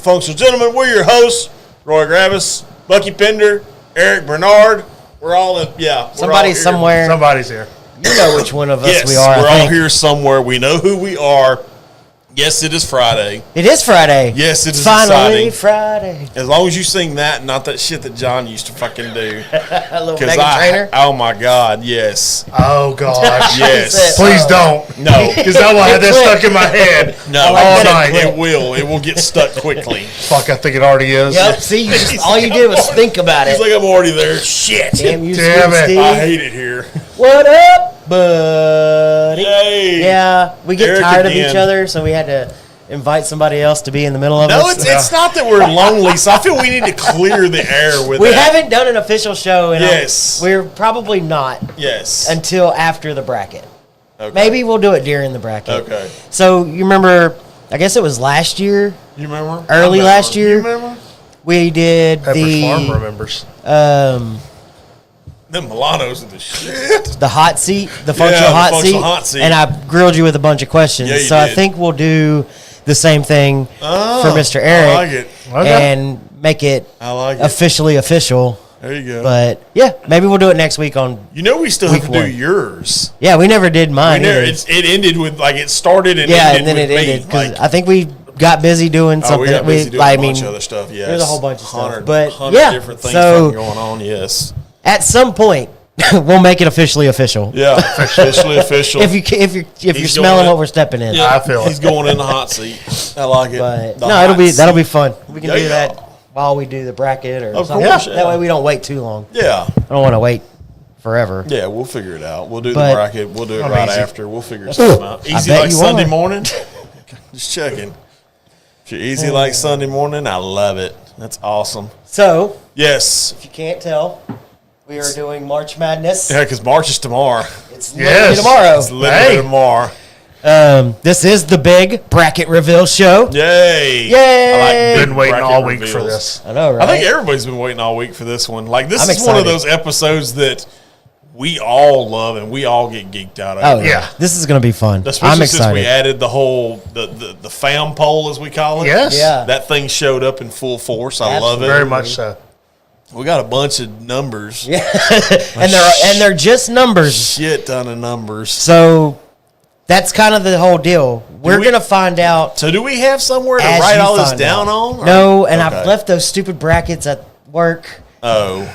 Functional Gentlemen. We're your hosts, Roy Gravis, Bucky Pender, Eric Bernard. We're all in, Somebody's somewhere. Somebody's here. You know which one of us yes, we are. We're all here somewhere. We know who we are. Yes, it is Friday. It is Friday. Yes, it is finally exciting. Friday. As long as you sing that, not that shit that John used to fucking do. A little mega trainer. Oh my God, yes. Oh, God. Yes. Please don't. No. Because I will have that stuck in my head No, all night. it will. It will get stuck quickly. Fuck, I think it already is. Yep. See, all you did was think about He's it. like, I'm already there. Shit. Damn you, Damn it. Steve. I hate it here. What up, buddy? Yay. Yeah, we get Eric tired again. of each other, so we had to invite somebody else to be in the middle of No, us. it's not that we're lonely, so I feel we need to clear the air with We that. haven't done an official show, and Yes. we're probably not Yes. until after the bracket. Okay. Maybe we'll do it during the bracket. Okay. So you remember? I guess it was last year. You remember? Early last year. You remember? We did Pepper's Farm remembers. Them Milanos are the shit. the hot seat, the the functional functional hot seat. and I grilled you with a bunch of questions. Yeah, you so I did. think we'll do the same thing for Mr. Eric I like it. and make it I like it. officially official. There you go. But yeah, maybe we'll do it next week on. You know we still have Week to do one. yours. Yeah, we never did mine. We never, either. it ended with, like, it started and Yeah, ended and then with it me. ended because Like, I think we got busy doing something. we got busy doing I a bunch mean, of other stuff, yes. there's a whole bunch of stuff. 100 But, 100 yeah, different things so- fucking going on, yes. at some point we'll make it officially official. Yeah, officially official. If you're He's smelling going what we're stepping in. Yeah, I feel it. he's going in the hot seat. I like it. But The no, hot that'll be seat. fun. We can Yeah, do yeah. that while we do the bracket or Of something. course, yeah. That way we don't wait too long. Yeah, I don't want to wait forever. yeah, we'll figure it out. We'll do But- the bracket. We'll do it I'm right easy. after. We'll figure something out. Easy bet like you Sunday are. morning. Just checking. If you're easy like Sunday morning, I love it. That's awesome. So Yes. if you can't tell, we are doing March Madness. Yeah, because March is tomorrow. It's Yes. literally tomorrow. It's literally Hey. tomorrow. This is the big bracket reveal show. Yay. Yay. I like big Been waiting bracket all week reveals. for this. I know, right? I think everybody's been waiting all week for this one. Like, this I'm is one of excited. those episodes that we all love and we all get geeked out over. Oh yeah. Yeah. This is gonna be fun. Especially I'm since excited. we added the whole the fam poll, as we call it. Yes. Yeah. That thing showed up in full force. I love it. Very much so. We got a bunch of numbers. Yeah. and they're just numbers. Shit ton of numbers. So that's kind of the whole deal. We're we- gonna find out. So do we have somewhere to as write you all this find down out. on? or- No, and Okay. I've left those stupid brackets at work. Oh.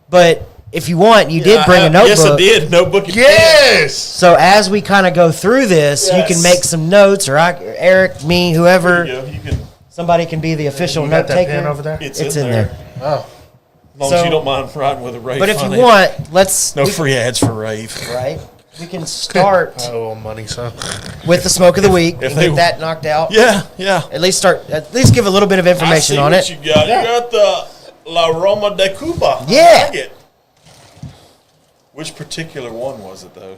But if you want, you did bring a notebook. Yes, I did. Notebook. and Yes. So as we kind of go through this, you can Yes. make some notes, or Eric, me, whoever, pen. There you go. You can, somebody can be the official You note got that taker. pen over there? it's It's in in there. there. Oh. As long So- as you don't mind writing with a Rave. But if on you it. want, let's No free ads for Rave. right. We can start Oh, money, son. with the smoke of the week if and they- get that knocked out. Yeah, yeah. At least give a little bit of information on it. You got. You got the La Roma de Cuba. I Yeah. like it. Which particular one was it though?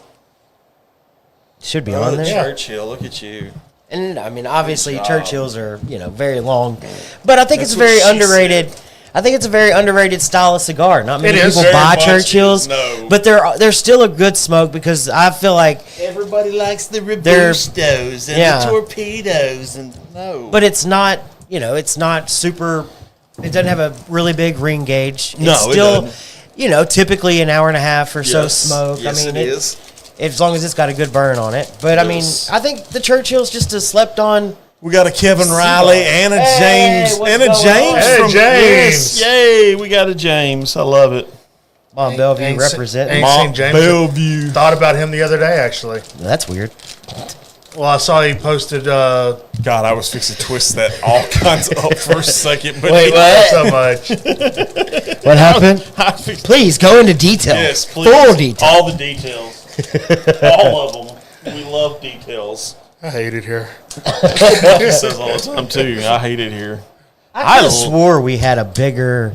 Should be Oh, on the there. Churchill. Look at you. And I mean, obviously, Good job. Churchills are very long, but I think That's it's what very she underrated. said. I think it's a very underrated style of cigar. Not many It is. people Very buy much Churchills, is, no. but they're still a good smoke because I feel like. Everybody likes the They're- Robustos and yeah. the torpedoes and no. But it's not, it's not super. It doesn't have a really big ring gauge. No, It's it still, doesn't. typically an hour and a half or so Yes. smoke. Yes, I mean, it is. as long as it's got a good burn on it. But I mean, Yes. I think the Churchill's just a slept on. We got a Kevin Riley and a Hey, James what's and a going James on? Hey, from James. Yes, yay! We got a James. I love it. Mom Bellevue ain't se- representing. ain't- Mont St. James. Bellevue. Thought about him the other day, actually. That's weird. Well, I saw he posted God, I was fixing to twist that all kinds up for a second. But Wait, what? so much. What happened? I fixed- Please go into detail. yes, please. Full detail. All the details. All of them. We love details. I hate it here. He says all the time too. I hate it here. I could have swore we had a bigger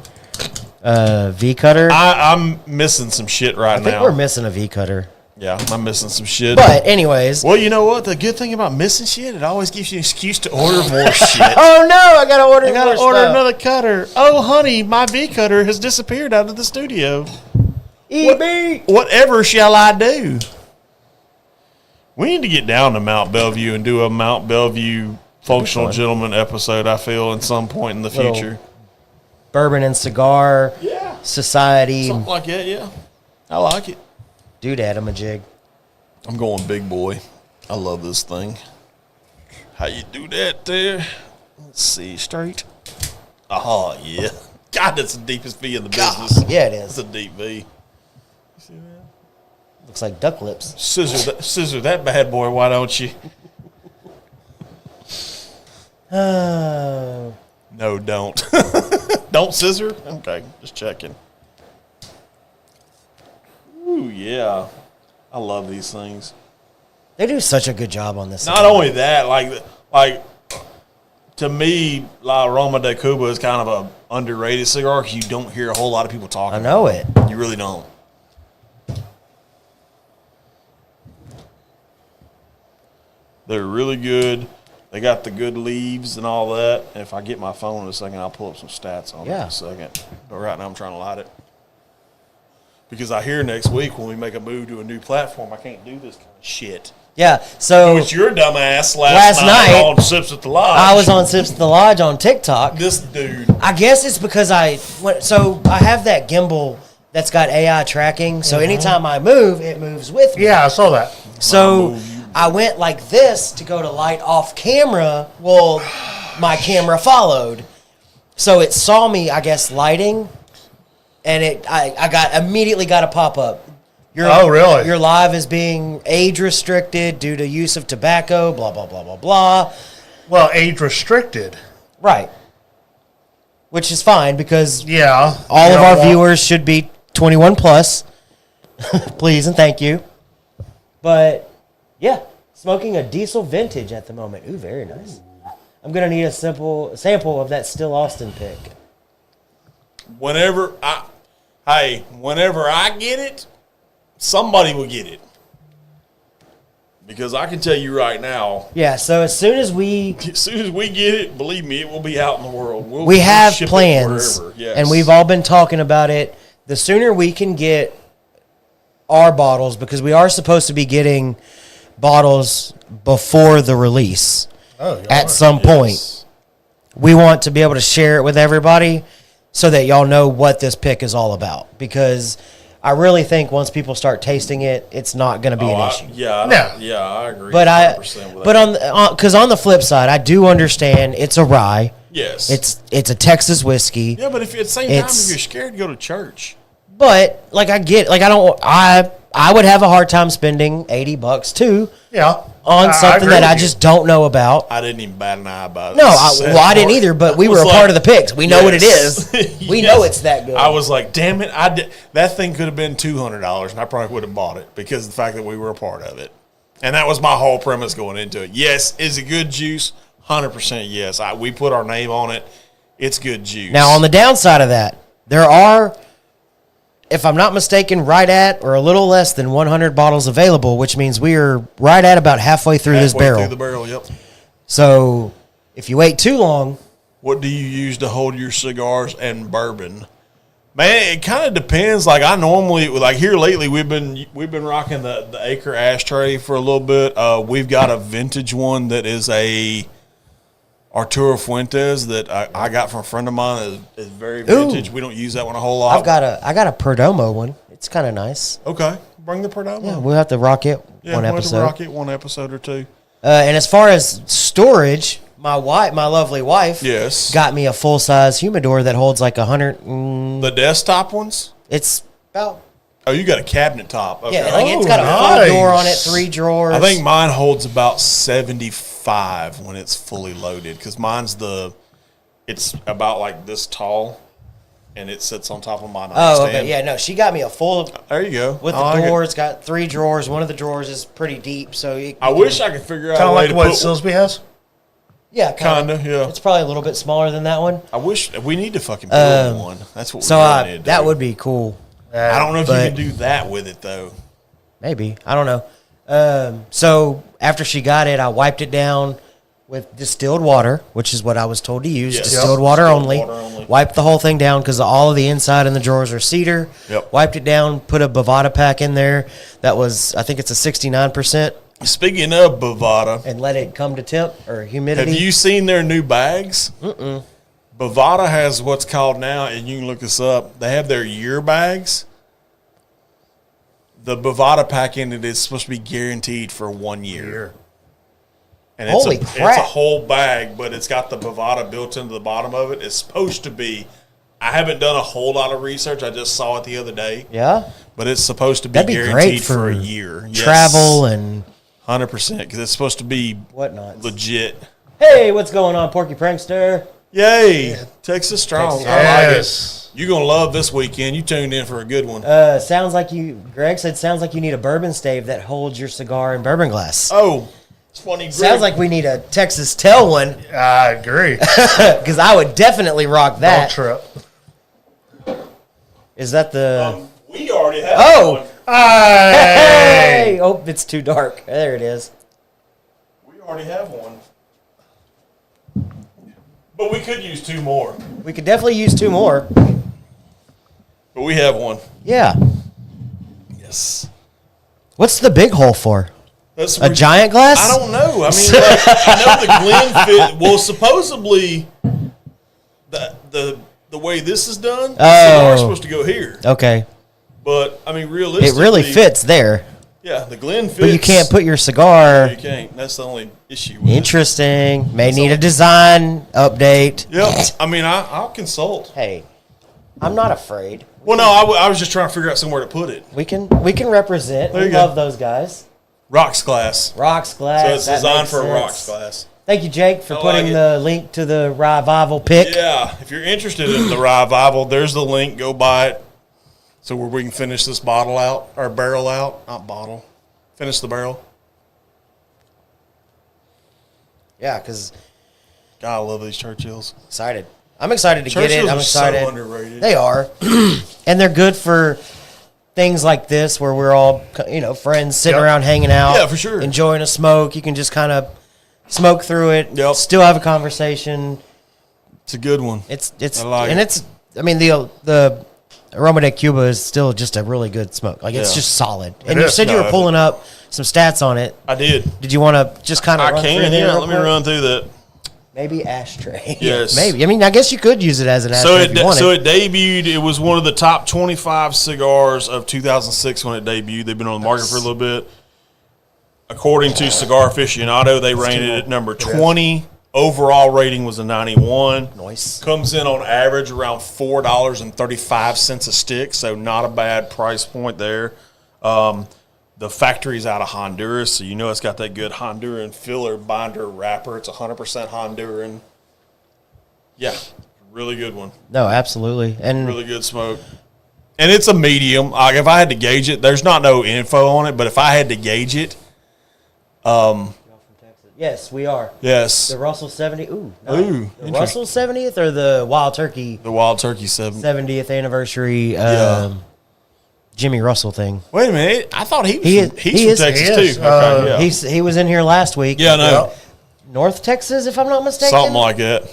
V cutter. I'm missing some shit right I think now. we're missing a V cutter. Yeah, I'm missing some shit. But anyways. well, you know what? The good thing about missing shit, it always gives you an excuse to order more shit. Oh no! I gotta order. I gotta more order stuff. another cutter. Oh, honey, my V cutter has disappeared out of the studio. EB. Whatever shall I do? We need to get down to Mount Bellevue and do a Mount Bellevue functional gentleman episode, I feel, in some point in the Little future. Bourbon and cigar society. Something like that, yeah. I like it. Doodad-a-majig. I'm going big boy. I love this thing. How you do that there? Let's see, straight. Oh, yeah. God, that's the deepest V in the business. Yeah, it It's is. a deep V. You see that? Looks like duck lips. Scissor that bad boy, why don't you? Oh. No, don't. Don't scissor? Okay, just checking. Ooh, yeah. I love these things. They do such a good job on this. Not only that, like to me, La Roma de Cuba is kind of a underrated cigar because you don't hear a whole lot of people talking. I know it. You really don't. They're really good. They got the good leaves and all that. And if I get my phone in a second, I'll pull up some stats on it in a second. But right now I'm trying to light it. Because I hear next week when we make a move to a new platform, I can't do this kind of shit. Yeah, so It's your dumb ass last night on Sips at the Lodge. I was on Sips at the Lodge on TikTok. This dude. I guess it's because I have that gimbal that's got AI tracking, so anytime I move, it moves with me. Yeah, I saw that. So I went like this to go to light off camera. Well, my camera followed. So it saw me, I guess, lighting, and I immediately got a pop-up. Oh, really? Your live is being age restricted due to use of tobacco, blah, blah, blah, blah, blah. Well, age restricted. Right. Which is fine because Yeah. all of our viewers should be 21 plus. Please and thank you. But, yeah, smoking a diesel vintage at the moment. Ooh, very nice. I'm going to need a sample of that Still Austin pick. Whenever I get it, somebody will get it. Because I can tell you right now, Yeah, so as soon as we get it, believe me, it will be out in the world. we have ship it plans, wherever. Yes. and we've all been talking about it, the sooner we can get our bottles, because we are supposed to be getting bottles before the release at some point. We want to be able to share it with everybody so that y'all know what this pick is all about, because I really think once people start tasting it, it's not going to be an issue. I agree. But 100% with that. because on the flip side, I do understand it's a rye. Yes. It's a Texas whiskey. Yeah, but if at the same time, if you're scared to go to church. But like I get, like I would have a hard time spending $80 too. Yeah. On something that I just don't know about. I didn't even bat an eye about it. No, I didn't either. But we were a part of the picks. We know what it is. We know it's that good. I was like, damn it! That thing could have been $200, and I probably would have bought it because of the fact that we were a part of it. And that was my whole premise going into it. Yes, is it good juice? 100% yes. We put our name on it. It's good juice. Now, on the downside of that, there are, if I'm not mistaken, right at or a little less than 100 bottles available, which means we are right at about halfway through this barrel. Through the barrel, yep. So if you wait too long. What do you use to hold your cigars and bourbon? Man, it kind of depends. Like I normally, like here lately, we've been rocking the Acre ashtray for a little bit. We've got a vintage one that is a Arturo Fuentes that I got from a friend of mine that is very vintage. Ooh. We don't use that one a whole lot. I got a Perdomo one. It's kind of nice. Okay, bring the Perdomo. Yeah, we'll have to rock it one episode. We'll have to rock it one episode or two. And as far as storage, my lovely wife, got me a full size humidor that holds like 100. The desktop ones. It's about. Oh, you got a cabinet top. Okay. Yeah, like it's got a full door on it, 3 drawers. I think mine holds about 75 when it's fully loaded because it's about like this tall, and it sits on top of my nightstand. Oh, okay. Yeah, no, she got me a full. There you go. With the door, it's got 3 drawers. One of the drawers is pretty deep, so I wish I could figure out kind of like what Silsby has. Yeah, kind of. Yeah, it's probably a little bit smaller than that one. I wish we need to fucking build one. That's what. So that would be cool. I don't know if you can do that with it though. Maybe, I don't know. So after she got it, I wiped it down with distilled water, which is what I was told to use. Yes. Distilled water only. Wiped the whole thing down because all of the inside and the drawers are cedar. Yep. Wiped it down, put a Bovada pack in there. That was, I think it's a 69%. Speaking of Bovada, and let it come to temp or humidity. have you seen their new bags? Mm-mm. Bovada has what's called now, and you can look this up. They have their year bags. The Bovada pack in it is supposed to be guaranteed for 1 year. And Holy it's crap. a whole bag, but it's got the Bovada built into the bottom of it. It's supposed to be. I haven't done a whole lot of research. I just saw it the other day. Yeah? But it's supposed to be That'd be guaranteed great for a year. Travel and 100%, because it's supposed to be whatnot. legit. Hey, what's going on, Porky Prankster? Yay! Texas strong. Texas. I like Yes. it. You're gonna love this weekend. You tuned in for a good one. Sounds like Greg said, sounds like you need a bourbon stave that holds your cigar in bourbon glass. Oh, it's funny. Greg, Sounds like we need a Texas Tail one, I agree. because I would definitely rock Don't that. trip. Is that the... we already have Oh! one. Hey! Hey! Oh, it's too dark. There it is. We already have one. But we could use 2 more. We could definitely use 2 more. But we have one. Yeah. Yes. What's the big hole for? That's A giant glass? I don't know. I mean, like, I know the Glen fit. Well, supposedly, the way this is done, the cigar's supposed to go here. Okay. But I mean, It realistically, really fits there. Yeah, the Glen fits. But you can't put your cigar... You can't. That's the only issue with it. Interesting. May need a design update. Yep. I mean, I'll consult. Hey, I'm not afraid. Well, no, I was just trying to figure out somewhere to put it. We can represent. There We you go. love those guys. Rocks glass. Rocks glass. So it's that designed makes for a sense. rocks glass. Thank you, Jake, for I putting like it. the link to the Revival pick. Yeah, if you're interested in the Revival, there's the link. Go buy it. So where we can finish this bottle out, or barrel out, not bottle. Finish the barrel. Yeah, because God, I love these Churchills. excited. I'm excited to get it. Churchills I'm are excited. so underrated. They are, and they're good for things like this where we're all, friends sitting Yep. around hanging out. Yeah, for sure. Enjoying a smoke. You can just kind of smoke through it. Yep. Still have a conversation. It's a good one. It's I like and it. it's. I mean the Aroma de Cuba is still just a really good smoke. Like it's Yeah. just solid. And you is. said you No, were pulling up some stats on it. I did. Did you want to just kind of? I can. Yeah, let me run through that. Maybe ashtray. Yes. Maybe. I mean, I guess you could use it as an ashtray So if you wanted. it debuted. It was one of the top 25 cigars of 2006 when it debuted. They've been on the market for a little bit. According to Cigar Aficionado, they rated it at number 20. Overall rating was a 91. Nice. Comes in on average around $4.35 a stick, so not a bad price point there. The factory's out of Honduras, so you know it's got that good Honduran filler binder wrapper. It's 100% Honduran. Yeah, really good one. No, absolutely. And Really good smoke. And it's a medium. Like if I had to gauge it, there's not no info on it, but if I had to gauge it, yes, we are. yes, The Russell 70. Ooh. Ooh, The interesting. Russell 70th or the Wild Turkey the Wild Turkey 7. 70th anniversary Yeah. Jimmy Russell thing. Wait a minute. I thought he was He from, is- he's he from is- Texas he is. too. Okay, yeah. He was in here last week. Yeah, no. North Texas, if I'm not mistaken. Something like that.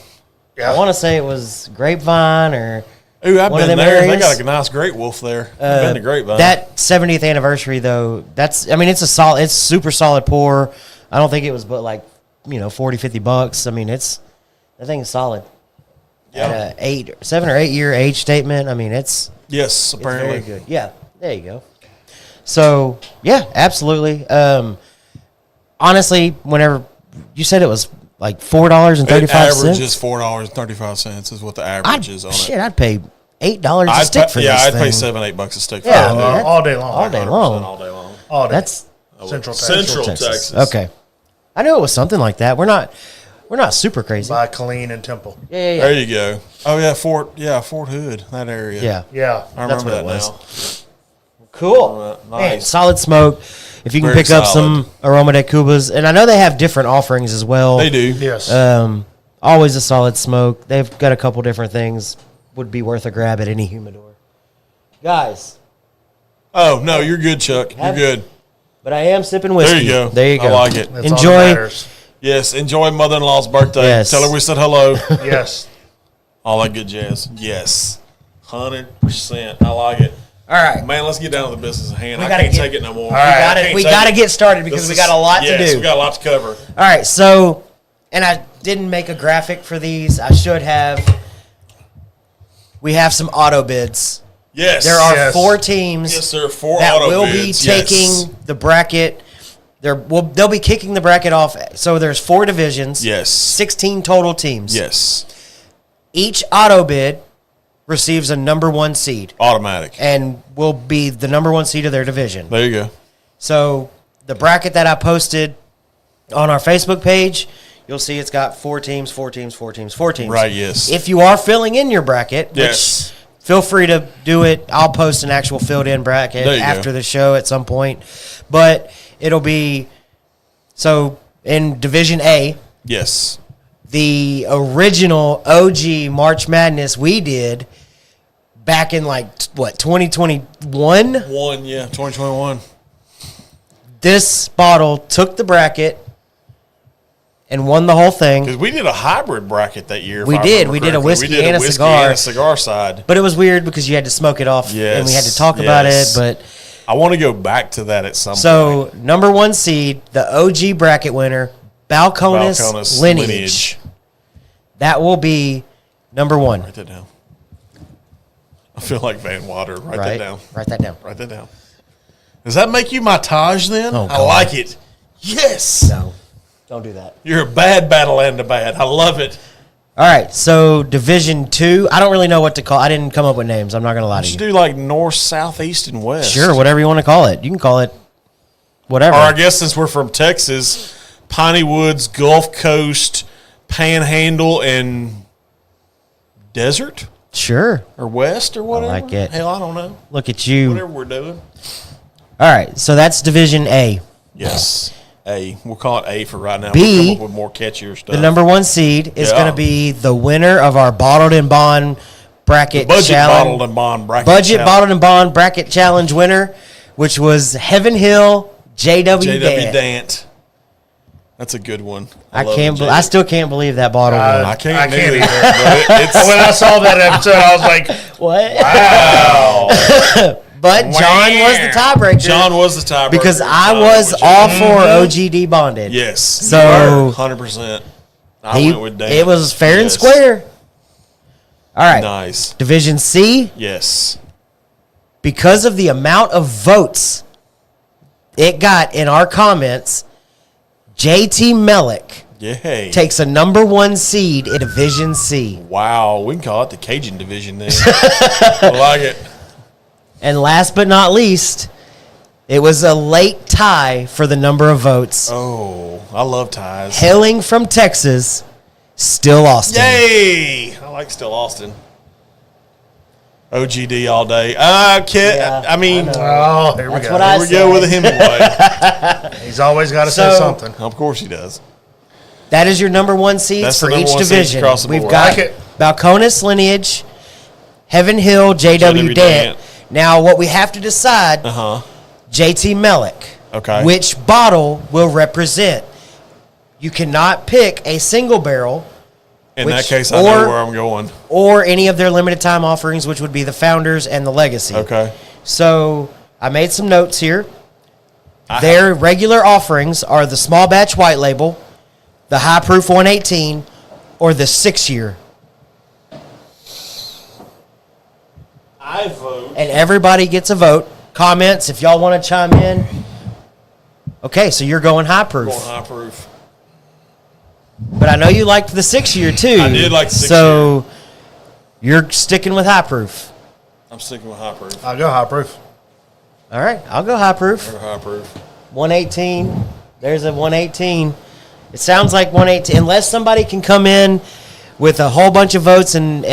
Yeah. I want to say it was Grapevine or Ooh, I've one of been them there. They areas. got a nice Great Wolf there. I've been to Grapevine. That 70th anniversary though. It's super solid pour. I don't think it was but like 40, $50. I mean, that thing is solid. Yeah. At a 7 or 8 year age statement. I mean, it's Yes, apparently. very good. Yeah, there you go. So yeah, absolutely. Honestly, whenever you said it was like $4.35, It averages $4.35 is what the average is on it. I'd pay $8 a stick for this I'd thing. pay $7-8 a stick. Yeah, for I it. mean, all day long. all day 100% long. all day long. All day. That's Central Texas. Central Texas. Okay, I knew it was something like that. We're not super crazy. By Colleen and Temple. Yeah. There you go. Oh yeah, Fort Hood, that area. Yeah. Yeah. I That's remember what that it now. Cool. Nice. Man, solid smoke. If you can Very pick up solid. some Aroma de Cubas, and I know they have different offerings as well. They do. Yes. Always a solid smoke. They've got a couple different things. Would be worth a grab at any humidor. Guys, Oh no, you're good, Chuck. You're Have- good. but I am sipping whiskey. There you go. There you go. I like it. That's all that Enjoy. matters. Yes, enjoy mother-in-law's birthday. Yes. Tell her we said hello. Yes. All that good jazz. Yes, 100%. I like it. All right. Man, let's get down to the business at hand. We I gotta can't get- take it no more. We got to get started because we got a lot to do. We got a lot to cover. All right, so, and I didn't make a graphic for these. I should have. We have some auto bids. Yes. There are 4 teams. Yes, there are 4 that auto will bids. be taking the bracket. They'll be kicking the bracket off. So there's 4 divisions. Yes. 16 total teams. Yes. Each auto bid receives a number 1 seed Automatic. and will be the number 1 seed of their division. There you go. So the bracket that I posted on our Facebook page, you'll see it's got 4 teams, 4 teams, 4 teams, 4 teams. Right, yes. If you are filling in your bracket, Yes. which feel free to do it. I'll post an actual filled in bracket There you after go. the show at some point. But it'll be, so in Division A, Yes. the original OG March Madness we did back in 2021. 2021. This bottle took the bracket and won the whole thing. Because we did a hybrid bracket that year. if We I did. remember We did a correctly. whiskey We did and a whiskey cigar. and a cigar side. But it was weird because you had to smoke it off and we had to Yes, talk about it. yes. But I want to go back to that at some point. so number 1 seed, the OG bracket winner, Balcones Lineage. That will be number 1. Write that down. I feel like Van Water. Write that down. Write that down. Write that down. Does that make you my Taj then? Oh, I God. like it. Yes. No, don't do that. You're a bad battle and a bad. I love it. All right, so Division 2, I don't really know what to call. I didn't come up with names. I'm not going to lie You to should you. do like north, south, east, and west. Sure, whatever you want to call it. You can call it whatever. Or I guess since we're from Texas, Piney Woods, Gulf Coast, Panhandle, and Desert Sure. or West or whatever. like it. Hell, I don't know. Look at you. Whatever we're doing. All right, so that's Division A. Yes. A. We'll call it A for right now. B, We'll come up with more catchier stuff. The number 1 seed is Yeah. going to be the winner of our Bottled and Bond bracket Budget challenge. bottled and bond bracket. Budget challenge. Bottled and Bond bracket challenge winner, which was Heaven Hill JW JW Dant. Dant. That's a good one. I love can't. the I still can't believe that bottle won. I can't I either. can't But it's When I saw that episode, I was like, What? wow. But John was the tiebreaker. John was the tiebreaker. because I John was went with all you. for OGD bonded. Yes. So- 100%. I He- went with Dan. it was fair and Yes. square. All right. Nice. Division C, Yes. because of the amount of votes it got in our comments, JT Mellick Yay. takes a number 1 seed in Division C. Wow. We can call it the Cajun division then. I like it. And last but not least, it was a late tie for the number of votes. Oh, I love ties. Hailing from Texas, Still Austin. Yay! I like Still Austin. OGD all day. Yeah, I mean, I know. Oh, here we That's go. what I here we go said. with a Hemingway. He's always got to So- say something. Of course he does. That is your number 1 seeds That's for the number each 1 seeds division. across the We've board. got Like it. Balcones Lineage, Heaven Hill, JW JW Dant. Dant. Now, what we have to decide, Uh-huh. JT Mellick, Okay. which bottle will represent. You cannot pick a single barrel In Which- that case, I or- know where I'm going. or any of their limited time offerings, which would be the Founders and the Legacy. Okay. So I made some notes here. Their regular offerings are the small batch white label, the high proof 118, or the 6-year. I vote. And everybody gets a vote. Comments if y'all want to chime in. Okay, so you're going high proof. Going high proof. But I know you liked the 6-year too. I did like the 6 So you're sticking with high proof. I'm sticking with high proof. I'll go high proof. All right, I'll go high proof. Or high proof. 118. There's a 118. It sounds like 118. Unless somebody can come in with a whole bunch of votes and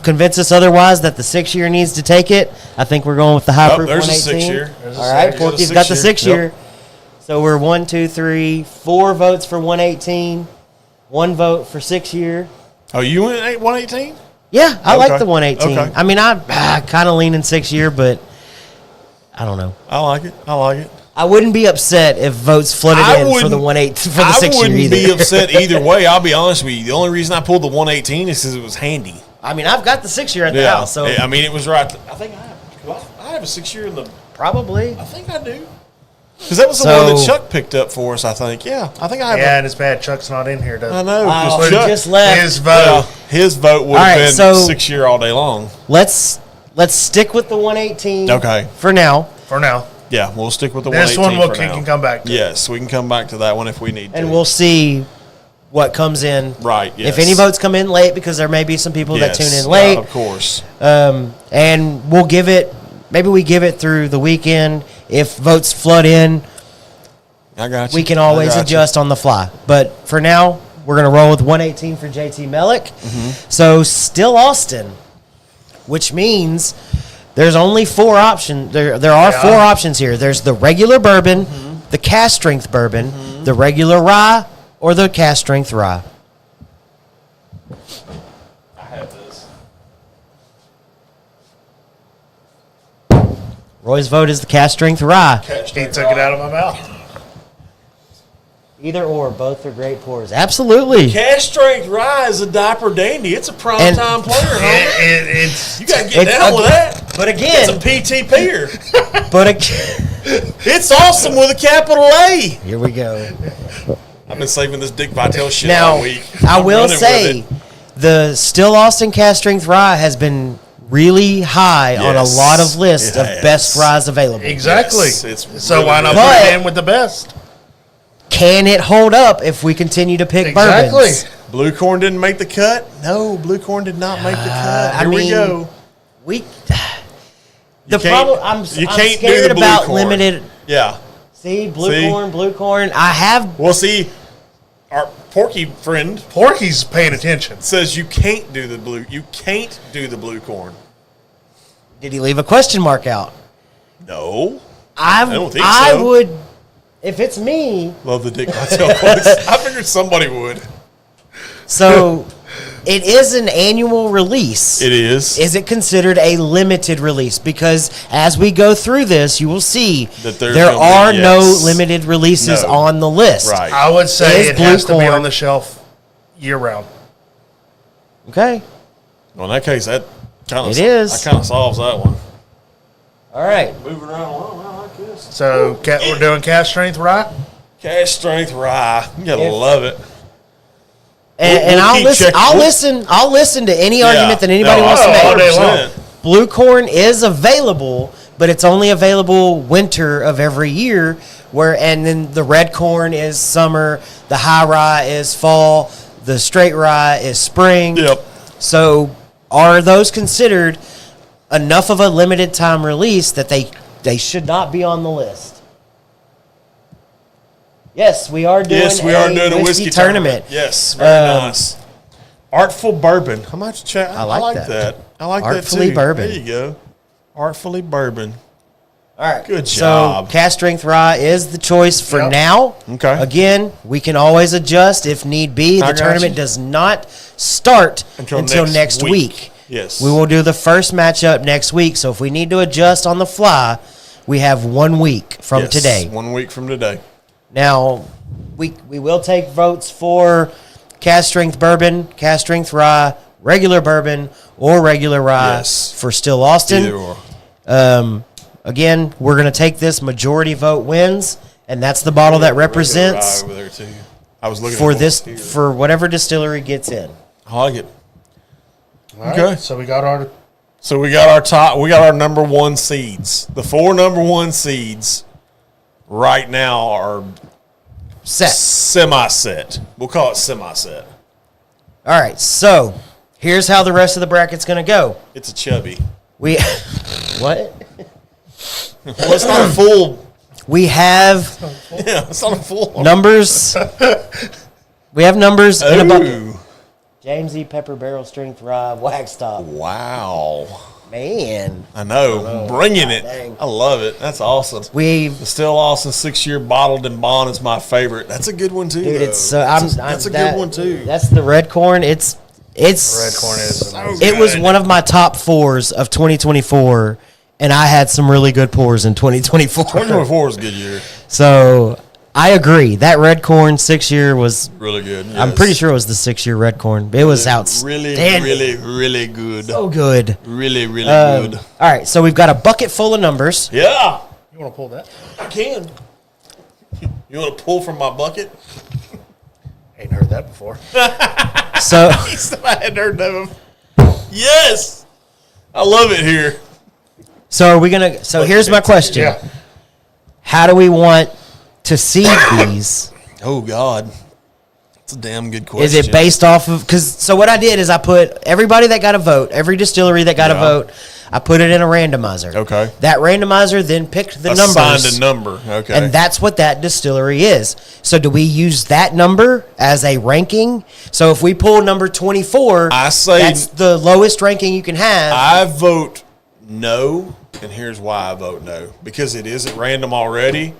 convince us otherwise that the 6-year needs to take it, I think we're going with the high Oh, proof there's a 118. 6-year. There's a All right, 6-year. Porky's There's a got the 6-year. 6-year. So we're 1, 2, 3, 4 votes for 118, 1 vote for 6-year. Oh, you went 118? Yeah, I like Okay. the 118. Okay. I mean, I kind of lean in 6-year, but I don't know. I like it. I like it. I wouldn't be upset if votes flooded I in for wouldn't- the 1/8 for the I 6-year wouldn't either. be upset either way. I'll be honest with you. The only reason I pulled the 118 is because it was handy. I mean, I've got the 6-year at the Yeah. house, so I mean, it was right. I think I have a 6 year in the? Probably. I think I do. Because that was the one that Chuck picked up for us, I think. Yeah, I think I have. Yeah, and it's bad. Chuck's not in here, does I know. Oh, Because he Chuck, just left. his vote. his vote would All have right, been so- 6 year all day long. Let's stick with the 118. Okay. For now. For now. Yeah, we'll stick with the This 118 one we for now. can come back to. Yes, we can come back to that one if we need to. And we'll see what comes in. Right, yes. If any votes come in late, because there may be some people that tune in yeah, late. of course. And we'll give it, maybe we give it through the weekend. If votes flood in, I got you. we can always adjust on the fly. But for now, we're going to roll with 118 for JT Mellick. So still Austin, which means there's only 4 options. There are 4 options here. There's the regular bourbon, the cast strength bourbon, the regular rye, or the cast strength rye. I have this. Roy's vote is the cast strength rye. He took it out of my mouth. Either or, both are great pours. Absolutely. Cash strength rye is a diaper dandy. It's a prime And- time player, homie. It's You got to get down with that. But It's again, a PTPer. but It's awesome with a capital A. here we go. I've been saving this Dick Vitale shit Now, all week. I I'm will running with say, it. the Still Austin Cast Strength Rye has been really high on a Yes, lot of lists it of has. best ryes available. exactly. Yes, it's so really why not good. put But- it in with the best? Can it hold up if we continue to pick Exactly. bourbons? Blue corn didn't make the cut. No, blue corn did not make the cut. I Here we mean, go. We the can't- problem. I'm you I'm can't do scared the blue about corn. limited. Yeah. See, blue See? corn. I have. Well, see, our Porky friend Porky's paying attention. says you can't do the blue. You can't do the blue corn. Did he leave a question mark out? No. I don't think I so. would, if it's me. Love the Dick Vitale quotes. I figured somebody would. So, it is an annual release. It is. Is it considered a limited release? Because as we go through this, you will see That there's there gonna be- are no yes. limited releases No. on the list. Right. I would say Is it blue has to be corn- on the shelf year round. Okay. Well, in that case, that kind of It is. That kind of solves that one. All right. Moving right along, I like this. So we're doing cast strength rye. Cash strength rye. You gotta If- love it. And We'll I'll keep listen. checking. I'll listen. I'll listen to any argument that anybody No, wants to all day make. long. 100%. Blue corn is available, but it's only available winter of every year. And then the red corn is summer. The high rye is fall. The straight rye is spring. Yep. So, are those considered enough of a limited time release that they should not be on the list? Yes, we are doing. Yes, we are doing a whiskey tournament. Yes, very nice. Artful bourbon. How much? Check. I like that. that. I like Artfully that too. bourbon. There you go. Artfully bourbon. All right. Good job. So, cast strength rye is the choice for Yep. now. Okay. Again, we can always adjust if need be. I The got tournament you. does not start Until until next next week. week. Yes. We will do the first matchup next week. So, if we need to adjust on the fly, we have 1 week from Yes, today. 1 week from today. Now, we will take votes for cast strength bourbon, cast strength rye, regular bourbon, or regular rye Yes. for Still Austin. Either or. Again, we're going to take this majority vote wins, and that's the bottle that represents Over there too. I was looking for at this here. for whatever distillery gets in. I like it. All right, Okay. So we got our. So we got our top. We got our number 1 seeds. The 4 number 1 seeds right now are Set. semi-set. We'll call it semi-set. All right, so here's how the rest of the bracket's going to go. It's a chubby. We what? Well, it's not a full. We have Yeah, it's not a full. numbers. We have numbers in a bucket. Ooh, James E. Pepper Barrel Strength Rye Wax Top. wow. Man, I know. Bringing it. Dang. I love it. That's awesome. we've The Still Austin 6-year bottled and bond is my favorite. That's a good one too. dude. though. It's that's a good one too. That's the red corn. It's Red corn is amazing. It was good. one of my top 4s of 2024, and I had some really good pours in 2024. 2024 is a good year. So I agree. That red corn 6-year was Really good. I'm yes. pretty sure it was the 6-year red corn. It was outstanding. Really good. So good. Really good. All right, so we've got a bucket full of numbers. Yeah. You want to pull that? I can. You want to pull from my bucket? Ain't heard that before. So I hadn't heard of him. Yes. I love it here. So are we gonna? So here's my question: Yeah. How do we want to seed these? Oh, God. That's a damn good question. Is it based off of? Because so what I did is I put everybody that got a vote, every distillery that got a vote, I put it in a randomizer. Okay. That randomizer then picked the numbers. Assigned a number. Okay. And that's what that distillery is. So do we use that number as a ranking? So if we pull number 24, I say that's the lowest ranking you can have. I vote no, and here's why I vote no. Because it isn't random already.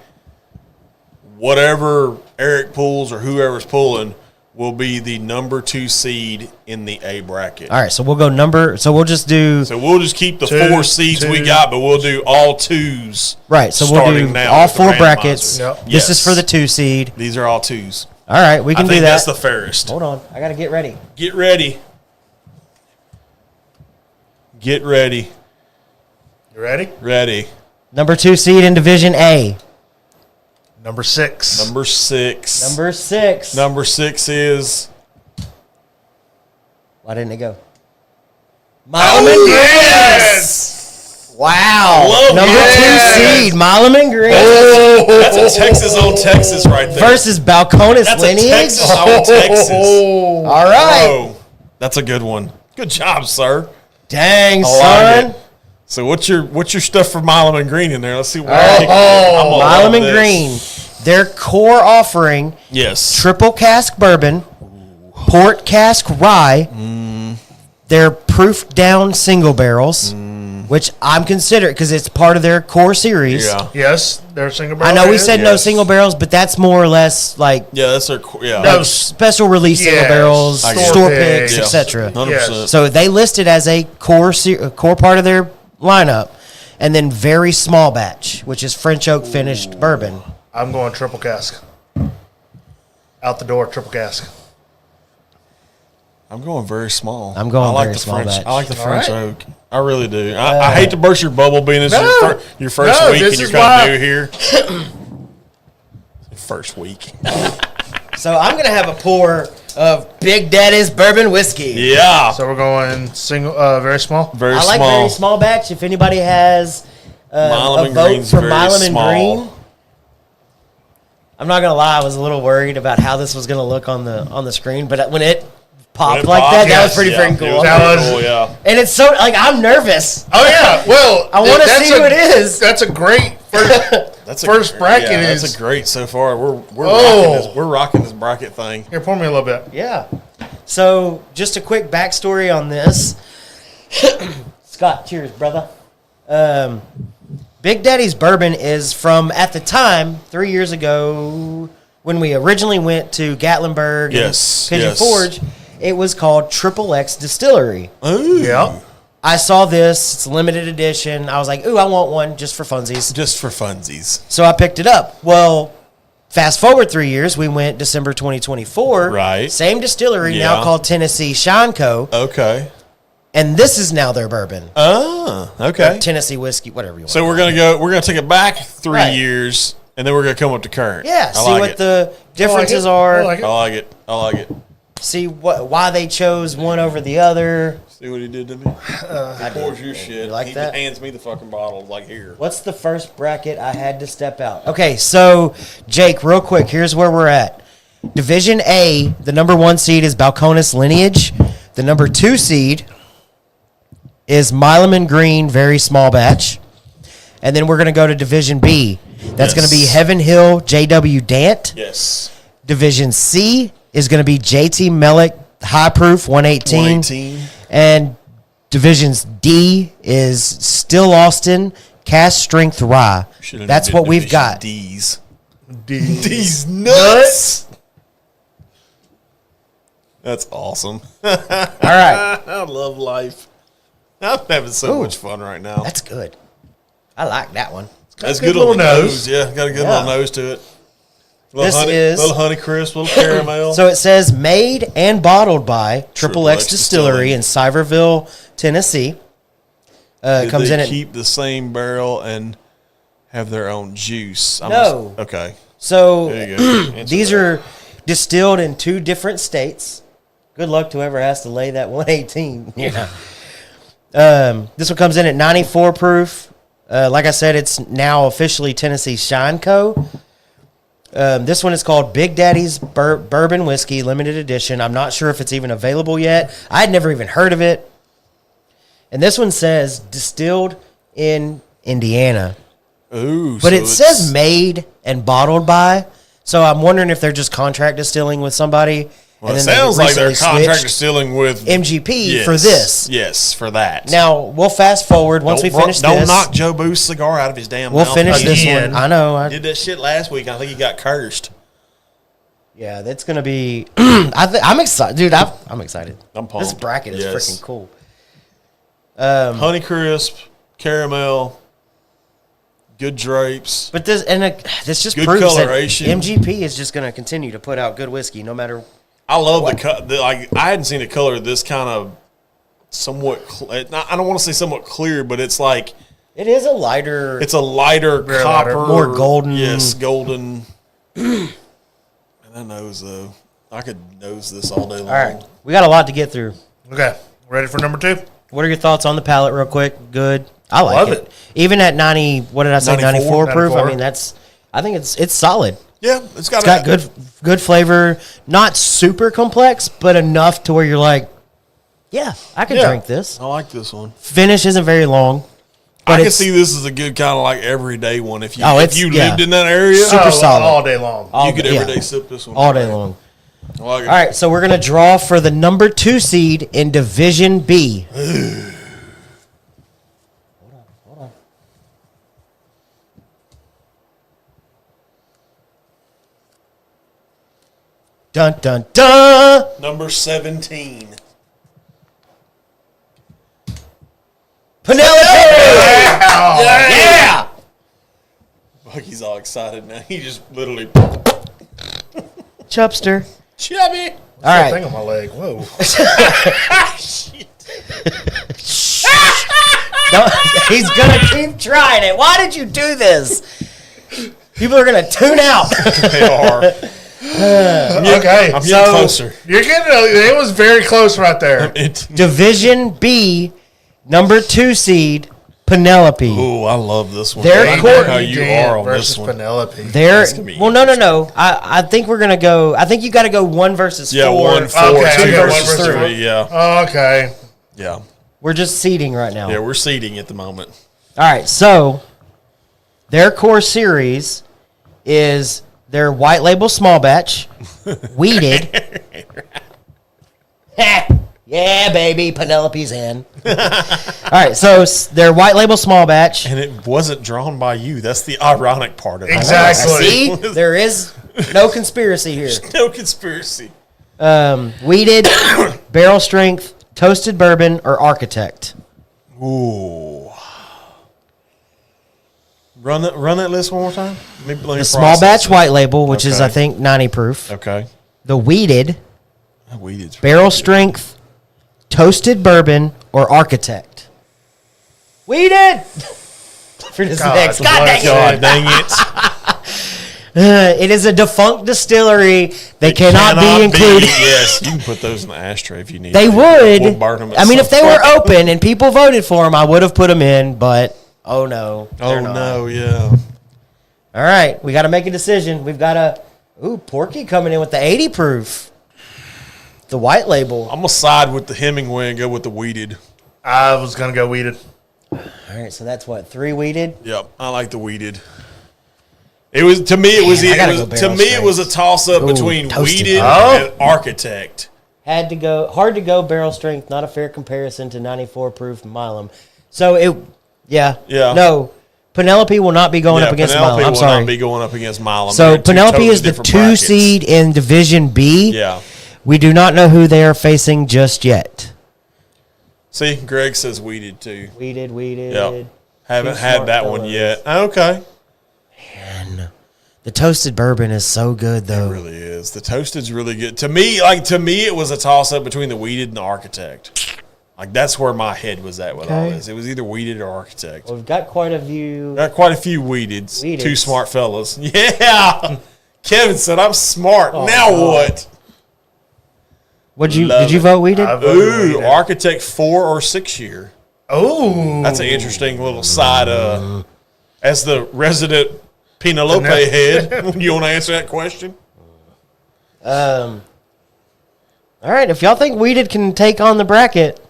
Whatever Eric pulls or whoever's pulling will be the number 2 seed in the A bracket. All right, so we'll go number. So we'll just do. So we'll just keep the Two, 4 seeds we got, but we'll do all 2s. Right, so we'll starting do now all with the 4 randomizer. brackets. Yep. This is for the 2 seed. These are all 2s. All right, we can I do think that. that's the fairest. Hold on, I got to get ready. Get ready. Get ready. You ready? Ready. Number 2 seed in Division A. Number 6. Number 6. Number 6. Number 6 is. Why didn't it go? Milam and Green. Yes! Wow. Love Number that. 2 seed, Milam and Green. That's a Texas on Texas right there. Versus Balcones That's Lineage. a Texas on Texas. All right. Oh, that's a good one. Good job, sir. Dang, I son. like it. So what's your stuff for Milam and Green in there? Let's see what Milam and Green. Their core offering, Yes. triple cask bourbon, port cask rye, their proof down single barrels, which I'm considering because it's part of their core series. Yeah. Yes, they're single barrel. I know we said no Yes. single barrels, but that's more or less like Yeah, that's their yeah. No. special release single Yes. barrels, I get it. store Picks. picks, Yeah. etc. 100%. Yes. So they listed as a core part of their lineup, and then very small batch, which is French oak finished bourbon. I'm going triple cask. Out the door, triple cask. I'm going very small. I'm going I like very the small French. batch. I like the All French right. oak. I really do. I hate to burst your bubble, being this is your first No, week this and you're is kind why- of new here. First week. So I'm gonna have a pour of Big Daddy's bourbon whiskey. Yeah. So we're going single, very small. Very I like small. very small batch. If anybody has Milam a and vote Green's for very Milam and small. Green, I'm not gonna lie. I was a little worried about how this was gonna look on the screen, but when it popped When it like popped, that, that was yes, pretty yeah, freaking it cool. was That pretty was- cool, yeah. And it's so like I'm nervous. Oh yeah, well, I wanna that's see who it is. That's a great first. First bracket is- That's a great so far. We're Oh. rocking this. We're rocking this bracket thing. Here, pour me a little bit. Yeah. So just a quick backstory on this. Scott, cheers, brother. Big Daddy's bourbon is from at the time 3 years ago when we originally went to Gatlinburg Yes, and Pigeon yes. Forge. It was called Triple X Distillery. Ooh. Yeah. I saw this. It's a limited edition. I was like, ooh, I want one just for funsies. Just for funsies. So I picked it up. Well, fast forward 3 years, we went December 2024. Right. Same distillery now Yeah. called Tennessee Shine Co. Okay. And this is now their bourbon. Ah, Or okay. Tennessee whiskey, whatever you want. So we're gonna take it back 3 Right. years, and then we're gonna come up to current. yeah, I see like what it. the differences I are. like it. I like it. I like it. See why they chose one over the other. See what he did to me? He pours your shit. You like he that? hands me the fucking bottle. Like here. What's the first bracket I had to step out? Okay, so Jake, real quick, here's where we're at. Division A, the number 1 seed is Balcones Lineage. The number 2 seed is Milam and Green, very small batch. And then we're going to go to Division B. That's Yes. going to be Heaven Hill JW Dant. Yes. Division C is going to be JT Mellick High Proof 118. 118. And Divisions D is Still Austin Cast Strength Rye. Should've That's did what we've Division got. D's. D. D's nuts. That's awesome. All right. I love life. I'm having so much fun right now. That's good. I like that one. That's good good on the little nose. nose. Yeah, got a good Yeah. little nose to it. Little honey crisp, little caramel. So it says made and bottled by Triple X Distillery in Siverville, Tennessee. Comes in keep the same barrel and have their own juice. Okay. So there you go. these are distilled in 2 different states. Good luck to whoever has to lay that 118. Yeah. This one comes in at 94 proof. Like I said, it's now officially Tennessee Shine Co. This one is called Big Daddy's Bourbon Whiskey Limited Edition. I'm not sure if it's even available yet. I had never even heard of it. And this one says distilled in Indiana. Ooh, but it says made and bottled by. So I'm wondering if they're just contract distilling with somebody. Well, and it then sounds they like they're recently contract switched distilling with MGP for this. Yes, for that. Now, we'll fast forward once we finish this. Don't knock Joe Boo's cigar out of his damn We'll mouth. finish this one. I know. Did that shit last week. I think he got cursed. Yeah, that's going to be... I'm excited. Dude, I'm excited. I'm pumped. This bracket is freaking cool. Honey crisp, caramel, good drapes. But this just good proves coloration. that MGP is just going to continue to put out good whiskey no matter... I love I hadn't seen a color this kind of somewhat. I don't want to say somewhat clear, but it's like it is a lighter. It's a lighter copper, more golden. Yes, golden. And that nose though, I could nose this all day long. All right, we got a lot to get through. Okay, ready for number 2? What are your thoughts on the palate, real quick? Good. I like it. Even at 90, what did I say? 94 proof. I mean, I think it's solid. Yeah, it's got good flavor. Not super complex, but enough to where you're like, yeah, I can drink this. I like this one. Finish isn't very long. I can see this as a good kind of like everyday one. If you lived in that area, super solid all day long. You could every day sip this one all day long. I like it. All right, so we're gonna draw for the number 2 seed in Division B. Hold on. Dun dun dun. Number 17. Penelope! Yeah! Bucky's all excited now. He just literally Chubster. Chubby. All right. Thing on my leg. Whoa. Shit. No, he's gonna keep trying it. Why did you do this? People are gonna tune out. They are. Okay. I'm getting closer. You're getting. It was very close right there. Division B, number 2 seed, Penelope. Ooh, I love this one. Their I court- know how you are on versus this one. Penelope. No. I think we're gonna go. I think you got to go 1 versus 4. 1, 4, Okay, 2 okay, versus 1 versus 3. Yeah. Okay. Yeah. We're just seeding right now. Yeah, we're seeding at the moment. All right, so their core series is their white label small batch, weeded. Yeah, baby, Penelope's in. All right, so their white label small batch. And it wasn't drawn by you. That's the ironic part of it. Exactly. See, there is no conspiracy here. No conspiracy. Weeded, barrel strength, toasted bourbon, or architect. Ooh. Run that list one more time. The small batch white label, which is I think 90 proof. Okay. The weeded, Weeded. barrel strength, toasted bourbon, or architect. Weeded. For this next. God dang it. God dang it. It is a defunct distillery. They cannot be included. Yes, you can put those in the ashtray if you need. They to. would. We'll burn them at I mean, some if they point. were open and people voted for them, I would have put them in. But oh no. Oh no, yeah. All right, we got to make a decision. We've got Porky coming in with the 80 proof, the white label. I'm gonna side with the Hemingway and go with the weeded. I was gonna go weeded. All right, so that's what, 3 weeded. Yep, I like the weeded. It was to me. It was a toss up between toasted. weeded and architect. Hard to go barrel strength. Not a fair comparison to 94 proof Milam. So no. Penelope will not be going up against Milam. I'm sorry. Will not be going up against Milam. So Penelope is the 2 seed in Division B. Yeah. We do not know who they are facing just yet. See, Greg says weeded too. Weeded. Yep. Haven't had that one yet. Okay. Man, The toasted bourbon is so good, though. It really is. The toasted's really good. To me, it was a toss-up between the Wheated and the Architect. Like, that's where my head was at with all this. It was either Wheated or Architect. Well, we've got quite a few. Got quite a few Wheateds. Two smart fellas. Yeah. Kevin said, I'm smart. Now what? Did you vote Wheated? Ooh, Architect 4 or 6 year. Oh. That's an interesting little side. As the resident Penelope head, you want to answer that question? All right. If y'all think Wheated can take on the bracket,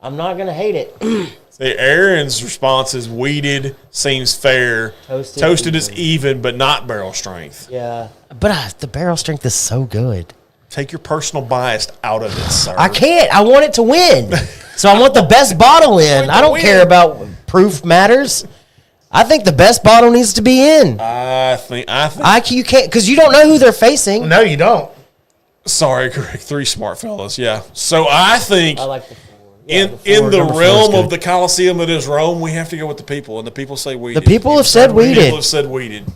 I'm not going to hate it. See, Aaron's response is Wheated seems fair. Toasted is even, but not barrel strength. Yeah. But the barrel strength is so good. Take your personal bias out of it, sir. I can't. I want it to win. So I want the best bottle in. I don't care about proof matters. I think the best bottle needs to be in. I think you can't, because you don't know who they're facing. No, you don't. Sorry, correct. 3 smart fellas. Yeah. So I think I like the 4. In the realm of the Coliseum that is Rome, we have to go with the people, and the people say Wheated. The people have said Wheated. People have said Wheated.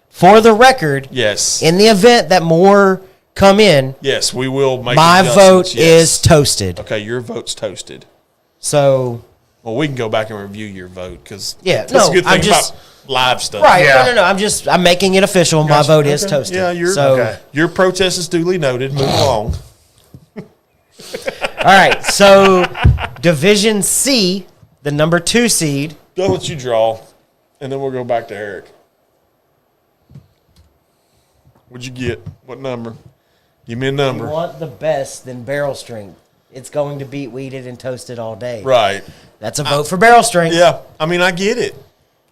For the record, yes. In the event that more come in, yes, we will make my vote is Toasted. Okay, your vote's Toasted. So, well, we can go back and review your vote because that's a good thing about live stuff. Right? Yeah. No. I'm making it official. My vote is Toasted. Yeah, your protest is duly noted. Move along. All right, so Division C, the number 2 seed. I'll let you draw, and then we'll go back to Eric. What'd you get? What number? Give me a number. If you want the best, then barrel strength. It's going to beat Wheated and Toasted all day. Right. That's a vote for barrel strength. Yeah, I mean, I get it.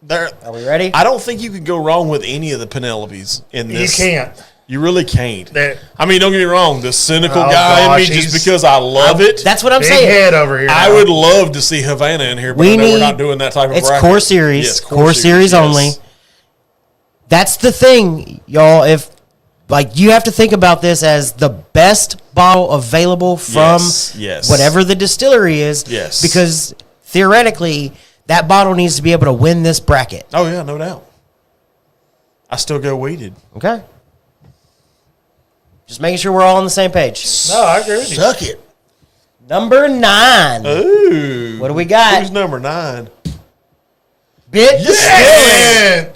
Are we ready? I don't think you could go wrong with any of the Penelopes in this. You can't. You really can't. I mean, don't get me wrong. The cynical guy in me, just because I love it. That's what I'm big saying. Head over here. I would love to see Havana in here, but I know we're not doing that type of bracket. It's core series. Yes, core series only. That's the thing, y'all. If you have to think about this as the best bottle available from whatever the distillery is. Yes. Because theoretically, that bottle needs to be able to win this bracket. Oh, yeah, no doubt. I still go Wheated. Okay. Just making sure we're all on the same page. No, I agree with you. Suck it. Number 9. Ooh. What do we got? Who's number 9? Bit Distilling.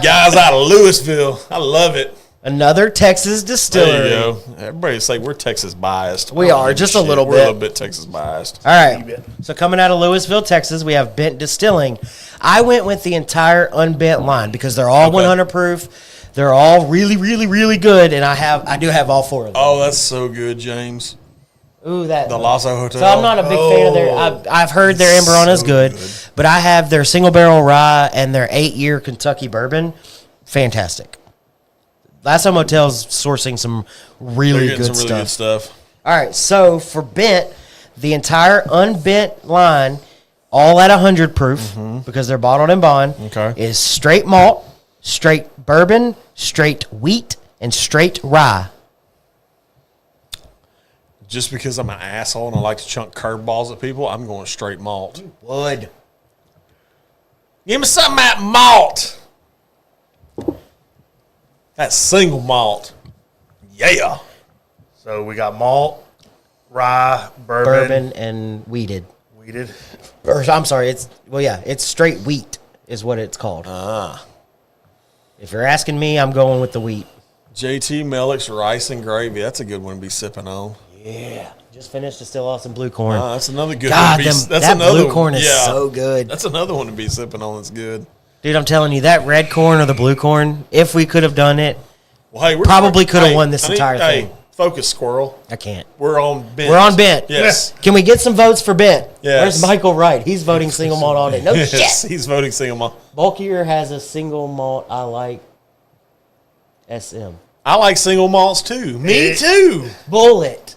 Guys out of Louisville. I love it. Another Texas distillery. There you go. Everybody say we're Texas biased. We are, just a little bit. We're a little bit Texas biased. All right. So coming out of Louisville, Texas, we have Bent Distilling. I went with the entire unbent line because they're all 100 proof. They're all really, really, really good, and I do have all 4 of them. Oh, that's so good, James. Ooh, the Lasso Hotel. So I'm not a big fan of their. I've heard their Amberona is good, but I have their single barrel rye and their 8-year Kentucky bourbon. Fantastic. Lasso Motel's sourcing some really good stuff. All right, so for Bent, the entire unbent line, all at 100 proof because they're bottled in bond, is straight malt, straight bourbon, straight wheat, and straight rye. Just because I'm an asshole and I like to chunk curveballs at people, I'm going straight malt. You would. Give me some of that malt. That single malt. Yeah. So we got malt, rye, bourbon and wheated. Wheated. Or I'm sorry, it's straight wheat is what it's called. If you're asking me, I'm going with the wheat. JT Mellick's rice and gravy. That's a good one to be sipping on. Yeah. Just finished Still Awesome Blue Corn. That's another good one. That's that another blue corn is so good. That's another one to be sipping on that's good. Dude, I'm telling you, that red corn or the blue corn, if we could have done it, well, hey, probably could have won this entire thing. Focus, squirrel. I can't. We're on Bent. We're on Bent. Yes. Can we get some votes for Bent? Yes. Where's Michael Wright? He's voting single malt all day. No shit. He's voting single malt. Bulkier has a single malt. I like SM. I like single malts too. Me too. Bullet.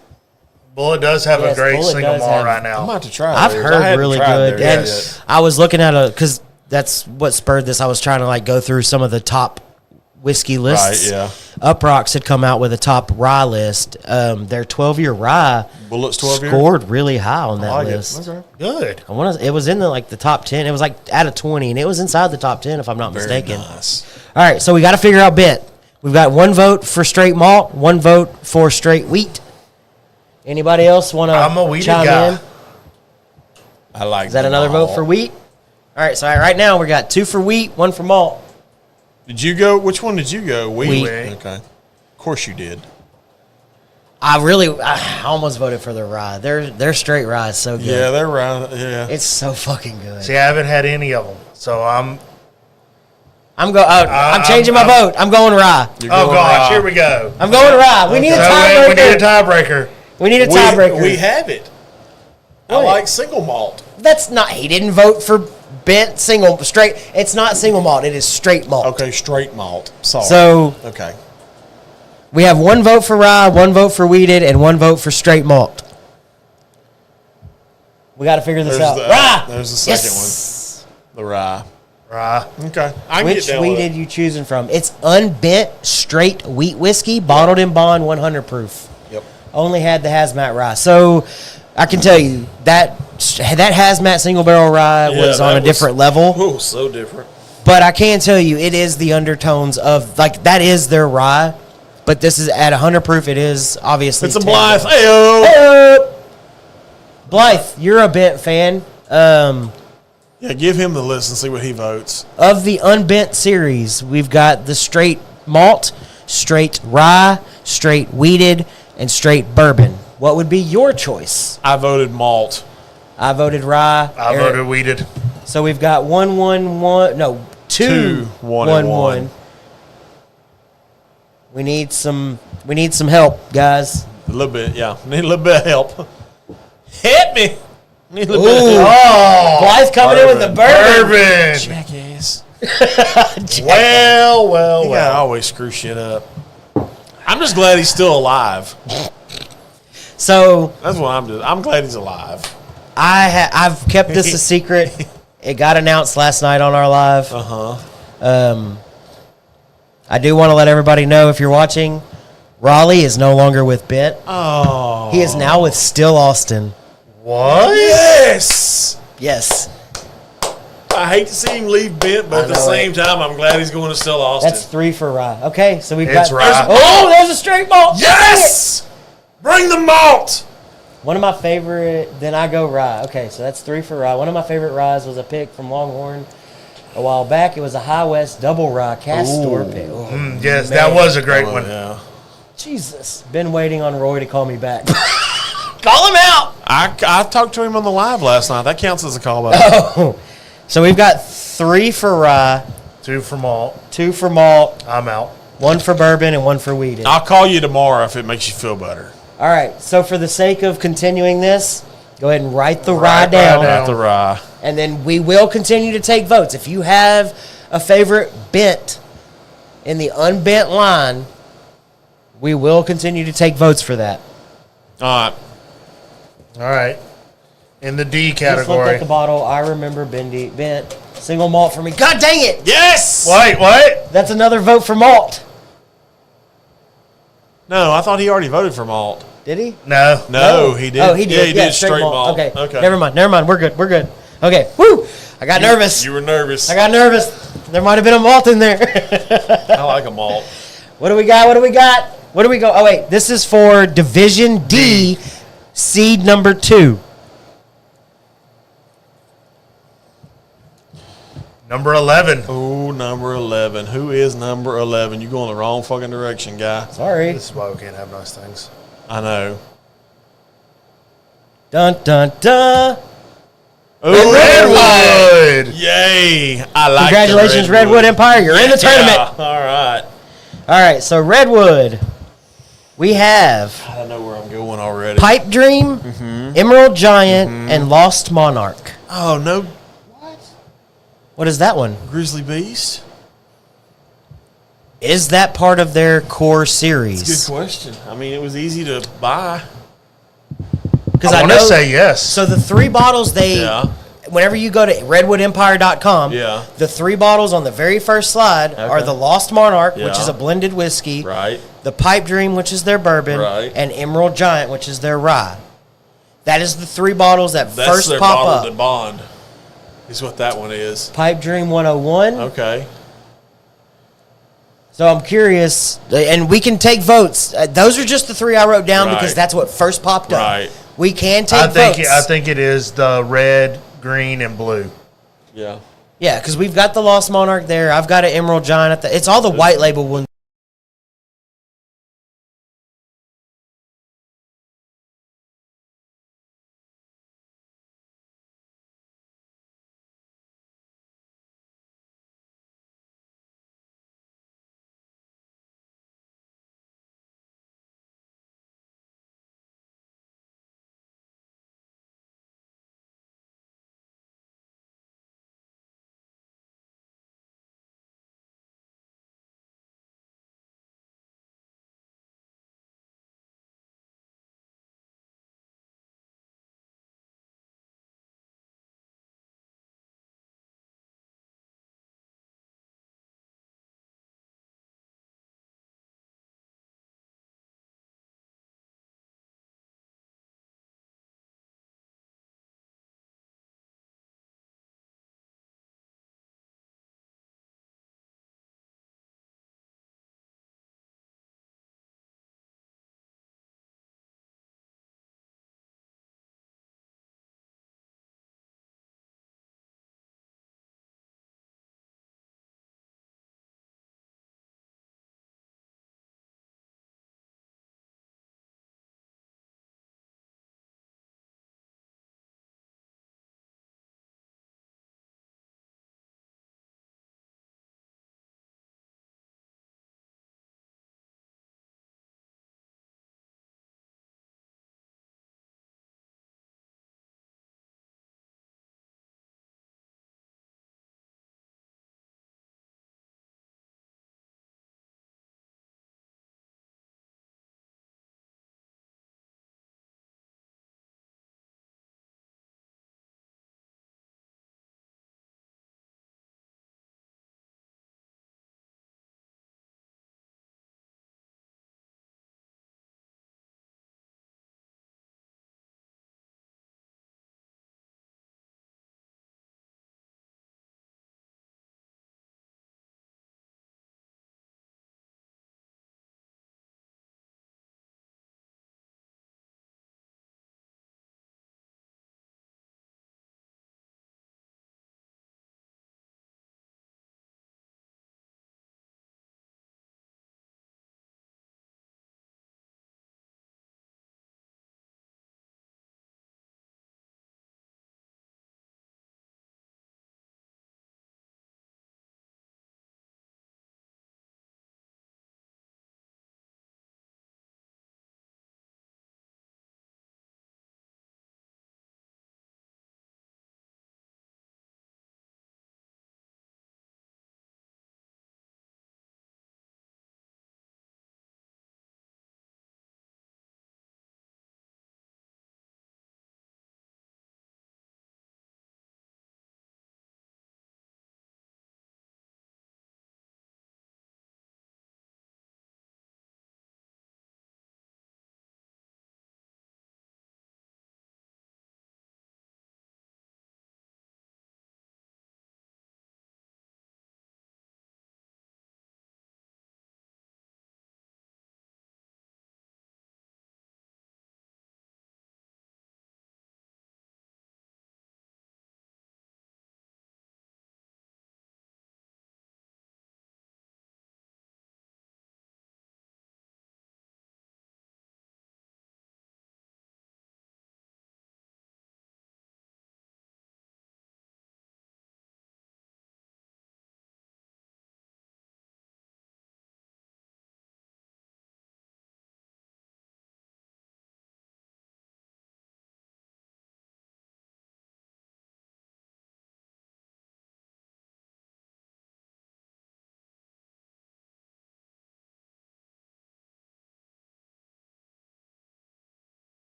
Bullet does have a great single malt right now. I'm about to try it. I've heard really good. And I was looking at because that's what spurred this. I was trying to go through some of the top whiskey lists. Right, yeah. Uprocks had come out with a top rye list. Their 12-year rye Bullett's 12 year? scored really high on that I like list. it. Okay. Good. It was in the top 10. It was like out of 20, and it was inside the top 10 if I'm not Very mistaken. nice. All right, so we got to figure out bent. We've got 1 vote for straight malt, 1 vote for straight wheat. Anybody else want I'm a to wheated chime guy. in? I like Is that another vote for wheat? All right, so right now we got 2 for wheat, 1 for malt. Did you go? Which one did you go? Wheat. Okay. Of course you did. I almost voted for the rye. Their straight rye is so good. Yeah, they're right. Yeah. It's so fucking good. See, I haven't had any of them, so I'm changing my vote. I'm going rye. You're oh going gosh, rye. here we go. I'm going rye. We need a So tiebreaker. we need a tiebreaker. We need a tiebreaker. We have it. I What? like single malt. That's not. He didn't vote for bent straight. It's not single malt. It is straight malt. Okay, straight malt. Sorry. So okay. we have 1 vote for rye, 1 vote for wheated, and 1 vote for straight malt. We got to figure this out. Rye. There's the second Yes. one. The rye. Rye. Okay. I can Which get down with wheated it. you choosing from? It's unbent straight wheat whiskey, bottled in bond, 100 proof. Yep. Only had the hazmat rye. So I can tell you that hazmat single barrel rye was on a different level. Oh, so different. But I can tell you it is the undertones of that is their rye. But this is at 100 proof. It is obviously. It's a 10 Blythe. barrel. Hey-o. Hey-o. Blythe, you're a bent fan. Yeah, give him the list and see what he votes. Of the unbent series, we've got the straight malt, straight rye, straight wheated, and straight bourbon. What would be your choice? I voted malt. I voted rye. I Eric- voted wheated. So we've got 1-1-1. No, 2-1-1. We need some help, guys. A little bit, yeah. Need a little bit of help. Hit me. Need a little Ooh. bit of help. Oh, Blythe coming in with the bourbon. bourbon. Jackass. Well. I always screw shit up. I'm just glad he's still alive. So That's what I'm doing. I'm glad he's alive. I've kept this a secret. It got announced last night on our live. I do want to let everybody know, if you're watching, Raleigh is no longer with Bent. Oh. He is now with Still Austin. What? Yes. Yes. I hate to see him leave Bent, but at the know same time, I'm glad he's going to Still Austin. That's 3 for rye. Okay, so we've It's got. rye. There's a straight malt. Yes! Bring the malt! One of my favorite. Then I go rye. Okay, so that's 3 for rye. One of my favorite ryes was a pick from Longhorn a while back. It was a High West double rye cast store pick. Oh, Yes, man. that was a great one. Yeah. Jesus, been waiting on Roy to call me back. Call him out. I talked to him on the live last night. That counts as a callback. Oh, so we've got 3 for rye, 2 for malt. 2 for malt, I'm out. 1 for bourbon, and 1 for wheated. I'll call you tomorrow if it makes you feel better. All right. So for the sake of continuing this, go ahead and write the rye down, Not the rye. and then we will continue to take votes. If you have a favorite bent in the unbent line, we will continue to take votes for that. All right. All right. In the D Just looked at category. the bottle. I remember bent single malt for me. God dang it! Yes! Wait, what? That's another vote for malt. No, I thought he already voted for malt. Did he? No. No, he did. Oh, he did. Yeah, he did straight malt. Okay. Okay. Never mind. We're good. Okay. Woo! I got nervous. You were nervous. I got nervous. There might have been a malt in there. I like a malt. What do we got? Where do we go? Oh, wait. This is for Division D, seed number 2. Number 11. Oh, number 11. Who is number 11? You're going the wrong fucking direction, guy. Sorry. This is why we can't have nice things. I know. Dun, dun, dun. Ooh, Redwood. Yay. I like Congratulations, the Redwood Empire. You're in the tournament. Yeah, all right. All right. So, Redwood, we have I know where I'm going already. Pipe Dream, Emerald Giant, and Lost Monarch. Oh, no. What is that one? Grizzly Beast? Is that part of their core It's a series? good question. I mean, it was easy to buy. Because I want to say yes. So the 3 bottles Yeah. whenever you go to redwoodempire.com, Yeah. the 3 bottles on the very first slide are Okay. the Lost Monarch, which Yeah. is a blended whiskey, Right. the Pipe Dream, which is their bourbon, Right. and Emerald Giant, which is their rye. That is the 3 bottles that That's first their pop bottle up. to bond. Is what that one is. Pipe Dream 101. Okay. So I'm curious, and we can take votes. Those are just the 3 I wrote down because Right. that's what first popped up. Right. We can take I think votes. I think it is the red, green, and blue. Yeah. Yeah, because we've got the Lost Monarch there. I've got an Emerald Giant. It's all the white label ones.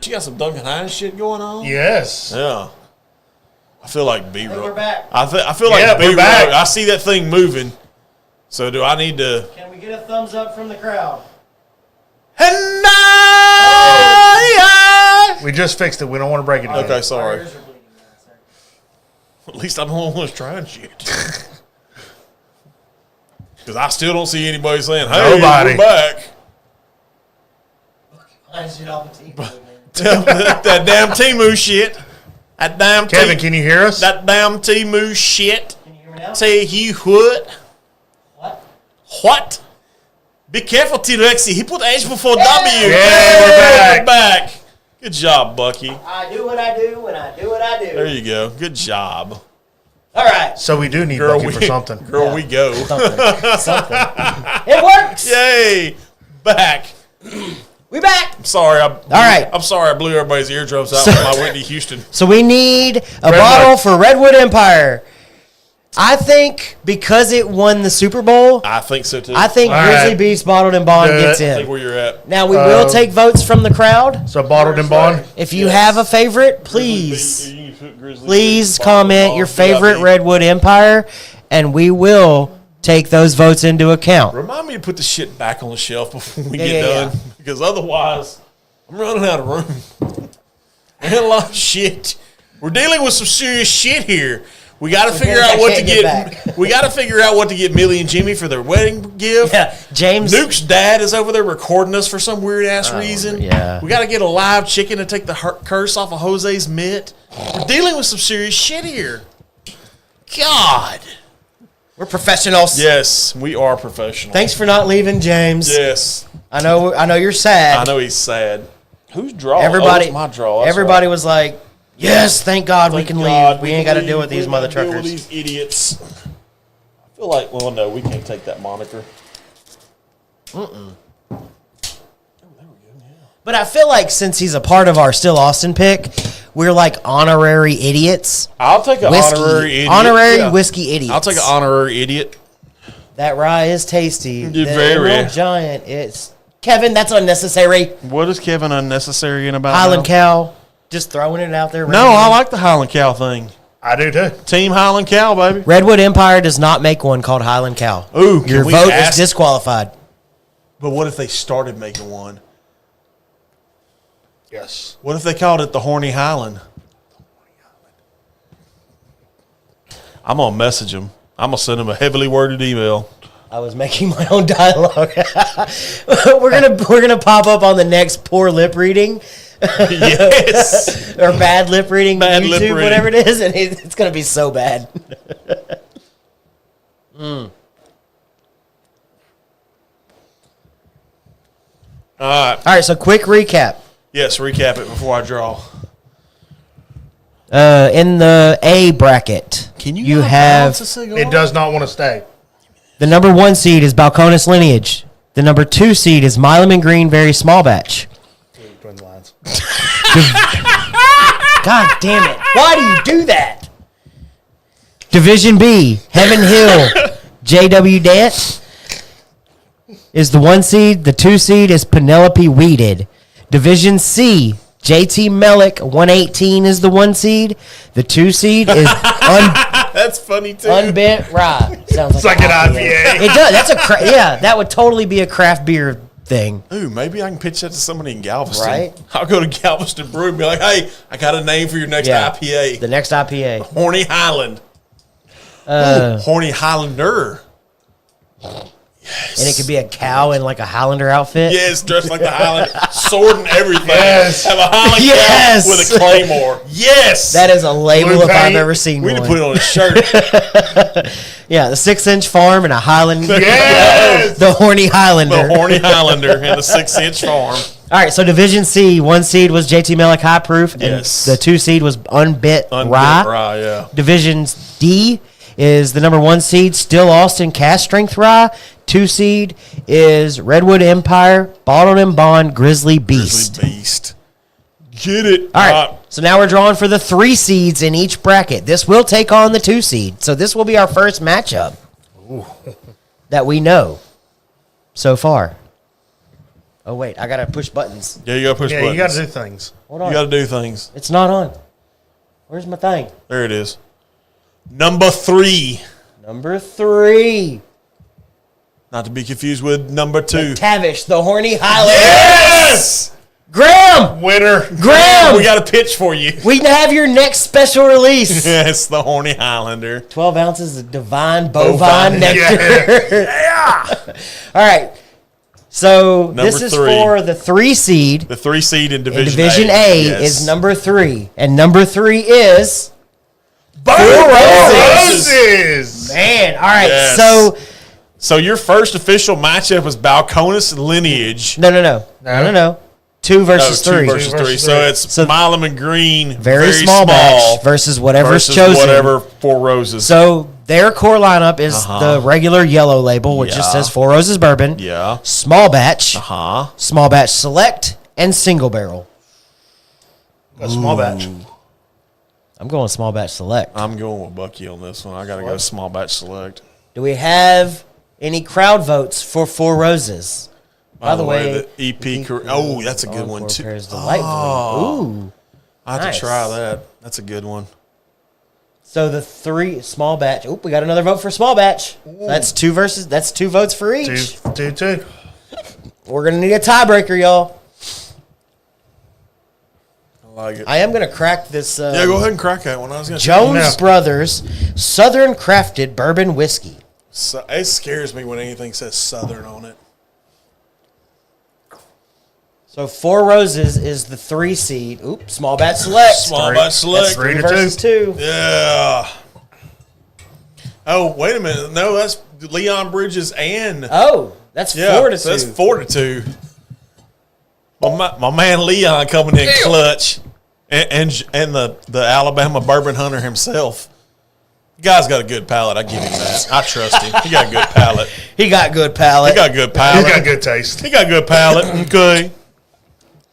You got some Duncan Hines shit going on? Yes. Yeah. I feel like B-roll. We're back. I feel like Yeah, we're B-roll. back. I see that thing moving. So do I need to? Can we get a thumbs up from the crowd? We just fixed it. We don't want to break it again. Okay, sorry. Our ears are bleeding now, sir. At least I'm the only one who's trying shit. Because I still don't see anybody saying, "Hey, Nobody. we're back." Mine's shit off the TV, man. that damn Timu shit. That damn Kevin, can you hear us? That damn Timu shit. Can you hear me now? Say you what? What? What? Be careful, T-Rexy. He put H before W. Yeah, we're back. Good job, Bucky. I do what I do when I do what I do. There you go. Good job. All right. So we do need Girl, Bucky for something. Girl, Yeah. we go. Something. It works. Yay. Back. We back. All right. I'm sorry I blew everybody's eardrums out with my Whitney Houston. So we need a bottle for Redwood Empire. I think because it won the Super Bowl, I think so, too. I think All Grizzly right. Beast Bottled and Bond Good. gets I think in. where you're at. Now we will take votes from the crowd. So bottled and bond. If you have a favorite, please comment your favorite Redwood Empire, and we will take those votes into account. Remind me to put the shit back on the shelf before we Yeah, get yeah, done. Because otherwise, I'm running out of room. And a lot of shit. We're dealing with some serious shit here. We got to figure out what to get. We got to figure out what to get Millie and Jimmy for their wedding gift. Yeah, James. Nuke's dad is over there recording us for some weird ass reason. yeah. We got to get a live chicken to take the curse off of Jose's mitt. We're dealing with some serious shit here. God. We're professionals. Yes, we are professional. Thanks for not leaving, James. Yes, I know you're sad. I know he's sad. Who's draw? Everybody, it's my draw. That's everybody right. was like, "Yes, thank God we Thank can God leave. We ain't got to leave. deal with these We ain't mother gotta deal with truckers." These idiots. I feel like, well, no, we can't take that moniker. But I feel like since he's a part of our Still Austin pick, we're like honorary idiots. I'll take an honorary idiot. Honorary Yeah. whiskey idiots. I'll take an honorary idiot. That rye is tasty. Dude, The very. Emerald Giant. It's Kevin. That's unnecessary. What is Kevin unnecessary in about Highland now? Cow. Just throwing it out there. No, I like the Highland Cow thing. I do too. Team Highland Cow, baby. Redwood Empire does not make one called Highland Cow. Ooh, can Your we vote ask- is disqualified. But what if they started making one? Yes. What if they called it the Horny Highland? I'm gonna message them. I'm gonna send them a heavily worded email. I was making my own dialogue. we're gonna pop up on the next poor lip reading. Yes. Or bad lip reading, Bad YouTube, lip reading. whatever it is, and it's gonna be so bad. All right, so quick recap. Yes, recap it before I draw. In the A bracket, you have It does not want to stay. the number 1 seed is Balcones Lineage. The number 2 seed is Milam and Green Very Small Batch. Between the lines. God damn it. Why do you do that? Division B, Heaven Hill, J.W. Dance is the 1 seed. The 2 seed is Penelope Weeded. Division C, JT Mellick, 118 is the 1 seed. The 2 seed is That's funny too. Unbent Rye. Sounds It's like an IPA. It does. That's yeah, that would totally be a craft beer thing. Ooh, maybe I can pitch that to somebody in Galveston. Right. I'll go to Galveston Brew and be like, hey, I got a name for your next Yeah. IPA. The next IPA. Horny Highland. Ooh, Horny Highlander. And it could be a cow in like a Highlander outfit. Yes, dressed like the Highland, sword and everything. Yes. Have a Highland Yes. cow with a claymore. Yes. That is a label Blue if I've paint. ever seen we one. need to put it on a shirt. Yeah, the 6-inch farm and a Highland. Yes. The horny Highlander. The Horny Highlander and the 6-inch farm. All right, so Division C, 1 seed was JT Mellick High Proof, Yes. and the 2 seed was Unbit Unbent Rye. Rye, yeah. Division D is the number 1 seed, Still Austin Cast Strength Rye. 2 seed is Redwood Empire, Bottled and Bond Grizzly Beast. Grizzly Beast. Get it. All right, so now we're drawing for the 3 seeds in each bracket. This will take on the 2 seed, so this will be our first matchup that we know so far. Oh, wait. I got to push buttons. Yeah, you got to push Yeah, buttons. you got to do things. Hold on. You got to do things. It's not on. Where's my thing? There it is. Number 3. Number 3. Not to be confused with number 2. Tavish, the horny Highlander. Yes! Graham! Winner. Graham! We got a pitch for you. We have your next special release. Yes, the horny Highlander. 12 ounces of divine bovine nectar. Yeah! All right. So Number this is 3. for the 3 seed. The 3 seed in And Division Division A. A Yes. is number 3. And number 3 is... Four Roses. Man, all right. Yes. So your first official matchup was Balcones Lineage. No. 2 versus 3. 2 versus 3. So it's So- Milam and Green, Very small batch versus whatever's chosen. whatever Four Roses. So their core lineup is the regular yellow label, which just Yeah. says Four Roses Bourbon. Yeah. Small batch, Uh-huh. small batch select, and single barrel. A small batch. I'm going small batch select. I'm going with Bucky on this one. I got to go small batch select. Do we have any crowd votes for Four Roses? By the way, the EP. Oh, that's a good one, too. Pairs delightfully. Ooh. I have nice. to try that. That's a good one. So the 3 small batch. Oop, we got another vote for small batch. That's 2 votes for each. Two. We're going to need a tiebreaker, y'all. I like it. I am going to crack this Yeah, go ahead and crack that one. I was going to Jones Yeah. Brothers Southern Crafted Bourbon Whiskey. So, it scares me when anything says Southern on it. So Four Roses is the 3 seed. Oop, small batch select. Small batch select. That's 3 3 to versus 2. Yeah. Oh, wait a minute. No, that's Leon Bridges and Oh, that's 4 to 2. So that's 4 to 2. My man Leon coming in clutch, and the Alabama bourbon hunter himself. The guy's got a good palate. I give him that. I trust him. He got a good palate. He got good palate. He got good You palate. got good taste. He got good palate. Okay.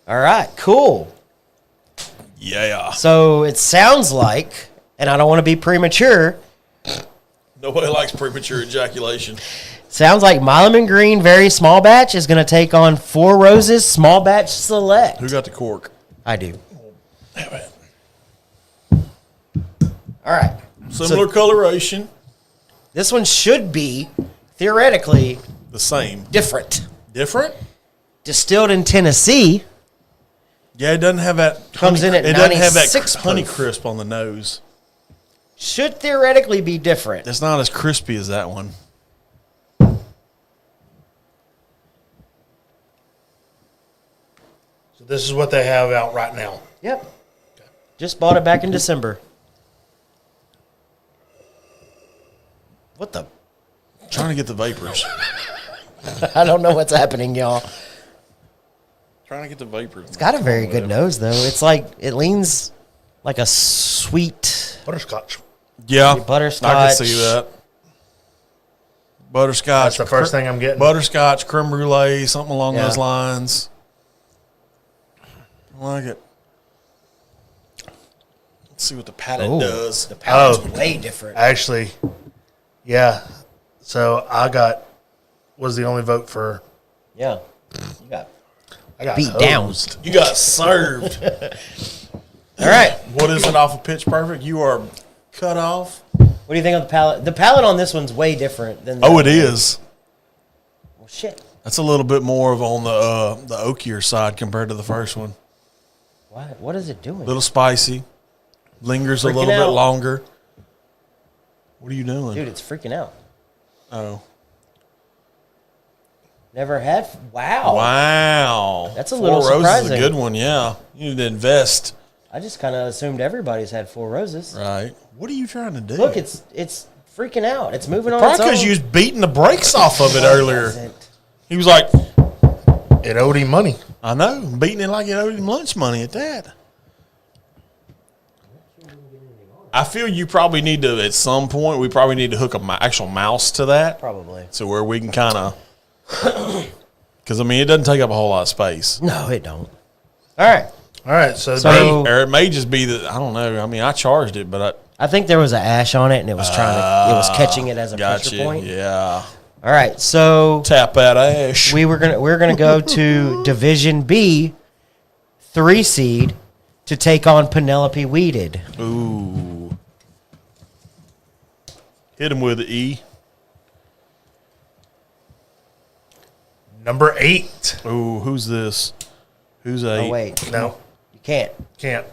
All right, cool. Yeah. So it sounds like, and I don't want to be premature, Nobody likes premature ejaculation. sounds like Milam and Green Very Small Batch is going to take on Four Roses Small Batch Select. Who got the cork? I do. Damn it. All right. Similar coloration. This one should be, theoretically, The same. different. Different? Distilled in Tennessee. Yeah, it doesn't have that. Comes in at it doesn't have that 96 honey proof. crisp on the nose. Should theoretically be different. It's not as crispy as that one. So this is what they have out right now. Yep. Just bought it back in December. What the? Trying to get the vapors. I don't know what's happening, y'all. Trying to get the vapors. It's got a very good nose, though. It's like, it leans like a sweet Butterscotch. Yeah, butterscotch. I can see that. Butterscotch. That's the first thing I'm getting. Butterscotch, creme brulee, something along Yeah. those lines. I like it. Let's see what the palate Ooh, does. The palate's Oh. way different. Actually, yeah. So was the only vote for. Yeah. You got I got beat down. hosed. You got served. All right. What is it off of Pitch Perfect? You are cut off. What do you think of the palate? The palate on this one's way different than. Oh, it is. Well, shit. That's a little bit more of on the oakier side compared to the first one. What is it doing? A little spicy. Lingers a Freaking little out. bit longer. What are you doing? Dude, it's freaking out. Oh. Never had. Wow. Wow. That's a little Four Roses is surprising. a good one, yeah. You need to invest. I just kind of assumed everybody's had Four Roses. Right. What are you trying to do? Look, it's freaking out. It's moving on probably its own. because you was beating the brakes off of it earlier. Wasn't. He was like, It owed him money. I know, beating it like it owed him lunch money at that. I feel you probably need to, at some point, we probably need to hook an actual mouse to that. Probably. So where we can kind of, because, I mean, it doesn't take up a whole lot of space. No, it don't. All right. All right. So, So- Or it may just be that, I don't know. I mean, I charged it, but I think there was an ash on it, and it was it was catching it as a got pressure you. point. Yeah. All right, so Tap that ash. we're gonna go to Division B, 3 seed, to take on Penelope Weeded. Ooh. Hit him with the E. Number 8. Ooh, who's this? Who's 8? Oh wait, No, you can't. can't.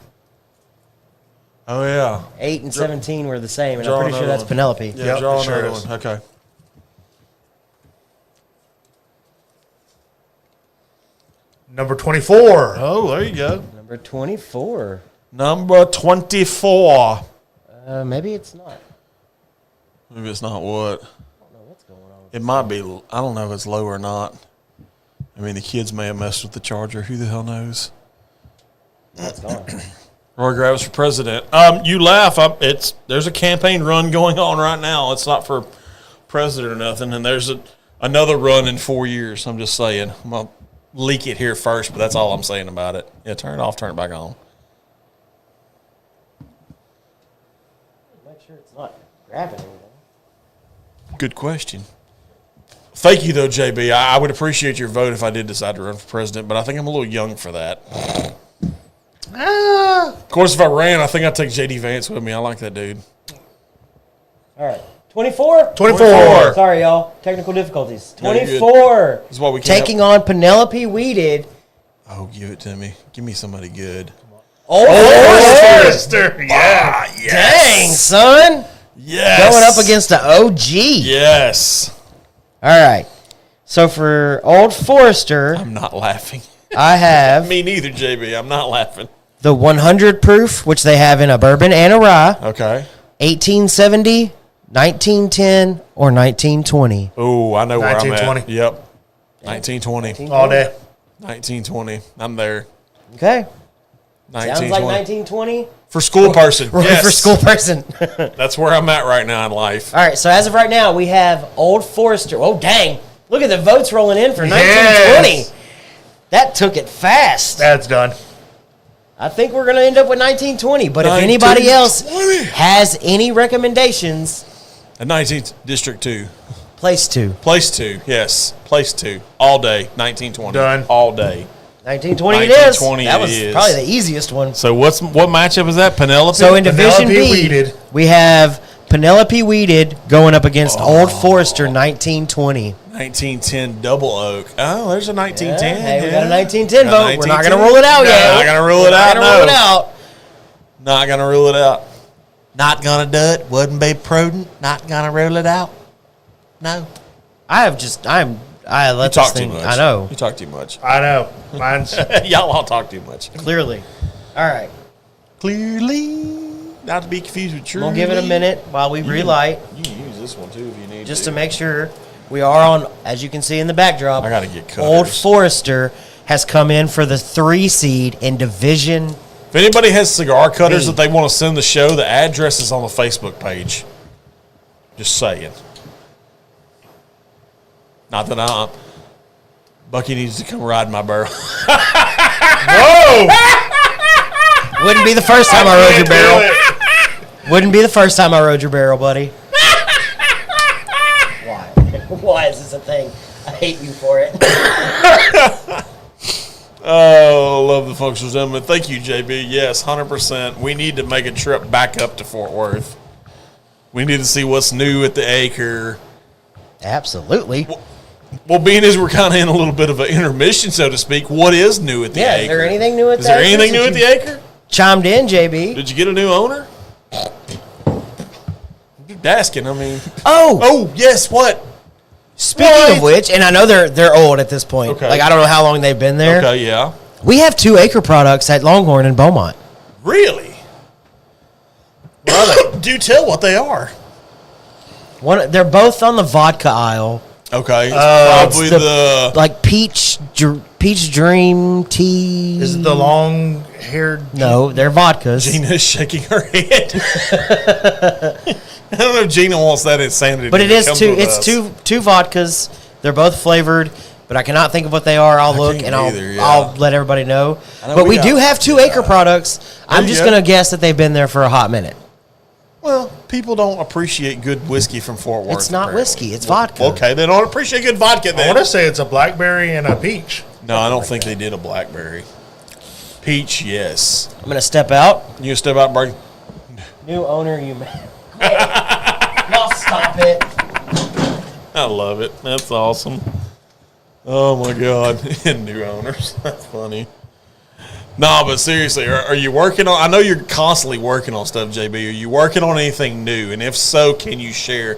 Oh, yeah. 8 and 17 were the same, and Draw I'm pretty sure another that's one. Penelope. Yeah, Yep, draw it sure another is. one. Okay. Number 24. Oh, there you go. Number 24. Number 24. Maybe it's not. Maybe it's not what? I don't know what's going on. It might be. I don't know if it's low or not. I mean, the kids may have messed with the charger. Who the hell knows? That's gone. Roy Graves for president. You laugh. There's a campaign run going on right now. It's not for president or nothing. And there's another run in 4 years. I'm just saying. I'm going to leak it here first, but that's all I'm saying about it. Yeah, turn it off, turn it back on. Make sure it's not grabbing anything. Good question. Thank you, though, JB. I would appreciate your vote if I did decide to run for president, but I think I'm a little young for that. Of course, if I ran, I think I'd take J.D. Vance with me. I like that dude. All right. 24? 24. Sorry, y'all. Technical difficulties. No, you're good. 24. This is why we can't Taking on Penelope Weeded. Oh, give it to me. Give me somebody good. Oh, Forrester. Yeah. Ah, yes. dang, son. Yes. Going up against the OG. Yes. All right. So for Old Forester, I'm not laughing. I have Me neither, JB. I'm not laughing. the 100 proof, which they have in a bourbon and a rye, Okay. 1870, 1910, or 1920. Oh, I know where I'm 1920. at. Yep. 1920. All day. 1920. I'm there. Okay. 1920. Sounds like 1920 For school person. Yes. for school person. That's where I'm at right now in life. All right, so as of right now, we have Old Forester. Oh, dang. Look at the votes rolling in for 1920. Yes. That took it fast. That's done. I think we're going to end up with 1920. But if anybody else 1920. has any recommendations, At 19th District 2. place 2. Place 2. Yes. Place 2. All day. 1920. Done. All day. 1920 it is. 1920 That it was is. probably the easiest one. So what matchup is that? Penelope? So in Division Penelope B, Weeded. we have Penelope Weeded going up against Old Forester 1920. 1910 Double Oak. Oh, there's a 1910. Hey, we got a 1910 Got vote. a We're not 1910. going to rule it out yet. Not going to rule it out. Not gonna rule it out. Not going to rule it out. Not going to do it. Wouldn't be prudent. Not going to rule it out. No. I let You this talk too thing. much. I know. You talk too much. I know. Mine's Y'all all talk too much. Clearly. All right. Clearly. Not to be confused with truly. We'll give it a minute while we relight, You can use this one too if you need just to make sure we are on, as you can see in the backdrop. I gotta get cutters. Old Forester has come in for the 3 seed in Division. If anybody has cigar cutters Me. that they want to send the show, the address is on the Facebook page. Just saying. Not that Bucky needs to come ride my barrel. whoa. Wouldn't be the first time I rode your barrel. Wouldn't be the first time I rode your barrel, buddy. Why? Why is this a thing? I hate you for it. Oh, love the functional gentleman. Thank you, JB. Yes, 100%. We need to make a trip back up to Fort Worth. We need to see what's new at the Acre. Absolutely. Well, being as we're kind of in a little bit of an intermission, so to speak, what is new at the Yeah, Acre? is there anything new at Is the there Acre anything new at since the Acre? Chimed in, JB. Did you get a new owner? You're asking, I mean. Oh, Oh, yes, what? speaking of which, and I know they're old at this point. Okay. Like, I don't know how long they've been there. Okay, yeah. We have 2 Acre products at Longhorn and Beaumont. Really? Well, do tell what they are. They're both on the vodka aisle. Okay. It's probably It's the like peach dream tea. Is it the long-haired? No, they're vodkas. Gina's shaking her head. I don't know if Gina wants that insanity. But to it is come two. with It's us. two vodkas. They're both flavored, but I cannot think of what they are. I'll look can't and either, yeah. I'll let everybody know. I know But we we do got- have 2 Acre products. I'm you just go. gonna guess that they've been there for a hot minute. Well, People don't appreciate good whiskey from Fort Worth. It's not apparently. whiskey. It's vodka. Okay, they don't appreciate good vodka I then. want to say it's a blackberry and a peach. No, I don't think they did a blackberry. Peach, yes. I'm going to step out. You gonna step out and break? New owner, you man. Y'all stop it. I love it. That's awesome. Oh my God. And new owners. That's funny. No, but seriously, are you working on, I know you're constantly working on stuff, JB. Are you working on anything new? And if so, can you share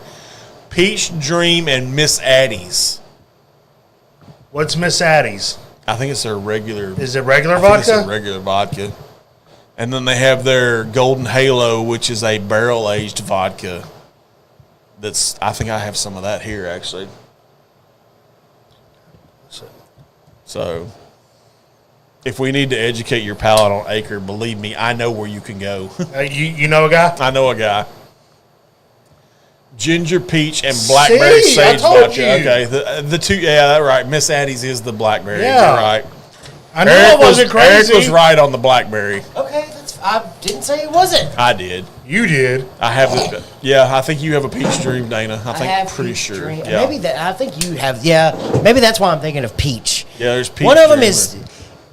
Peach Dream and Miss Addie's? What's Miss Addie's? I think it's their regular. Is it regular I think vodka? it's a regular vodka. And then they have their Golden Halo, which is a barrel-aged vodka. I think I have some of that here, actually. So, if we need to educate your palate on Acre, believe me, I know where you can go. You know a guy? I know a guy. Ginger peach and blackberry See, I sage told vodka. you. Okay, the two. Yeah, that's right. Miss Addie's is the blackberry. Yeah. You're right. I knew I wasn't crazy. Eric was right on the blackberry. Okay, I didn't say it wasn't. I did. You did. I have the. Yeah, I think you have a peach dream, Dana. I think have pretty peach sure. dream. Yeah. Maybe that. I think you have. Yeah, maybe that's why I'm thinking of peach. Yeah, there's peach. One of them dream. is.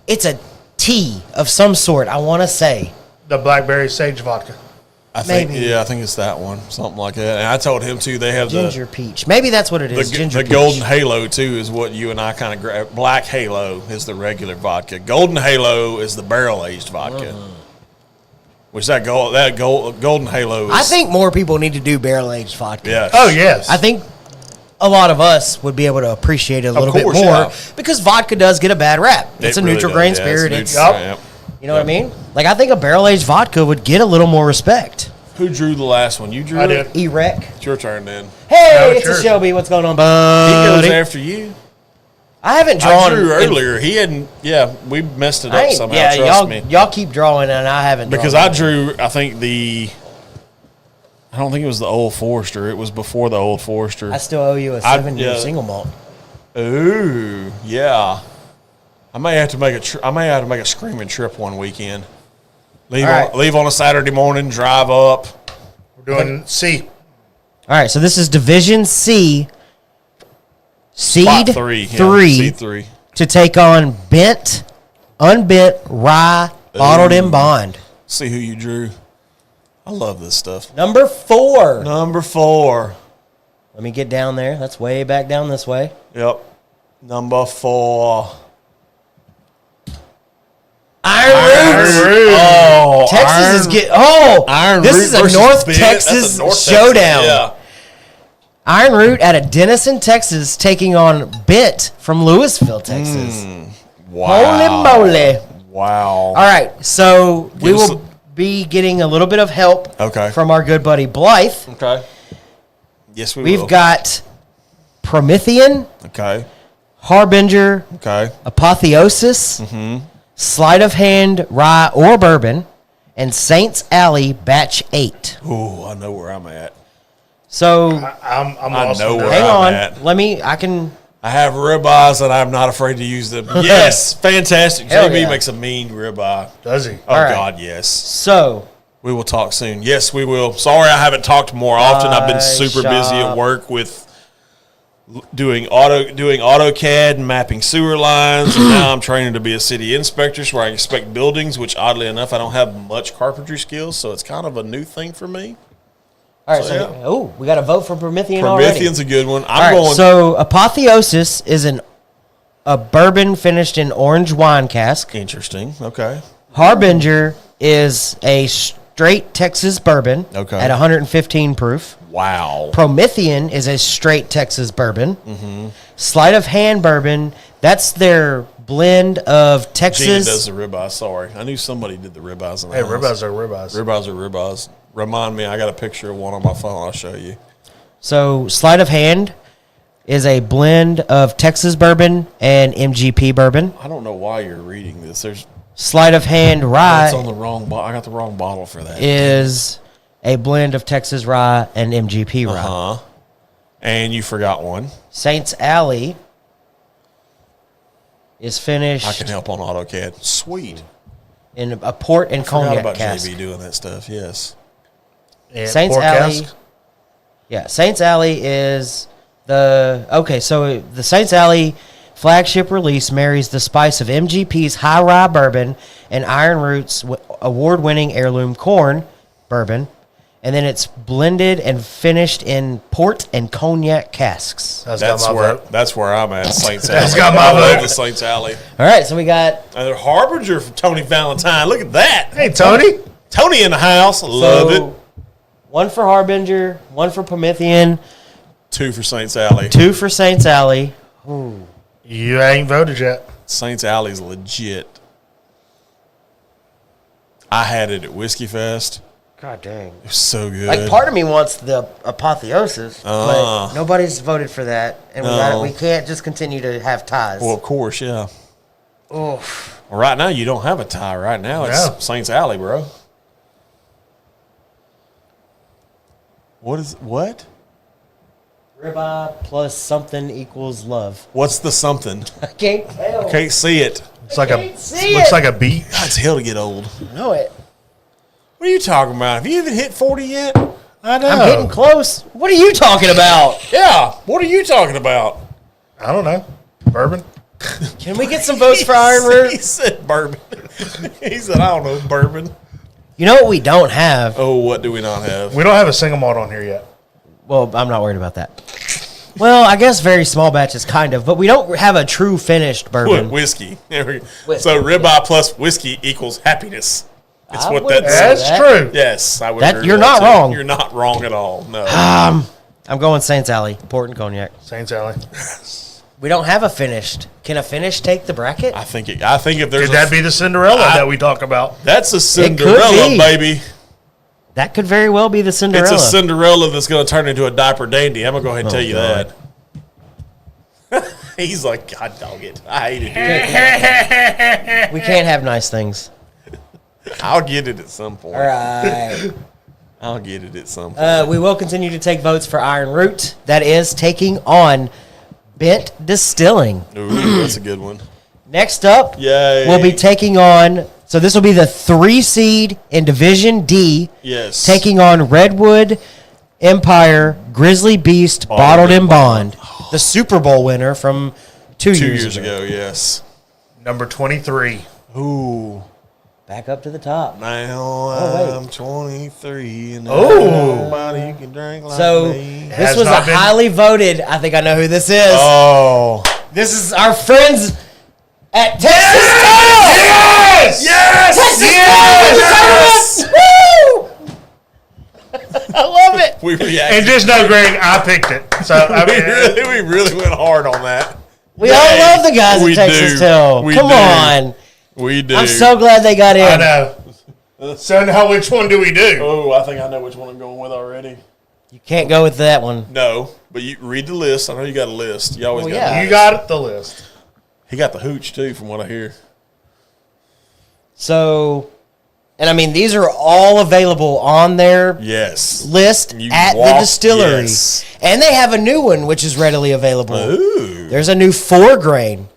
It's a tea of some sort. I want to say. The blackberry sage vodka. I think. maybe. Yeah, I think it's that one. Something like that. And I told him too. They have Ginger peach. Maybe that's what it is. the Ginger peach. Golden Halo too is what you and I kind of grab. Black Halo is the regular vodka. Golden Halo is the barrel aged vodka. Which Golden Halo is. I think more people need to do barrel aged vodka. Yeah. Oh, yes. I think a lot of us would be able to appreciate it a little course, bit more yeah. because vodka does get a bad rap. It's It a really neutral does. grain Yeah, spirit. it's It's, neutral. Yep. Yep. you know what I mean? Like, I think a barrel aged vodka would get a little more respect. Who drew the last one? You drew I it? did. Erect. It's your turn then. Hey, No, it's it's a yours. Shelby. What's going on, He buddy? goes after you. I haven't drawn. I drew in- earlier. He hadn't. Yeah, we messed it I up ain't- somehow. yeah, Trust me. y'all keep drawing, and I haven't Because drawn. I drew, I think I don't think it was the Old Forester. It was before the Old Forester. I still owe you a 7-year yeah. single malt. Ooh, yeah. I may have to make a screaming trip one weekend. All right. Leave on a Saturday morning, drive up. We're doing C. All right, so this is Division C, Spot Seed 3. Yeah, three C3. to take on unbent rye, bottled in bond. See who you drew. I love this stuff. Number 4. Number 4. Let me get down there. That's way back down this way. Yep. Number 4. Iron Roots. Oh, Texas is Iron this Root is a versus North Bent. Texas That's a North showdown. Texas, yeah. Iron Root out of Denison, Texas, taking on Bent from Louisville, Texas. Wow. Holy moly. Wow. All right, so we Give us will be getting a little bit of help Okay. from our good buddy Blythe. Okay. Yes, we will. We've got Promethean, Okay. Harbinger, Okay. Apotheosis, Sleight of Hand, Rye or Bourbon, and Saints Alley Batch 8. Ooh, I know where I'm at. So I'm I lost know on where that. hang I'm on. at. I have ribeyes and I'm not afraid to use them. Yes, fantastic. Hell JB yeah. makes a mean ribeye. Does he? Oh, All right. God, yes. So We will talk soon. Yes, we will. Sorry I haven't talked more often. I've been Pie super busy at shop. work with doing AutoCAD and mapping sewer lines. And now I'm training to be a city inspector where I inspect buildings, which oddly enough, I don't have much carpentry skills. So it's kind of a new thing for me. all right, So, so yeah. we got a vote for Promethean already. Promethean's a good one. All I'm right, going. so Apotheosis is a bourbon finished in orange wine cask. Interesting. Okay. Harbinger is a straight Texas bourbon Okay. at 115 proof. Wow. Promethean is a straight Texas bourbon. Sleight of Hand bourbon, that's their blend of Gina Texas. does the ribeye. Sorry. I knew somebody did the ribeyes in the Hey, house. ribeyes are ribeyes. Ribeyes are ribeyes. Remind me, I got a picture of one on my phone. I'll show you. So Sleight of Hand is a blend of Texas bourbon and MGP bourbon. I don't know why you're reading this. There's Sleight of Hand It's on Rye the wrong I got the wrong bottle for that. is a blend of Texas Rye and MGP Rye. Uh-huh. And you forgot one. Saints Alley is finished I can help on AutoCAD. Sweet. in a port and Forgot cognac about cask. JB doing that stuff. Yes. And Saints Port Alley. Cask? Yeah, Saints Alley is so the Saints Alley flagship release marries the spice of MGP's high rye bourbon and Iron Root's award-winning heirloom corn bourbon, and then it's blended and finished in port and cognac casks. That's where I'm at. Saints Alley. That's got my I love vote. the Saints Alley. All right, so we got And they're Harbinger from Tony Valentine. Look at that. Hey, Tony. Tony in the house. Love it. One for Harbinger, one for Promethean, 2 for Saints Alley. 2 for Saints Alley. You ain't voted yet. Saints Alley's legit. I had it at Whiskey Fest. God dang. It was so good. Like, part of me wants the apotheosis, but nobody's voted for that, and we can't just continue to have ties. Well, of course, yeah. Oof. Well, right now, you don't have a tie. Right now, it's No. Saints Alley, bro. What? Ribeye plus something equals love. What's the something? I can't tell. Can't see it. It's like can't see looks it. like a beat. God, it's hell to get old. Know it. What are you talking about? Have you even hit 40 yet? I know. I'm getting close. What are you talking about? Yeah. What are you talking about? I don't know. Bourbon. Can we get some votes for Iron Root? He said bourbon. He said, I don't know, bourbon. You know what we don't have? Oh, what do we not have? We don't have a single malt on here yet. Well, I'm not worried about that. Well, I guess very small batches, kind of, but we don't have a true finished bourbon. Whiskey. There we go. Whiskey, So ribeye plus whiskey equals happiness. It's I what wouldn't that say says. That's that. true. Yes, I would That- agree you're with not too. wrong. You're not wrong at all. No. I'm going Saints Alley, port and cognac. Saints Alley. We don't have a finished. Can a finish take the bracket? I think if there's Could that be the Cinderella that we talk about? that's a could Cinderella, be. baby. That could very well be the Cinderella. It's a Cinderella that's going to turn into a diaper dandy. I'm going to go ahead and tell you God. that. He's like, God dog it. I hate it. We can't have nice things. I'll get it at some point. All right. I'll get it at some point. We will continue to take votes for Iron Root. That is taking on Bent Distilling. Ooh, that's a good one. Next up, Yay. we'll be taking on. So this will be the 3 seed in Division D. Yes. Taking on Redwood Empire Grizzly Beast Bottled in Bond, the Super Bowl winner from 2 years ago. Yes. Number 23. Ooh. Back up to the top. Now wait. I'm 23 and Oh. nobody can drink like So me. this Has was a not been- highly voted. I think I know who this is. Oh. This is our friends at Texas Tail. Yes! Yes! Texas Tail! Woo! I love it. We And reacted. just know, Greg, I picked it. So I mean, we really went hard on that. We all love the guys We at Texas do. Tail. We Come do. on. We do. I'm so glad they got in. I know. So now, which one do we do? Oh, I think I know which one I'm going with already. You can't go with that one. No, but you read the list. I know you got a list. You always Well, got. yeah. a You list. got the list. He got the hooch too, from what I hear. So, and I mean, these are all available on their Yes. list You at the walk- distillery. yes. And they have a new one, which is readily available. Ooh. There's a new 4 grain.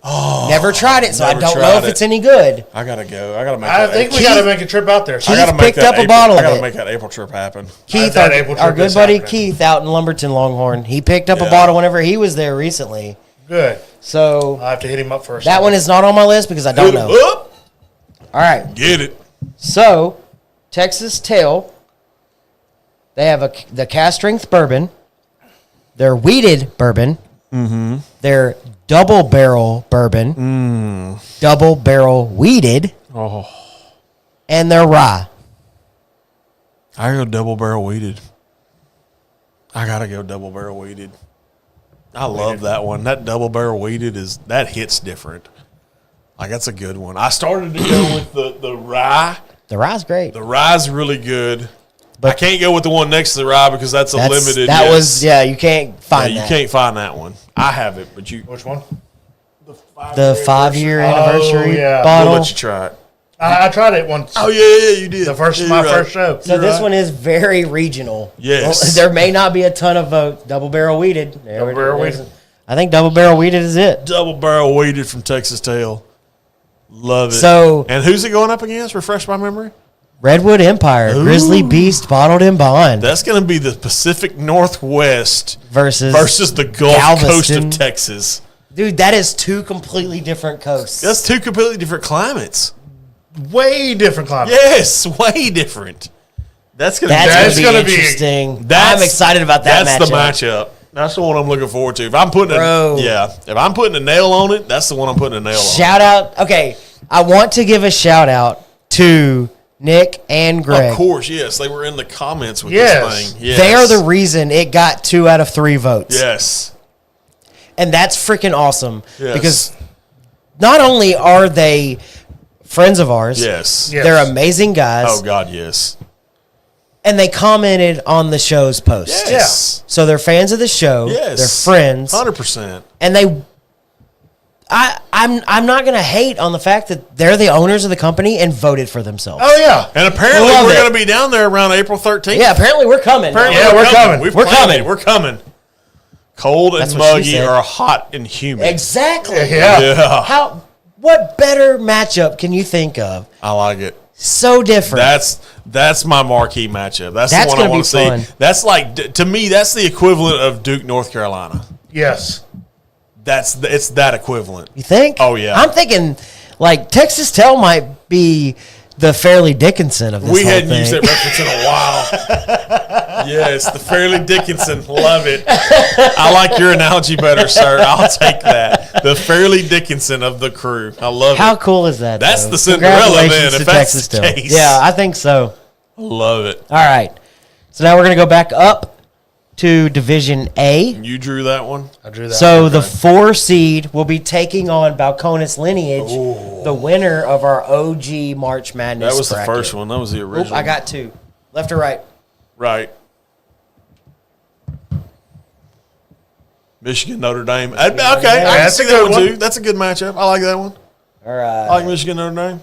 Never tried it, so I never don't know tried if it. it's any good. I gotta go. I gotta make. I that think we April- got to make a trip out there. I gotta Keith make picked that up a April- bottle I of gotta it. make that April trip happen. Keith, that April our trip good is buddy happening. Keith out in Lumberton Longhorn, he picked up a Yeah. bottle whenever he was there recently. Good. So I'll have to hit him up first. that one is not on my list because I don't know. Up. All right. Get it. So, Texas Tail, they have the cast strength bourbon, their wheated bourbon, their double barrel bourbon, double barrel wheated, Oh, and their rye. I go double barrel wheated. I gotta go double barrel wheated. I love that one. That double barrel wheated that hits different. Like that's a good one. I started to go with the rye. The rye's great. The rye's really good. But I can't go with the one next to the rye because that's a limited. That yes. was, yeah, you can't Yeah, find you that. can't find that one. I have it, but you. Which one? The 5-year anniversary yeah. bottle. We'll let you try it. I tried it once. Oh yeah, you did. The first Yeah, my you're right. first show. So this one is very regional. Yes. Well, there may not be a ton of votes. Double barrel wheated. There Double it barrel is. wheated. I think double barrel wheated is it. Double barrel wheated from Texas Tail. Love it. So- and who's it going up against? Refresh my memory. Redwood Empire, Grizzly Beast, bottled in bond. That's going to be the Pacific Northwest versus the Gulf Coast Galveston. of Texas. Dude, that is two completely different coasts. That's two completely different climates. Way different climate. Yes, way different. That's going gonna be interesting. I'm excited about that matchup. That's the matchup. That's the one I'm looking forward to. If I'm putting a nail on it, that's the one I'm putting a nail on. Shout out. Okay, I want to give a shout out to Nick and Greg. Of course, yes. They were in the comments with Yes. this thing. Yes. They are the reason it got 2 out of 3 votes. Yes. And that's freaking awesome. Yes. Because not only are they friends of ours, Yes. Yes. they're amazing guys, Oh, God, yes. and they commented on the show's post. Yes. So they're fans of the show. Yes. They're friends. 100%. And I'm not gonna hate on the fact that they're the owners of the company and voted for themselves. Oh, yeah. And apparently Love we're it. going to be down there around April 13th. Yeah, apparently we're coming. Apparently Yeah, we're coming. We've We're planned coming. it. We're coming. Cold That's and what she muggy said. or hot and humid. Exactly. Yeah. Yeah. What better matchup can you think of? I like it. So different. That's my marquee matchup. That's the That's one I gonna want to be see. fun. That's like, to me, that's the equivalent of Duke, North Carolina. Yes. It's that equivalent. You think? Oh, yeah. I'm thinking like Texas Tell might be the Fairleigh Dickinson of this We whole hadn't thing. used that reference in a while. Yes, the Fairleigh Dickinson. Love it. I like your analogy better, sir. I'll take that. The Fairleigh Dickinson of the crew. I love How it. cool is that? That's though? the Cinderella, Congratulations then, to if that's Texas the Tell. case. Yeah, I think so. Love it. All right. So now we're gonna go back up to Division A. You drew that one? I drew that. So the 4 seed will be taking on Balcones Lineage, the winner of our OG March Madness. That was bracket. the first one. That was the Oop, original. I got 2. Left or right? Right. Michigan, Notre Dame. Okay, I can That's see a that good one one. too. That's a good matchup. I like that one. All I right. like Michigan, Notre Dame.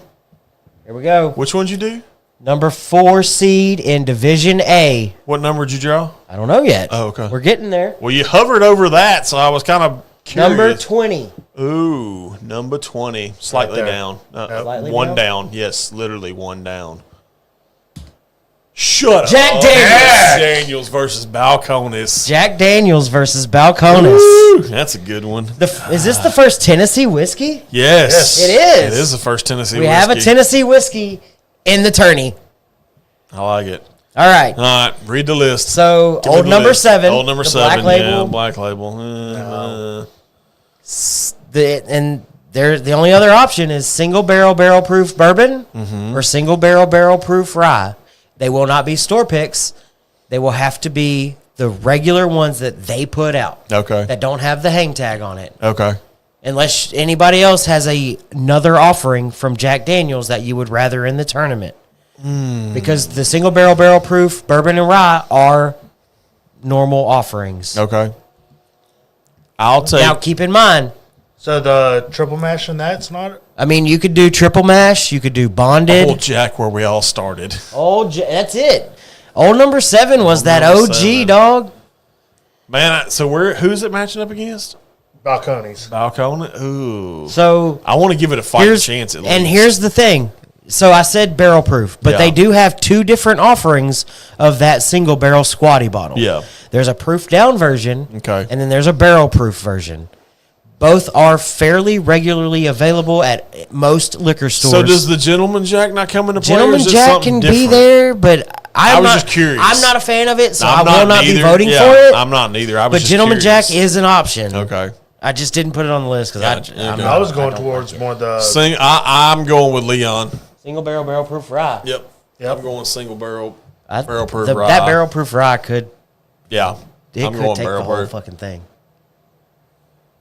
Here we go. Which one'd you do? Number 4 seed in Division A. What number did you draw? I don't know yet. Oh, okay. We're getting there. Well, you hovered over that, so I was kind of curious. Number 20. Ooh, number 20. Slightly Right there. down. Slightly one down? down. Yes, literally one down. Shut up. Jack Daniels. Jack Daniels versus Balcones. Jack Daniels versus Balcones. Woo, that's a good one. Is this the first Tennessee whiskey? Yes. It is. It is the first Tennessee We whiskey. have a Tennessee whiskey in the tourney. I like it. All right. All right, read the list. So Give me old the number list. 7. Old number the 7. Black label. Yeah, black label. The only other option is single barrel proof bourbon Mm-hmm. or single barrel proof rye. They will not be store picks. They will have to be the regular ones that they put out Okay. that don't have the hang tag on it. Okay. Unless anybody else has another offering from Jack Daniels that you would rather in the tournament. Because the single barrel proof bourbon and rye are normal offerings. Okay. I'll take. Now keep in mind, So the triple mash and that's not. I mean, you could do triple mash, you could do bonded. Old Jack where we all started. That's it. Old number 7 was that number OG 7. dog. Man, so who's it matching up against? Balcones. Balcone? Ooh. So I want to give it a fighting chance at least. and here's the thing. So I said barrel proof, but Yeah. they do have 2 different offerings of that single barrel squatty bottle. Yeah. There's a proof down version. Okay. And then there's a barrel proof version. Both are fairly regularly available at most liquor stores. So does the Gentleman Jack not come into play? or Gentleman is it Jack something can be different? there, but I was just curious. I'm not a fan of it, so I I'm will not be neither. voting Yeah, for it. I'm not neither. I was But just Gentleman curious. Jack is an option. Okay. I just didn't put it on the list because Gotcha. I'm Okay. not- I was going don't towards like it. more the. I'm going with Leon. Single barrel proof rye. Yep. Yep. I'm going single barrel. I- Barrel proof the- rye. That barrel proof rye could Yeah. it I'm could going take barrel the whole proof. fucking thing.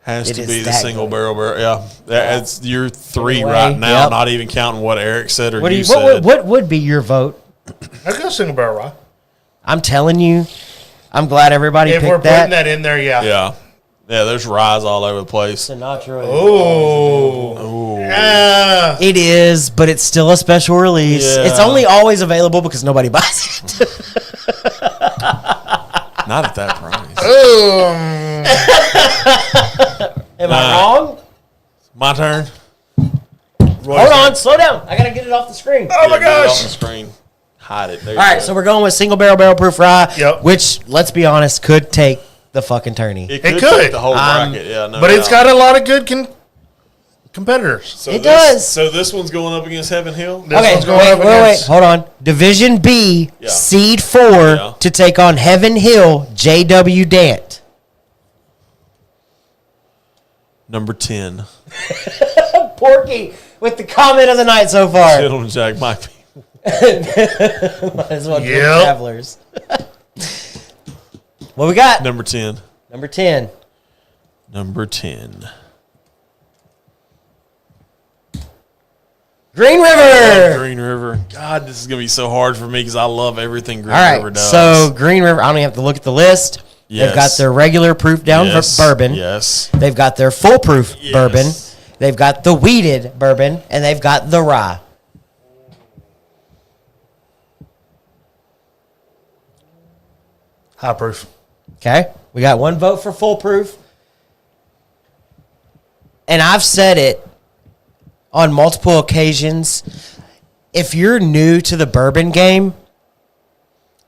Has It to is be the that single good. barrel. Yeah. That's your 3 Anyway, right now, yep. not even counting what Eric said or What do you you? said. What would be your vote? I go single barrel rye. I'm telling you, I'm glad everybody If we're picked putting that. that in there, yeah. Yeah. Yeah, there's ryes all over the place. Sinatra. Oh. It is, but it's still a special release. Yeah. It's only always available because nobody buys it. Not at that price. Am I wrong? My turn. Hold on, slow down. I gotta get it off the screen. Oh my Yeah, get it off gosh. the screen. Hide it. There All right, so we're going with single barrel proof rye, Yep. which, let's be honest, could take the fucking tourney. It could. take the whole bracket. Yeah, no But it's doubt. got a lot of good competitors. So It does. So this one's going up against Heaven Hill. This Okay, one's going wait, up wait, against- hold on. Division B, Yeah. Seed 4 Yeah. to take on Heaven Hill, JW Dant. Number 10. Porky with the comment of the night so far. Gentleman Jack might be. Might as well drink Yep. Travelers. What we got? Number 10. Number 10. Number 10. Green River. Green River. God, this is going to be so hard for me because I love everything Green All River right, does. so Green River, I don't even have to look at the list. Yes. They've got their regular proof down Yes. bourbon. Yes. They've got their foolproof Yes. bourbon. They've got the weeded bourbon, and they've got the rye. High proof. Okay, we got one vote for foolproof, and I've said it on multiple occasions. If you're new to the bourbon game,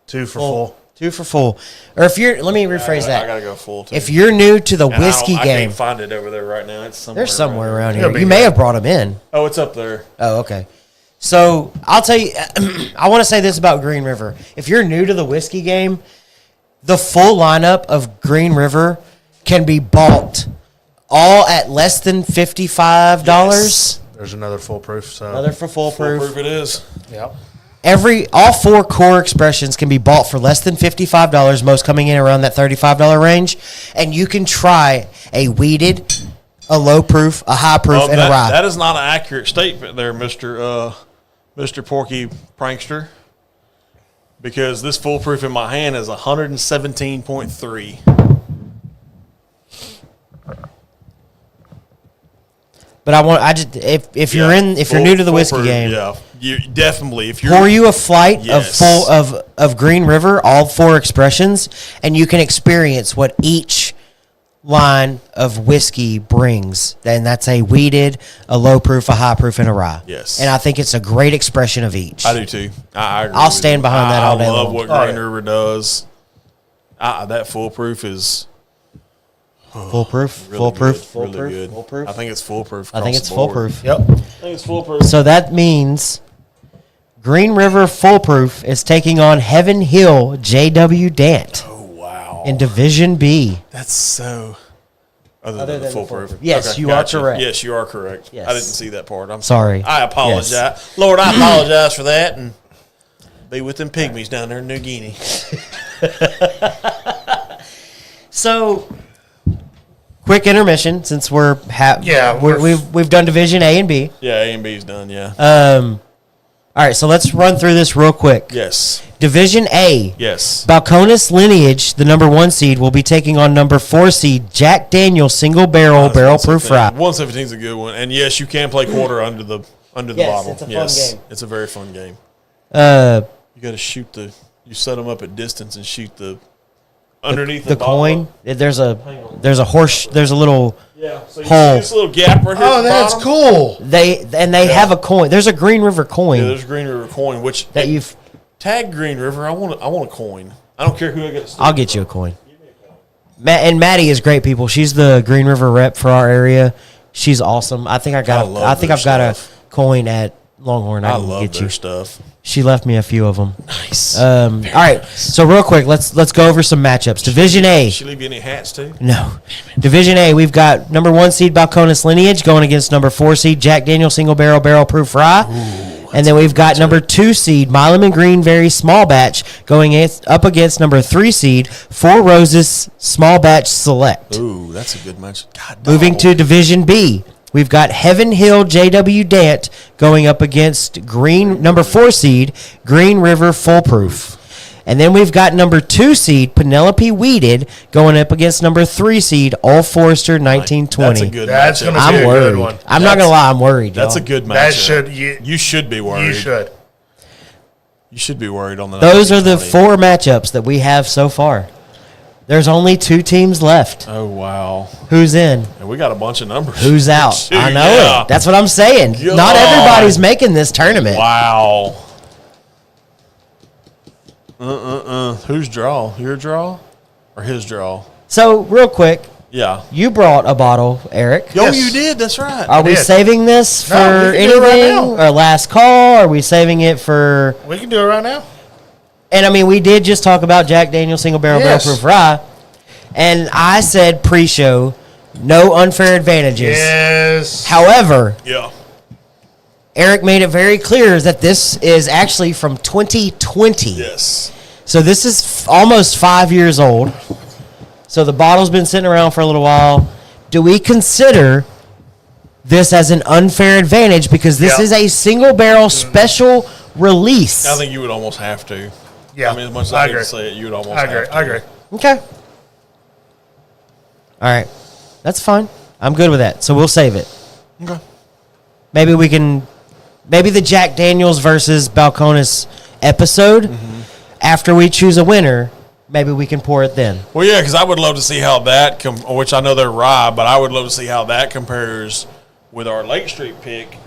2 for full. 2 for full, or if you're, let me rephrase I that. got to go full, too. If you're new to the And whiskey I game, can't find it over there right now. It's somewhere. there's somewhere around It'll here. be You may there. have brought them in. Oh, it's up there. Oh, okay. So I'll tell you, I want to say this about Green River. If you're new to the whiskey game, the full lineup of Green River can be bought all at less than $55. Yes. There's another full proof. So Another for foolproof. Foolproof it is. Yep. All 4 core expressions can be bought for less than $55, most coming in around that $35 range. And you can try a weeded, a low proof, a high proof, and a rye. That is not an accurate statement there, Mr. Porky Prankster. Because this foolproof in my hand is 117.3. But if you're new to the whiskey Foolproof, game, yeah, you definitely if you're pour you a flight Yes. of Green River, all 4 expressions, and you can experience what each line of whiskey brings. And that's a weeded, a low proof, a high proof, and a rye. Yes. And I think it's a great expression of each. I do too. I agree I'll with stand you. behind that all day I love long. what Oh, Green yeah. River does. That foolproof is Foolproof, really foolproof, good, foolproof, really good. foolproof. I think it's foolproof. I think across it's the board. foolproof. Yep. I think it's foolproof. So that means Green River Foolproof is taking on Heaven Hill JW Dant Oh wow! in Division B. That's so. Other Other than the than the foolproof. foolproof. Yes, you are correct. Yes, you are correct. Yes. I didn't see that part. I'm Sorry. I apologize. Yes. Lord, I apologize for that. And be with them pygmies down there in New Guinea. So, quick intermission since Yeah, we've done Division A and B. Yeah, A and B's done. Yeah. All right, so let's run through this real quick. yes. Division A. Yes. Balcones Lineage, the number 1 seed, will be taking on number 4 seed Jack Daniel Single Barrel Proof Rye. 117 is a good one, and yes, you can play quarter under the Yes, bottle. it's a fun yes, game. it's a very fun game. You got to shoot you set them up at distance and shoot the underneath The bottle. coin. There's a horse. There's a little. Yeah, so you hole. see this little gap right here. Oh, at the that's bottom? cool. They have a coin. There's a Green River coin Yeah, there's a Green River coin, which that you've. tag Green River. I want a coin. I don't care who I get. I'll get you a coin. Maddie is great people. She's the Green River rep for our area. She's awesome. I think I've got a coin at Longhorn. I I can love get their you. stuff. She left me a few of them. Nice. All right. So real quick, let's go over some matchups. Division A. She leave you any hats too? No. Division A, we've got number 1 seed Balcones Lineage going against number 4 seed Jack Daniel Single Barrel Proof Rye. And then we've got number 2 seed Milam and Green Very Small Batch going up against number 3 seed Four Roses Small Batch Select. Ooh, that's a good match. God, Moving dog. to Division B, we've got Heaven Hill JW Dant going up against number 4 seed Green River Foolproof. And then we've got number 2 seed Penelope Weeded going up against number 3 seed Old Forester 1920. That's a good That's matchup. gonna I'm be a worried. good one. I'm not gonna lie, I'm worried. That's a y'all. good matchup. That should You should be worried. You should. You should be worried on the. Those are the 1920. 4 matchups that we have so far. There's only 2 teams left. Oh wow! Who's in? And we got a bunch of numbers. Who's out? Shoot, I know yeah. it. That's what I'm saying. God. Not everybody's making this tournament. Wow. Whose draw? Your draw or his draw? So, real quick, Yeah. you brought a bottle, Eric. Yo, Yes. you did. That's right. Are we did. saving this for No, we can do it right anything? now. Or last call? Are we saving it for... We can do it right now. And, I mean, we did just talk about Jack Daniel's Single Barrel Yes. Barrel Proof Rye. And I said pre-show, no unfair advantages. Yes. However, Yeah. Eric made it very clear that this is actually from 2020. Yes. So this is almost 5 years old. So the bottle's been sitting around for a little while. Do we consider this as an unfair advantage because this Yeah. is a single barrel special release? I think you would almost have to. Yeah. I mean, as much as I I hate agree. to say it, you would almost I agree. have to. I agree. Okay. All right. That's fine. I'm good with that. So we'll save it. Okay. Maybe we can, maybe the Jack Daniels versus Balcones episode, after we choose a winner, maybe we can pour it then. Well, yeah, because I would love to see how that, which I know they're rye, but I would love to see how that compares with our Lake Street pick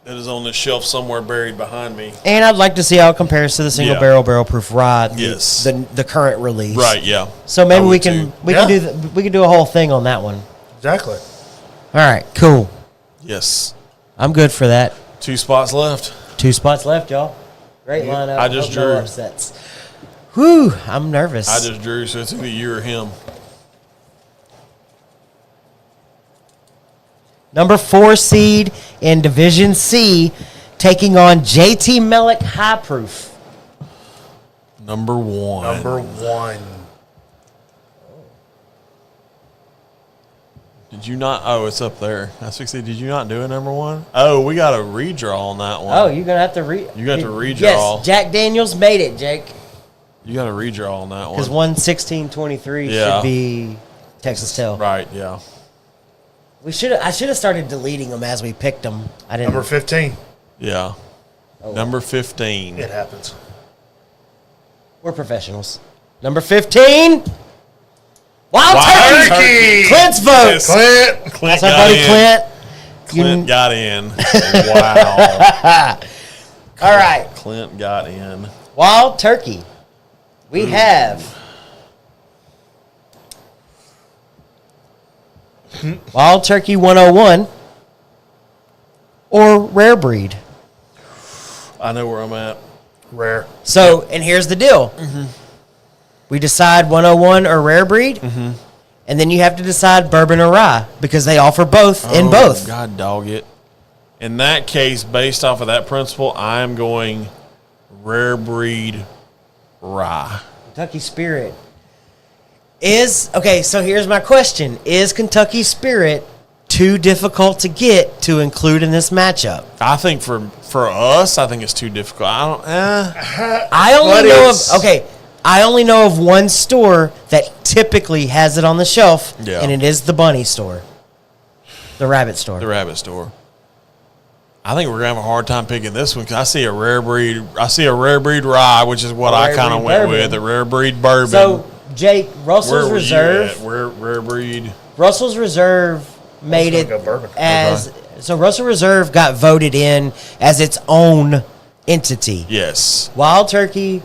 that is on this shelf somewhere buried behind me. And I'd like to see how it compares to the single Yeah. barrel proof rye, Yes. the current release. Right, yeah. So maybe I we would can too. we Yeah. can do we can do a whole thing on that one. Exactly. All right, cool. Yes. I'm good for that. 2 spots left. 2 spots left, y'all. Great lineup. I just Hope no drew. upsets. Whew, I'm nervous. I just drew, so it's either you or him. Number 4 seed in Division C, taking on JT Mellick High Proof. Number 1. Number 1. Did you not? Oh, it's up there. I was fixing. Did you not do a number 1? Oh, we got a redraw on that one. Oh, you're gonna have to read. You got to redraw. Yes, Jack Daniels made it, Jake. You got a redraw on that Because one. 11623 Yeah. should be Texas Tell. Right, yeah. I should have started deleting them as we picked them. I didn't. Number 15. Yeah. Oh, Number 15. It happens. We're professionals. Number 15. Wild Wild Turkey. Turkey. Clint's vote. Yes. Clint. Clint That's our got buddy in. Clint. Clint got in. Wow. All right. Clint got in. Wild Turkey. We have Wild Turkey 101 or Rare Breed. I know where I'm at. Rare. So, and here's the deal. We decide 101 or Rare Breed, and then you have to decide Bourbon or Rye because they offer both in Oh, both. God dog it. In that case, based off of that principle, I am going Rare Breed Rye. Kentucky Spirit is okay. So here's my question: is Kentucky Spirit too difficult to get to include in this matchup? I think for us, I think it's too difficult. I don't. I only But know it's- of I only know of one store that typically has it on the shelf, Yeah. and it is the Bunny store, the Rabbit store. The Rabbit Store. I think we're gonna have a hard time picking this one because I see a rare breed. I see a rare breed rye, which is what I Rare kind of breed went bourbon. with. The rare breed bourbon. So Jake, where Russell's were Reserve. you at? Where rare breed? Russell's Reserve made gonna it go bourbon. as so. Russell Reserve got voted in as its own entity. Yes. Wild Turkey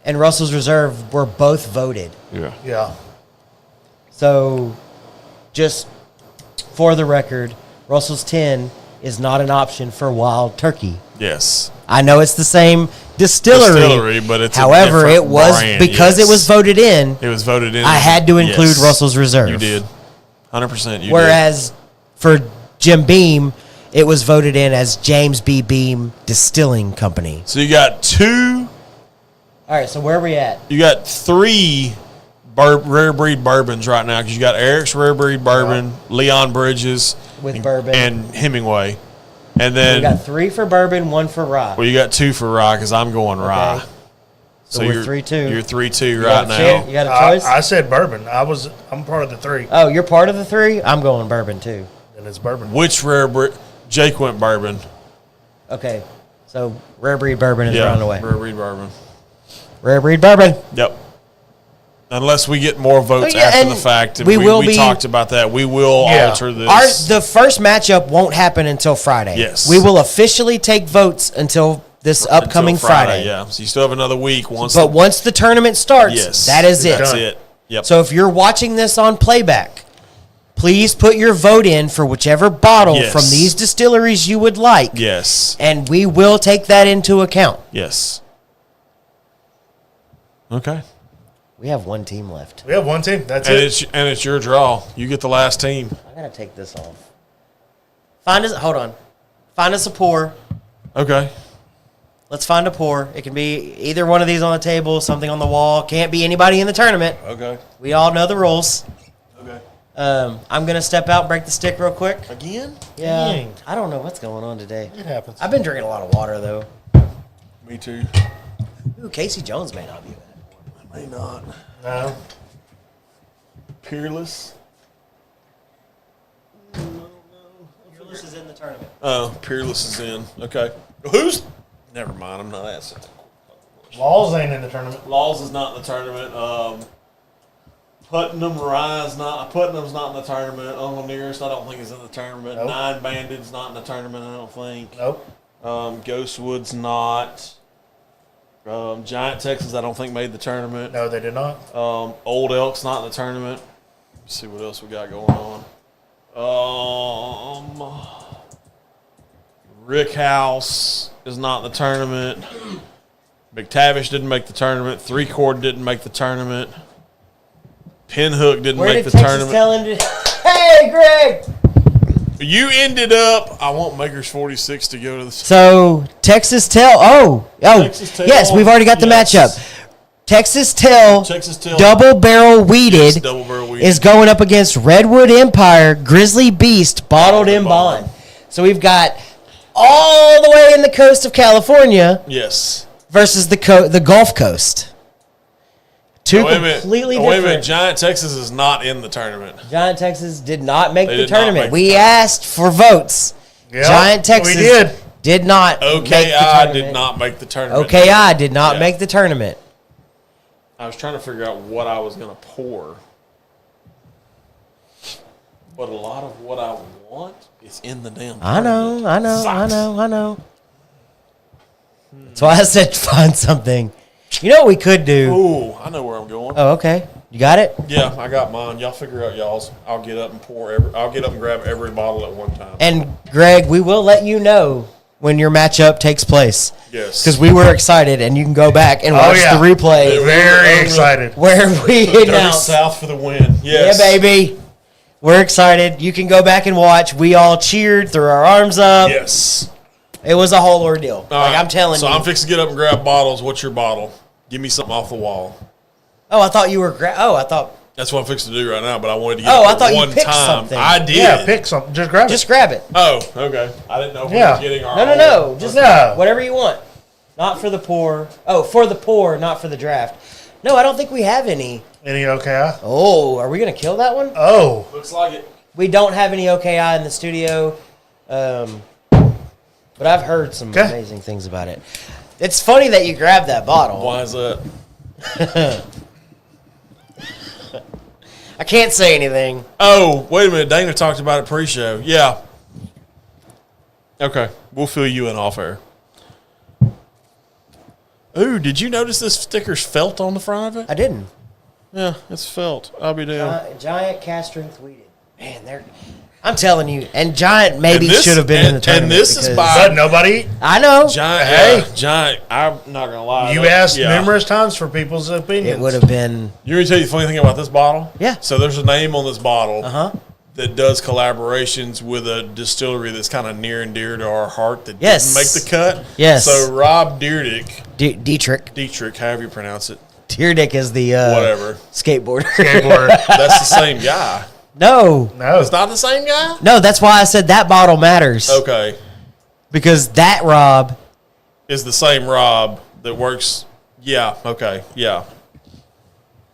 and Russell's Reserve were both voted. Yeah. Yeah. So, just for the record, Russell's 10 is not an option for Wild Turkey. Yes. I know it's the same distillery, but it's a however, different it was brand, because yes. it was voted in. It was voted in. I had to include Yes. Russell's Reserve. You did. 100%. You Whereas for Jim Beam, it was voted in as James B. Beam Distilling Company. did. So you got two. All right, so where are we at? You got three rare breed bourbons right now because you got Eric's rare breed bourbon, Leon Bridges With and, bourbon. and Hemingway, and We then got 3 for bourbon, 1 for rye. well, you got 2 for rye because I'm going rye. So we're you're 3-2. You're 3-2 You right got a chair- now. You got a choice? I said bourbon. I'm part of the 3, Oh, you're part of the 3? I'm going bourbon too. and it's bourbon. Which rare breed? Jake went bourbon. Okay, so rare breed bourbon is Yeah, around the way. rare breed bourbon. Rare breed bourbon. Yep. Unless we get more votes Oh, yeah, after and the fact, and we will be- talked about that. We will Yeah. alter this. The first matchup won't happen until Friday. Yes. We will officially take votes until this upcoming Until Friday. Yeah, so you still have another week. Once the tournament starts, yes, that is it. That's it. Yep. So if you're watching this on playback, please put your vote in for whichever bottle Yes. from these distilleries you would like. Yes. And we will take that into account. Yes. Okay. We have one team left. We have one team. That's And it. it's your draw. You get the last team. I gotta take this off. Hold on. Find us a pour. Okay. Let's find a pour. It can be either one of these on the table, something on the wall. Can't be anybody in the tournament. Okay. We all know the rules. Okay. I'm gonna step out and break the stick real quick. Again? Yeah. Dang. I don't know what's going on today. It happens. I've been drinking a lot of water though. Me too. Ooh, Casey Jones may not be that. May not. No. Peerless. Fearless is in the tournament. Oh, Peerless is in. Okay. Who's? Never mind. I'm not asking. Laws ain't in the tournament. Laws is not in the tournament. Putnam's not in the tournament. Uncle Nearest, I don't think is in the tournament. Nope. Nine Bandit's not in the tournament. I don't think. Nope. Ghostwood's not. Giant Texas, I don't think made the tournament. No, they did not. Old Elk's not in the tournament. Let's see what else we got going on. Rick House is not in the tournament. McTavish didn't make the tournament. Three Chord didn't make the tournament. Pinhook didn't Where make did the Texas tournament. Hey, Greg! You ended up. I want Makers 46 to go to the. So Texas Tell. Texas Tell, yes, we've already got the yes. matchup. Texas Tell double barrel weeded Double-barrel is going up against Redwood Empire Grizzly Beast bottled in bond. So we've got all the way in the coast of California Yes. versus the Gulf Coast. Two completely Wait a different. minute. Giant Texas is not in the tournament. Giant Texas did not make They the did not tournament. make the We tournament. asked for votes. Yep, Giant Texas we did. not make the OKI tournament. did not make the tournament. OKI did not Yeah. make the tournament. I was trying to figure out what I was going to pour. But a lot of what I want is in the damn I know. tournament. That's why I said find something. You know what we could do? Ooh, I know where I'm going. Oh, okay. You got it? Yeah, I got mine. Y'all figure out y'all's. I'll get up and I'll get up and grab every bottle at one time. And Greg, we will let you know when your matchup takes place. Yes. Because we were excited, and you can go back and watch yeah. the replay Very excited. where we Dirty announced. South for the win. Yes. Yeah, baby. We're excited. You can go back and watch. We all cheered, threw our arms up. Yes. It was a whole ordeal. All right. I'm telling so you. I'm fixing to get up and grab bottles. What's your bottle? Give me something off the wall. Oh, I thought you were. I thought. That's what I'm fixing to do right now, but I wanted to get Oh, it I for thought you one picked time. something. I did. Yeah, pick something. Just grab Just it. grab it. Oh, okay. I didn't know if we Yeah. were getting our No. Just No. whatever you want. Not for the pour. Oh, for the pour, not for the draft. No, I don't think we have any. Any OKI? Oh, are we going to kill that one? Oh. Looks like it. We don't have any OKI in the studio. But I've heard some Okay. amazing things about it. It's funny that you grabbed that bottle. Why is that? I can't say anything. Oh, wait a minute. Dana talked about it pre-show. Yeah. Okay. We'll fill you in off air. Ooh, did you notice this sticker's felt on the front of it? I didn't. Yeah, it's felt. I'll be damned. Giant cast strength weeded. Man, I'm telling you, and Giant maybe And this- should have been in the and tournament. this is because- by- But nobody. I know. Giant, Hey. yeah, Giant. I'm not gonna lie. You though. asked Yeah. numerous times for people's opinions. It would have been. You want me to tell you the funny thing about this bottle? Yeah. So there's a name on this bottle Uh-huh. that does collaborations with a distillery that's kind of near and dear to our heart that Yes. didn't make the cut. Yes. So Rob Dietrich. Dietrich, however you pronounce it, Dietrich is the whatever. skateboarder. Skateboarder. That's the same guy. No. No. It's not the same guy? No, that's why I said that bottle matters. Okay. Because that Rob. Is the same Rob that works. Yeah, okay, yeah.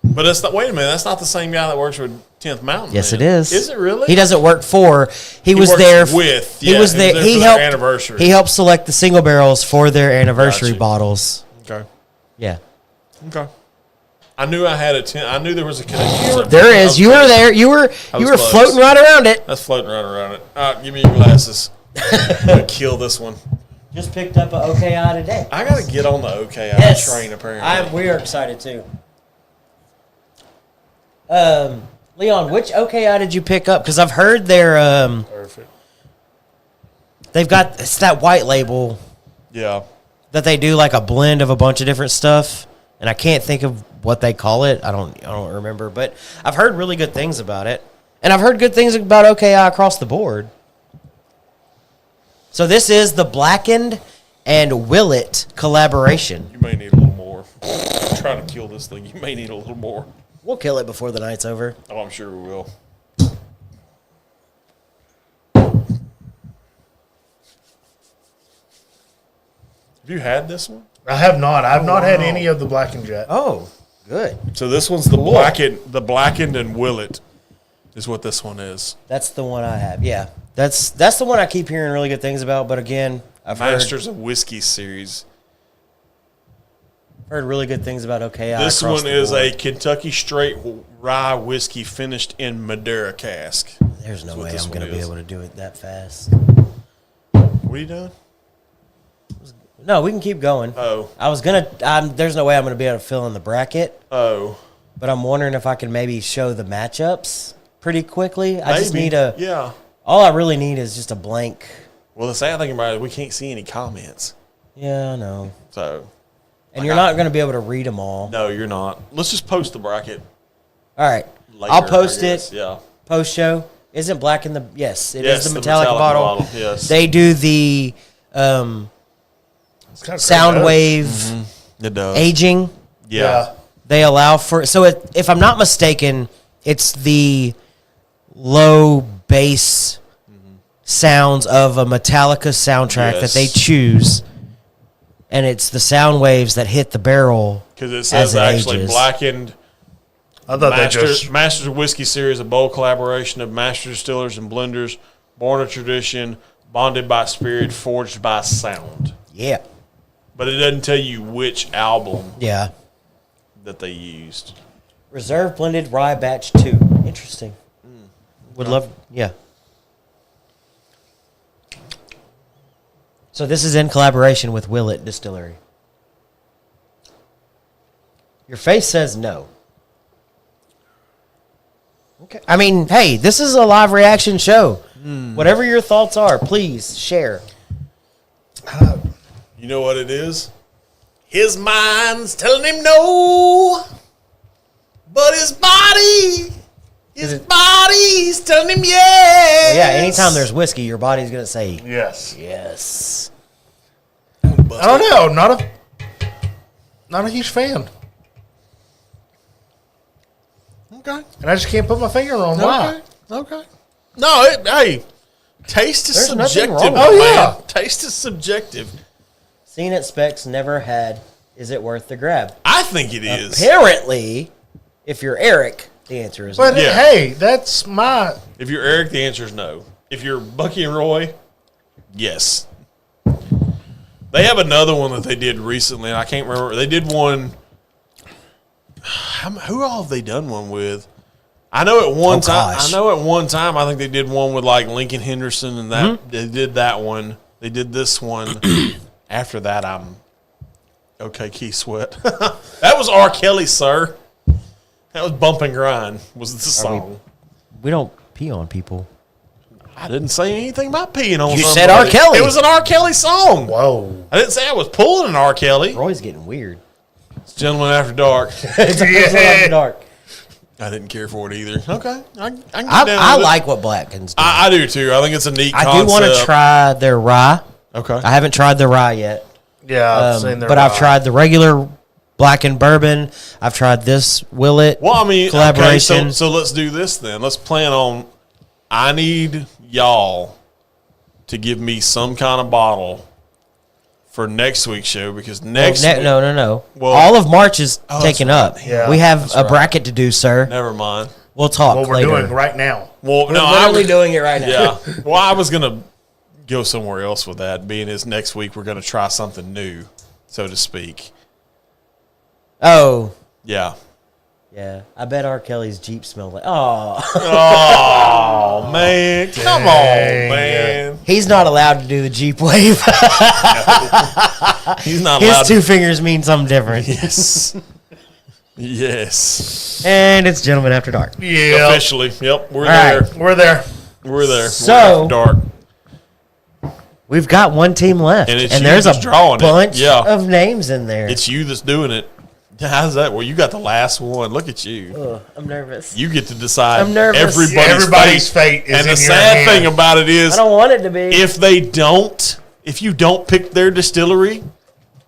But it's not, wait a minute, that's not the same guy that works with 10th Mountain. Yes, then. it is. Is it really? He doesn't work for. He was works there with, He yeah, was there. for He their helped. anniversary. He helped select the single barrels for their anniversary Gotcha. bottles. Okay. Yeah. Okay. I knew I had I knew there was a connection. There is. You were there. You were was were close. floating right around it. That's floating right around it. All right, give me your glasses. I'm going to kill this one. Just picked up an OKI today. I got to get on the OKI train, apparently. We are excited, too. Leon, which OKI did you pick up? Because I've heard they're... Perfect. They've got... It's that white label... Yeah. That they do like a blend of a bunch of different stuff, and I can't think of what they call it. I don't remember, but I've heard really good things about it, and I've heard good things about OKI across the board. So this is the Blackened and Willet collaboration. You may need a little more. I'm trying to kill this thing. You may need a little more. We'll kill it before the night's over. Oh, I'm sure we will. Have you had this one? I have not. I've not had any of the Blackened yet. Oh, good. So this one's the blackened and Willet is what this one is. That's the one I have. Yeah, that's the one I keep hearing really good things about. But again, I've Masters of Whiskey series. heard really good things about OKI. This one is a Kentucky straight rye whiskey finished in Madeira cask. There's no way I'm going to be able to do it that fast. What are you doing? No, we can keep going. Oh. I was going to... There's no way I'm going to be able to fill in the bracket. Oh. But I'm wondering if I can maybe show the matchups pretty quickly. I just need a... Yeah. All I really need is just a blank... Well, the sad thing about it is we can't see any comments. Yeah, I know. So... And you're not going to be able to read them all. No, you're not. Let's just post the bracket. All right. Later, I'll post it. Yeah. Post show. Isn't black in the... Yes, it Yes, is the metallic bottle. Yes. They do the... sound wave It does. aging. Yeah. They allow for so if I'm not mistaken, it's the low bass sounds of a Metallica soundtrack that they choose, and it's the sound waves that hit the barrel Because it says actually ages. Blackened. I thought Masters of Whiskey series, a bold collaboration of master distillers and blenders, born of tradition, bonded by spirit, forged by sound. Yeah. But it doesn't tell you which album Yeah. that they used. Reserve blended rye batch 2. Interesting. Would love, yeah. So this is in collaboration with Willet Distillery. Your face says no. Okay. I mean, hey, this is a live reaction show. Whatever your thoughts are, please share. You know what it is? His mind's telling him no, but his body's telling him yes. Well, yeah, anytime there's whiskey, your body's going to say yes. yes. I don't know. Not a huge fan. Okay. And I just can't put my finger on why. Okay. No, hey, taste is There's nothing subjective. wrong with it. Man. Oh, yeah. Taste is subjective. Seen it specs never had. Is it worth the grab? I think it is. Apparently, if you're Eric, the answer is But no. Yeah. hey, that's my... If you're Eric, the answer is no. If you're Bucky and Roy, yes. They have another one that they did recently, and I can't remember. They did one. Who all have they done one with? I know at one time. gosh. I know at one time. I think they did one with like Lincoln Henderson, and that they did that one. They did this one. After that, I'm okay. Keith Sweat. That was R. Kelly, sir. That was Bump and Grind. Was the song? We don't pee on people. I didn't say anything about peeing on. You somebody. said R. Kelly. It was an R. Kelly song. Whoa. I didn't say I was pulling an R. Kelly. Roy's getting weird. It's Gentleman After Dark. It's after dark. I didn't care for it either. Okay, I can get down I with it. like what Blackens do. I do too. I think it's a neat I concept. do want to try their rye. Okay. I haven't tried the rye yet. Yeah, I've seen their But I've tried the regular Blackened bourbon. I've tried this Willet Well, I mean, collaboration. okay, so let's do this then. Let's plan on. I need y'all to give me some kind of bottle for next week's show because next week, No. Well- All of March is that's taken right. up. Yeah, we have that's a right. bracket to do, sir. Never mind. We'll talk what we're later. doing right now. Well, We're no, literally doing it right now. Yeah. Well, I was gonna go somewhere else with that. Being as next week we're gonna try something new, so to speak. Oh, Yeah. yeah. I bet R. Kelly's Jeep smelled like. Oh, Oh man, come on, man. He's not allowed to do the Jeep wave. He's not His allowed. two fingers mean something different. Yes. Yes. And it's Gentlemen After Dark. Yeah. Officially. Yep. We're All there. right. We're there. We're there. So- We're after dark. We've got one team left. And it's and you there's a that's drawing it. bunch Yeah. of names in there. It's you that's doing it. How's that? Well, you got the last one. Look at you. Ugh, I'm nervous. You get to decide I'm nervous. Everybody's fate is And in the your sad hand. thing about it I is, don't want it to be. if you don't pick their distillery,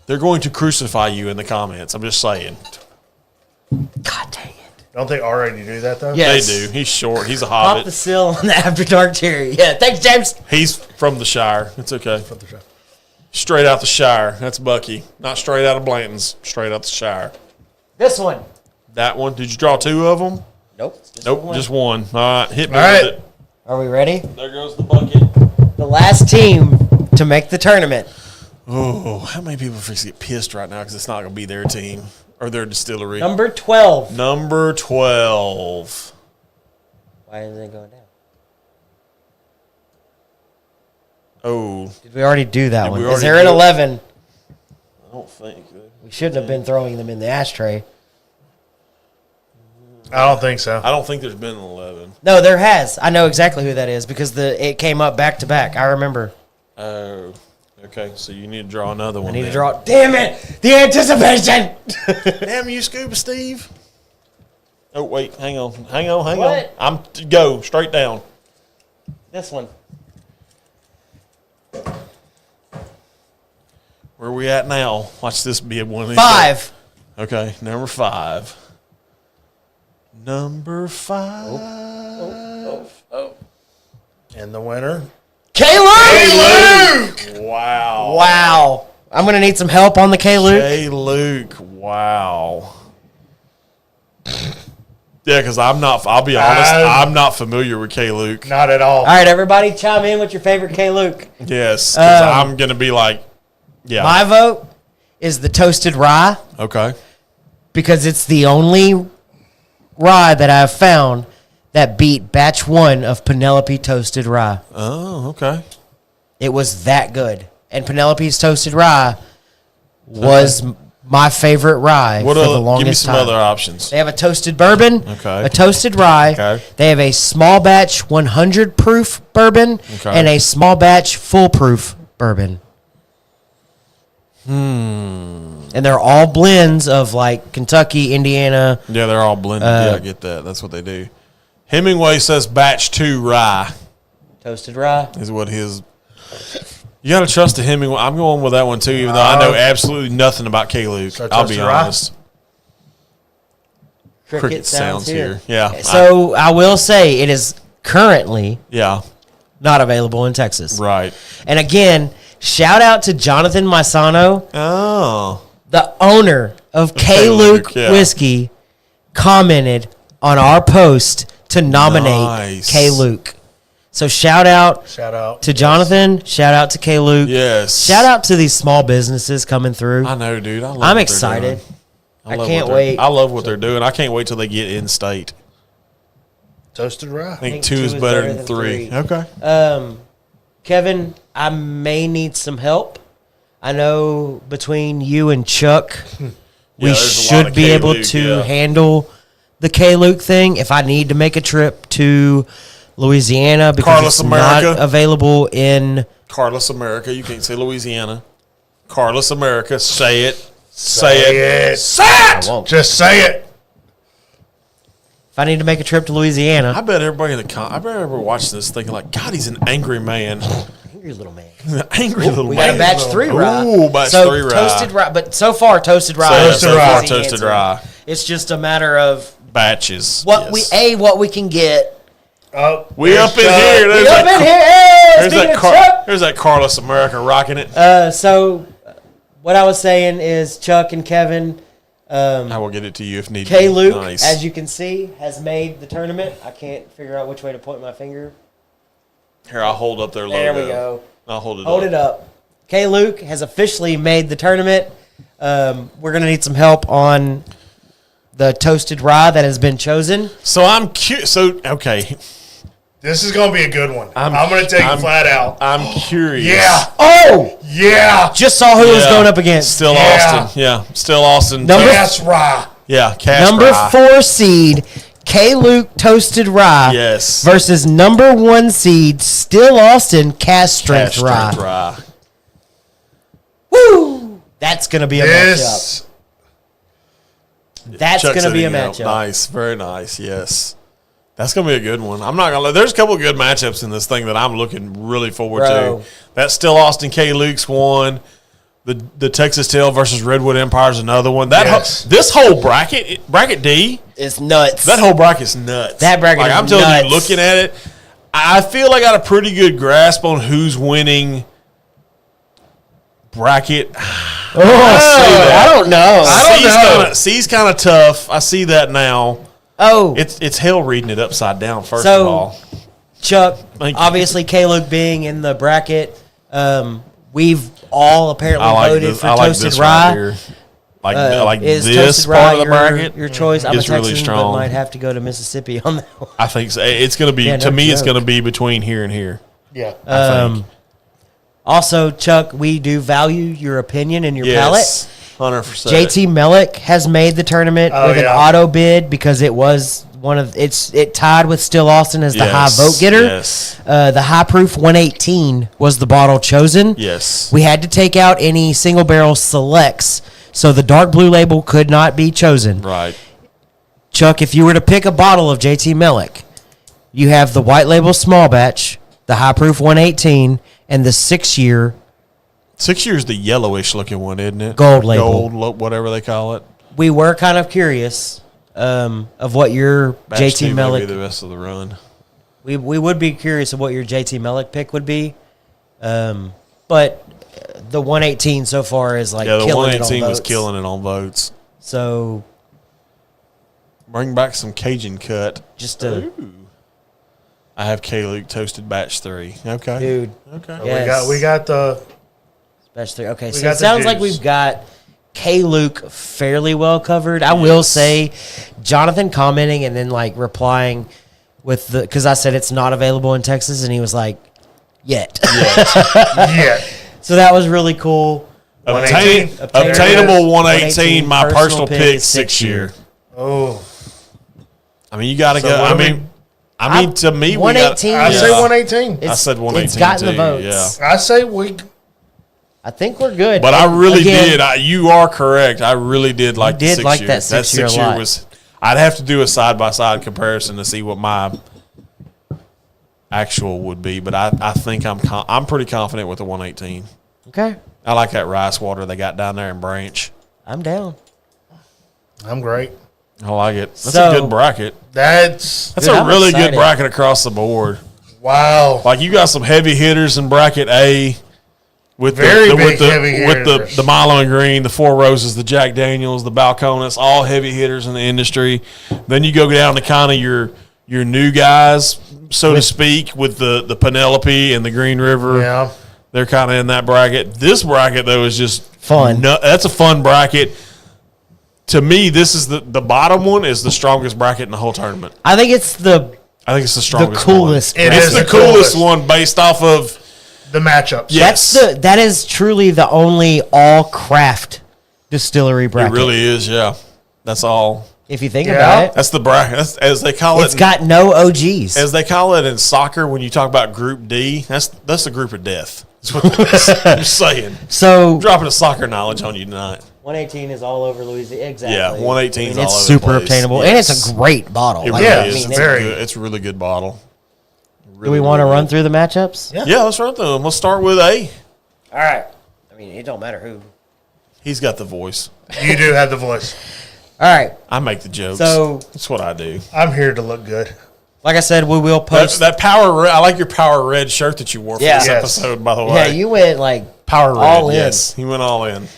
they're going to crucify you in the comments. I'm just saying. God dang it. Don't they already do that, though? Yes. They do. He's short. He's a Pop hobbit. the seal on the After Dark cherry. Yeah, thanks, James. He's from the Shire. It's okay. From the show. Straight out the Shire. That's Bucky. Not straight out of Blanton's. Straight out the Shire. This one. That one. Did you draw two of them? Nope. Just Nope. one. Just one. All right. Hit me All right. with it. Are we ready? There goes the bucket. The last team to make the tournament. Oh, how many people are get pissed right now because it's not going to be their team or their distillery? Number 12. Number 12. Why isn't it going down? Oh, Did we already do that Did one? we Is already there an do it? 11? I don't think. We shouldn't have been throwing them in the ashtray. I don't think so. I don't think there's been an 11. No, there has. I know exactly who that is because it came up back to back. I remember. Oh, okay. So you need to draw another one. I need to then. draw. Damn it! The anticipation. Damn you, Scuba Steve. Oh, wait. Hang on. Hang on. What? Go straight down. This one. Where are we at now? Watch this be one of these. 5. Okay, number 5. Number 5. And the winner? K. Luke. Wow. Wow. I'm gonna need some help on the K. Luke. Hey, Luke. Wow. Yeah, because I'll be honest, I'm not familiar with K. Luke. Not at all. All right, everybody, chime in with your favorite K. Luke. Yes, because I'm going to be like, yeah. My vote is the toasted rye Okay. because it's the only rye that I've found that beat batch 1 of Penelope toasted rye. Oh, okay. It was that good. And Penelope's toasted rye was my favorite rye What for the other, longest give me some time. other options. They have a toasted bourbon, Okay. a toasted rye. Okay. They have a small batch 100 proof bourbon Okay. and a small batch foolproof bourbon. And they're all blends of like Kentucky, Indiana. Yeah, they're all blended. Yeah, I get that. That's what they do. Hemingway says batch 2 rye Toasted rye. is what his. You got to trust the Hemingway. I'm going with that one too, even though I know absolutely nothing about K. Luke. So I'll be toasted rye? honest. Cricket sounds here. Yeah. So I will say it is currently Yeah. not available in Texas. Right. And again, shout out to Jonathan Maisano, Oh. the owner of K. K. Luke Luke, yeah. Whiskey, commented on our post to nominate Nice. K. Luke. So shout out Shout out to Jonathan. Shout out to K. Luke. Yes. Shout out to these small businesses coming through. I know, dude. I love I'm what they're excited. doing. I love can't what they're- wait. I love what they're doing. I can't wait till they get in state. toasted rye. I think 2 is better than 3. Okay. Kevin, I may need some help. I know between you and Chuck, we there's a lot should of be K. able Luke, to yeah. handle the K. Luke thing. If I need to make a trip to Louisiana because Carlos it's America. not available in Carlos America. You can't say Louisiana. Carlos America. Say it. Say it. Say it. I won't. Just say it. If I need to make a trip to Louisiana, I bet everybody in the I bet everybody watching this thinking like, God, he's an angry man. angry little man. He's an angry little We man. got a batch 3 rye. Ooh, batch so 3 rye. toasted rye, but so far toasted rye. So, is so the far, easy toasted answer. rye. It's just a matter of Batches. what yes. we can get. Oh, We up in Chuck. here. There's We up that, in here. Hey, there's, speaking that of Chuck. there's that Carlos America rocking it. So what I was saying is Chuck and Kevin, I will get it to you if need K. be. Luke, Nice. as you can see, has made the tournament. I can't figure out which way to point my finger. Here, I'll hold up their logo. There we go. I'll hold it Hold up. it up. K. Luke has officially made the tournament. We're going to need some help on the toasted rye that has been chosen. So I'm curious. So, okay. This is going to be a good one. I'm going to take it flat out. I'm curious. Yeah. Oh! Yeah. Just saw who it was going up against. Still Austin. Yeah. Still Austin. Cash Rye. Yeah. Cash Number Rye. 4 seed, K-Luke Toasted Rye. Yes. Versus number 1 seed, Still Austin Cast Strength Rye. Woo! That's going to be a matchup. That's going to be a matchup. Nice. Very nice. Yes. That's going to be a good one. I'm not going to lie. There's a couple of good matchups in this thing that I'm looking really forward to. That's Still Austin K-Luke's one. The Texas Tail versus Redwood Empire is another one. This whole bracket D is nuts. That whole bracket's nuts. That bracket is I'm telling you, looking at it, I feel I got a pretty good grasp on who's winning bracket. I don't know. C's kind of tough. I see that now. Oh, it's hell reading it upside down. First of all, Chuck, obviously K-Luke being in the bracket, we've all apparently voted for Toasted Rye. Like is this Toasted part Rye of the bracket, your choice? I'm a Texan, really strong. but might have to go to Mississippi on that one. I think so. It's going to be it's going to be between here and here. Yeah. I think. Also, Chuck, we do value your opinion and your palate. 100%. JT Mellick has made the tournament with an auto bid because it was it tied with Still Austin as the high vote getter. Yes. The high proof 118 was the bottle chosen. Yes. We had to take out any single barrel selects, so the dark blue label could not be chosen. Right. Chuck, if you were to pick a bottle of JT Mellick, you have the white label small batch, the high proof 118, and the 6 year. 6 years, the yellowish looking one, isn't it? Gold label. Gold, whatever they call it. We were kind of curious of what your Batch JT 2 Mellick. may be the rest of the run. We would be curious of what your JT Mellick pick would be, but the 118 so far is like the killing 118 it on was votes. killing it on votes. So bring back some Cajun cut. I have K-Luke Toasted Batch 3. Okay, dude. Okay, Yes. We got the Batch 3. Okay, we so got it the sounds like juice. we've got K-Luke fairly well covered. I will say, Jonathan commenting and then like replying with because I said it's not available in Texas, and he was like, "Yet." yeah. So that was really cool. Obtainable 118. My personal pick 6 year. Oh, I mean, you got to So go. what I mean, to me, 118. I say 118. I said 118. It's gotten the too, votes. Yeah. I say we. I think we're good. But I really Again, did. You are correct. I really did like the 6 year. that 6 year a lot. was. I'd have to do a side by side comparison to see what my actual would be. But I think I'm pretty confident with the 118. Okay, I like that rice water they got down there in Branch. I'm down. I'm great. I like it. That's So- a good bracket. That's That's Dude, a I'm really excited. good bracket across the board. wow. Like you got some heavy hitters in bracket A. With Very the, big with the heavy with hitters. the Milo and Green, the Four Roses, the Jack Daniels, the Balcones, all heavy hitters in the industry. Then you go down to kind of your new guys, so to speak, with the Penelope and the Green River. Yeah. They're kind of in that bracket. This bracket though is just Fun. That's a fun bracket. To me, this is the bottom one is the strongest bracket in the whole tournament. I think it's the strongest. coolest. One. It It's is the the coolest coolest. one based off of. The matchups. Yes. That is truly the only all craft distillery bracket. It really is, yeah. That's all. If you think Yeah. about it, That's the bracket. That's, as they call it. it's got no OGs. As they call it in soccer, when you talk about Group D, that's the group of death. That's what it is. I'm saying. So Dropping a soccer knowledge on you tonight. 118 is all over Louisiana. Exactly. Yeah, 118 is all it's over the super place. obtainable, Yes. and it's a great bottle. It Like, really Yeah, is. it's It's, very good. It's a really good bottle. do we want to run through the matchups? Yeah, let's run through them. Let's start with A. All right. I mean, it don't matter who. He's got the voice. You do have the voice. All right. I make the jokes. So- that's what I do. I'm here to look good. Like I said, we will post. That power red. I like your power red shirt that you wore for Yeah. this Yes. episode. By the way, yeah, you went like power red. all in. Yes, he went all in.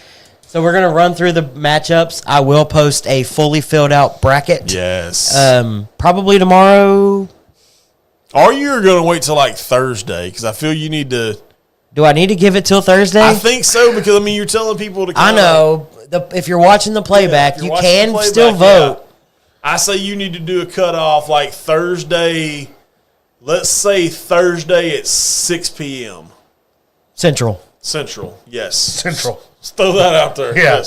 So we're gonna run through the matchups. I will post a fully filled out bracket. Yes. Probably tomorrow. Or you're going to wait till like Thursday because I feel you need to. Do I need to give it till Thursday? I think so because I mean you're telling people to. I know. If you're watching the playback, if you you're watching can the playback, still vote. yeah. I say you need to do a cutoff like Thursday Let's say Thursday at 6 p.m. Central. Yes. Central. Let's throw that out there. Yeah.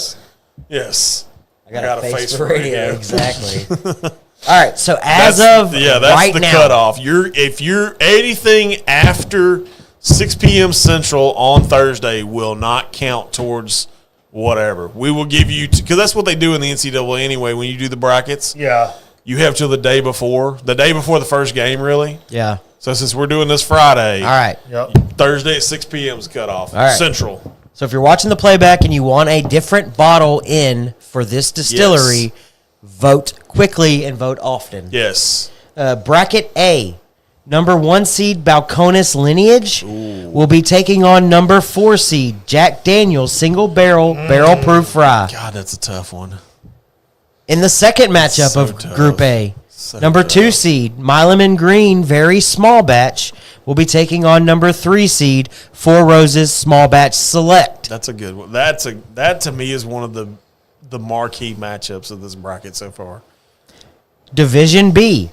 Yes. I got a face for radio. Exactly. All right. So that's that's right the now, cutoff. If you're anything after 6 p.m. Central on Thursday will not count towards whatever. We will give you because that's what they do in the NCAA anyway. When you do the brackets, Yeah. you have till the day before the first game, really. Yeah. So since we're doing this Friday, All right. Yep. Thursday at 6 p.m. is cutoff. All right. Central. So if you're watching the playback and you want a different bottle in for this distillery, vote quickly and vote often. Yes. Bracket A, number 1 seed Balcones Lineage will be taking on number 4 seed Jack Daniel's Single Barrel Proof Rye. God, that's a tough one. In the second matchup So of tough. Group A, So number tough. 2 seed Milam Green Very Small Batch will be taking on number 3 seed Four Roses Small Batch Select. That's a good one. That to me is one of the marquee matchups of this bracket so far. Division B,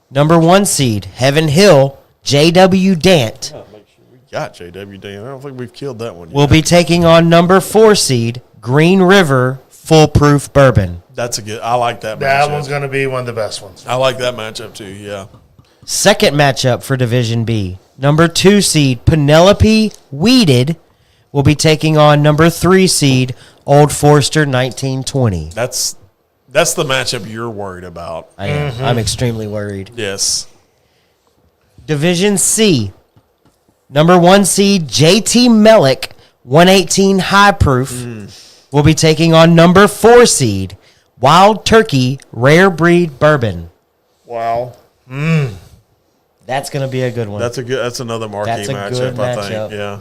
number 1 seed Heaven Hill J.W. Dant Make sure we got JW Dan. I don't think we've killed that one yet. will be taking on number 4 seed Green River Foolproof Bourbon. That's a good. I like that. That matchup. one's going to be one of the best ones. I like that matchup too. Yeah. Second matchup for Division B, number 2 seed Penelope Weeded will be taking on number 3 seed Old Forester 1920. That's the matchup you're worried about. I am. I'm extremely worried. Yes. Division C, number 1 seed JT Mellick 118 High Proof will be taking on number 4 seed Wild Turkey Rare Breed Bourbon. Wow. That's going to be a good one. That's another marquee That's a matchup. good I matchup. think. Yeah.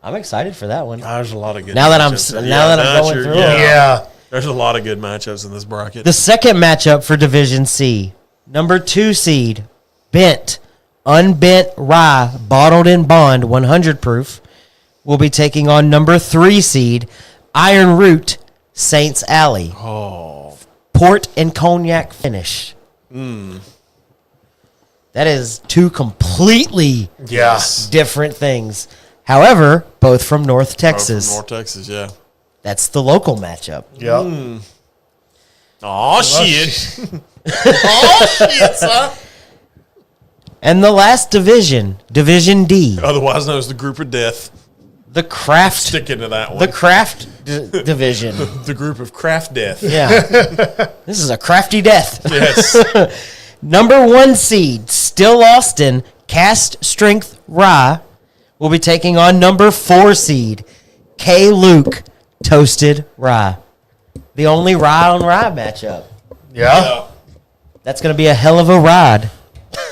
I'm excited for that one. There's a lot of good. Now that I'm matchups. going you're- through yeah. it. Yeah. There's a lot of good matchups in this bracket. The second matchup for Division C, number 2 seed Bent Unbent Rye Bottled in Bond 100 proof will be taking on number 3 seed Iron Root Saints Alley. Oh. Port and cognac finish. That is 2 completely Yes. different things. However, both from North Oh, Texas. from North Texas, yeah. That's the local matchup. Yep. Oh shit. Oh shit, son. And the last division, Division D, Otherwise known as the group of death. the craft, Stick into that one. the craft division. The group of craft death. Yeah, this is a crafty death. Yes. Number 1 seed, Still Austin Cast Strength Rye will be taking on number 4 seed K. Luke Toasted Rye. The only rye on rye matchup. Yeah. That's going to be a hell of a ride.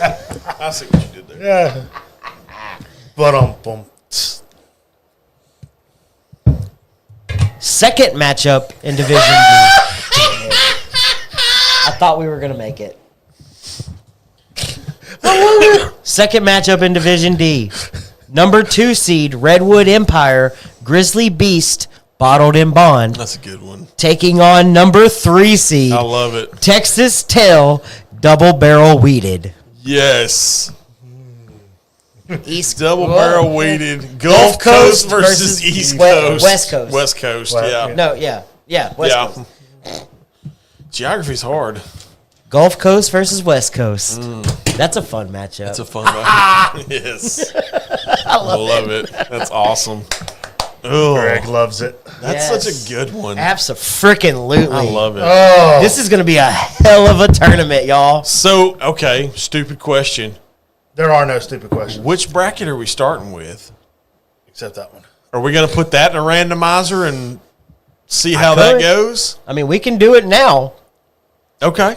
I see what you did there. Yeah. But boom. Second matchup in Division D. I thought we were going to make it. Second matchup in Division D. Number 2 seed Redwood Empire Grizzly Beast Bottled in Bond That's a good one. taking on number 3 seed I love it. Texas Tail Double Barrel Weeded. Yes. East Double barrel weighted Gulf Coast versus East Coast. West Coast. West Coast, yeah. No, yeah, West Coast. Geography's hard. Gulf Coast versus West Coast. That's a fun matchup. That's a fun one. Yes. I love it. That's awesome. Greg Oh, loves it. that's Yes. such a good one. Abso-freaking-lutely. I love it. Oh. This is going to be a hell of a tournament, y'all. So, okay, stupid question. There are no stupid questions. Which bracket are we starting with? Except that one. Are we going to put that in a randomizer and see how that could. goes? I mean, we can do it now. Okay.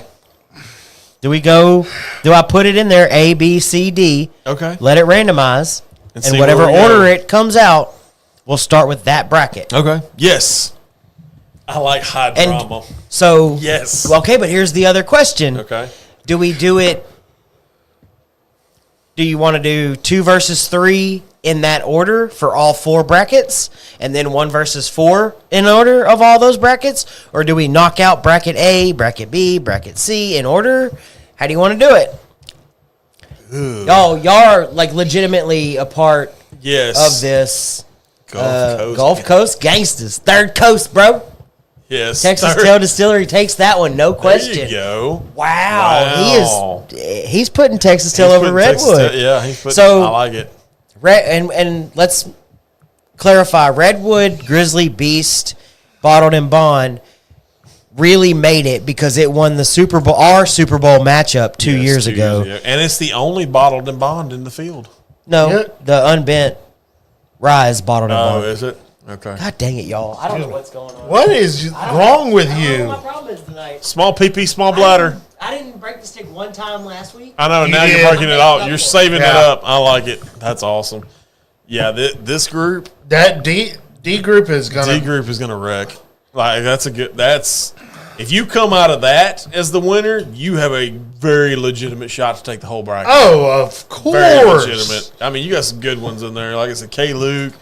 Do I put it in there, A, B, C, D, Okay. let it randomize, And see and whatever where we go. order it comes out, we'll start with that bracket. Okay. Yes. I like high And drama. so, Yes. well, okay, but here's the other question. Okay. Do we do it? Do you want to do 2 versus 3 in that order for all 4 brackets, and then 1 versus 4 in order of all those brackets, or do we knock out bracket A, bracket B, bracket C in order? How do you want to do it? Y'all are like legitimately a part of this. Gulf Coast gangsters. Third Coast, bro. Yes. Texas Tail Distillery takes that one, no question. There you go. Wow. He's putting Texas Tail over Redwood. He's putting, I like it. And let's clarify, Redwood, Grizzly, Beast, Bottled and Bond really made it because it won the Super Bowl, our Super Bowl matchup 2 years ago. And it's the only Bottled and Bond in the field. No, the unbent Rise Bottled and Bond. Oh, is it? Okay. God dang it, y'all. I don't know what's going on. What is wrong with I don't know you? what my problem is tonight. Small pee-pee, small bladder. I didn't break the stick one time last week. I know. Now you're breaking it off. You're saving it up. I like it. That's awesome. Yeah, this group. That D group is gonna wreck. Like that's if you come out of that as the winner, you have a very legitimate shot to take the whole bracket. Oh, of course. Very legitimate. I mean, you got some good ones in there. Like I said, K. Luke,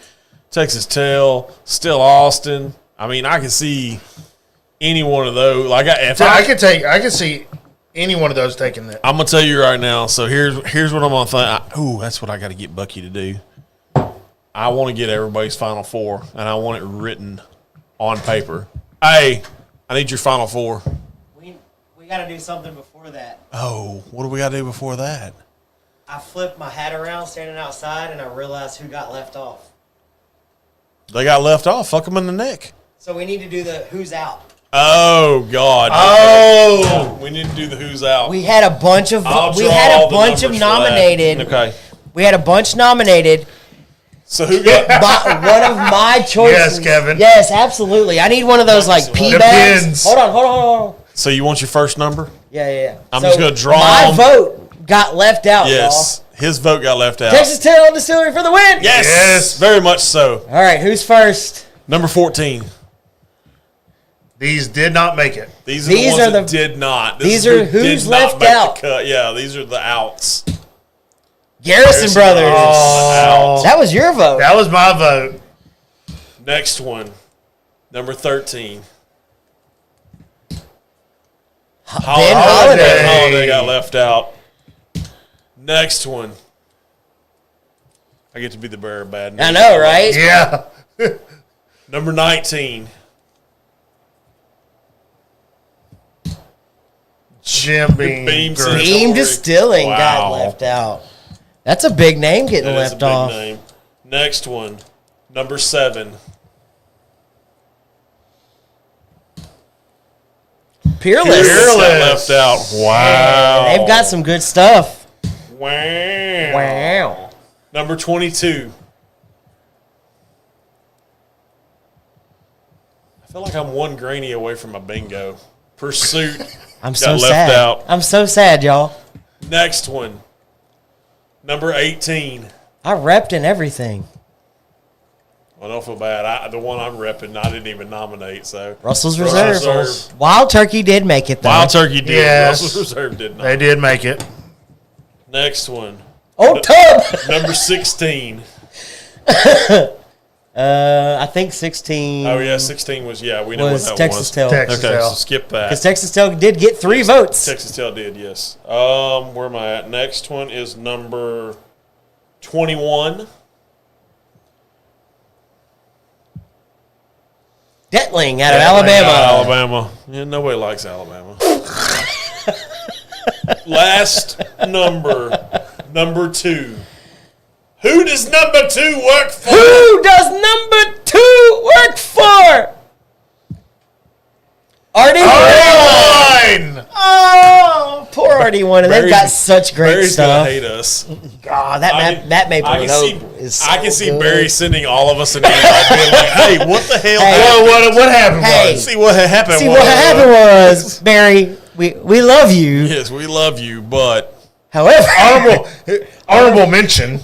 Texas Tail, Still Austin. I mean, I can see any one of those. Like I can see any one of those taking that. I'm gonna tell you right now. So here's what I'm gonna think. That's what I got to get Bucky to do. I want to get everybody's Final Four, and I want it written on paper. Hey, I need your Final Four. We got to do something before that. Oh, what do we got to do before that? I flipped my hat around standing outside, and I realized who got left off. They got left off. Fuck them in the neck. So we need to do the who's out. Oh God! Oh, we need to do the who's out. We had a bunch of nominated. Okay. We had a bunch nominated. So who got one of my choices? Yes, Kevin. Yes, absolutely. I need one of those like pee bags. Hold on. So you want your first number? Yeah. I'm just gonna draw. My vote got left out. Yes, y'all. his vote got left out. Texas Tail Distillery for the win. Yes, very much so. All right, who's first? Number 14. These did not make it. These are the ones that did not. These are who's left out. Yeah, these are the outs. Garrison Brothers. Out. That was your vote. That was my vote. Next one, number 13. Holiday got left out. Next one. I get to be the bearer of bad news. I know, right? Yeah. Number 19. Jim Beam. Beam Distilling got left out. That's a big name getting left off. Name. Next one, number 7. Peerless left out. Wow. They've got some good stuff. Wow. Number 22. I feel like I'm one granny away from a bingo. Pursuit. I'm so sad. Out. I'm so sad, y'all. Next one. Number 18. I repped in everything. Well, don't feel bad. The one I'm repping, I didn't even nominate. So Russell's Reserve. Wild Turkey did make it, though. Wild Turkey did. Yes. Russell's Reserve did not. They did make it. Next one. Old Tub. Number 16. I think 16. Oh, yeah, 16 was, we know what that was. Texas Tail. Texas Tail. So skip that. Because Texas Tail did get 3 votes. Texas Tail did, yes. Where am I at? Next one is number 21. Detling out of Alabama. Alabama. Yeah, nobody likes Alabama. Last number 2. Who does number 2 work for? Who does number 2 work for? Artie One. Oh, poor Artie One. And they've got such great Barry's stuff. gonna hate us. God, that maple I is so can see good. Barry sending all of us an email being like, "Hey, what the hell? What happened? Hey, see what happened. What happened was, Barry. We love you. Yes, we love you, but however, honorable mention.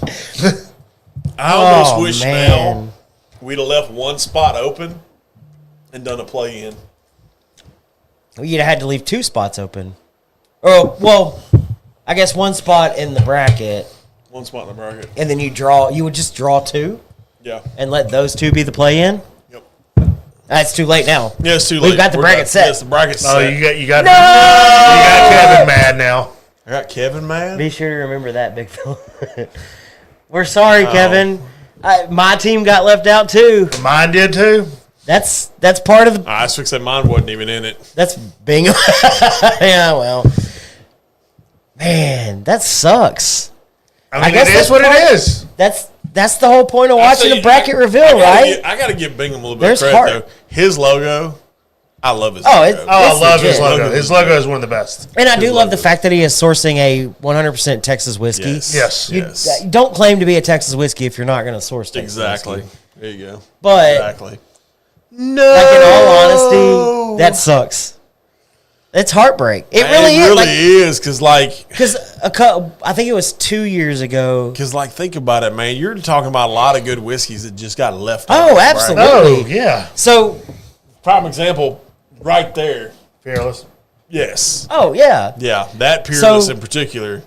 I almost wish now we'd have left one spot open and done a play-in. You'd have had to leave 2 spots open. Oh, well, I guess 1 spot in the bracket. 1 spot in the bracket. And then you would just draw 2? Yeah. And let those 2 be the play-in? Yep. That's too late now. Yeah, it's too late. We've got the bracket set. Yes, the bracket's set. You got Kevin mad now. I got Kevin mad. Be sure to remember that, big fella. We're sorry, Kevin. My team got left out too. Mine did too. That's part of the. I was fixing mine wasn't even in it. That's bingo. Yeah, well, man, that sucks. I mean, guess it that's is what part- it is. That's the whole point of watching the bracket reveal, right? I got to give Bingham a little bit There's of credit, heart. though. His logo, I love his Oh, logo. I love legit. his logo. His logo is one of the best. And I do His love the logo. fact that he is sourcing a 100% Texas whiskey. Yes. Yes. Don't claim to be a Texas whiskey if you're not going to source Texas Exactly. whiskey. There you go. But Exactly. No. like in all honesty, that sucks. It's heartbreak. It really is. It really Like, is because, like, because I think it was 2 years ago. think about it, man. You're talking about a lot of good whiskeys that just got left. Oh, out of the absolutely. bracket. Oh, yeah. So, Prime example, right there. Fearless. Yes. oh yeah, Yeah, that Peerless So- in particular.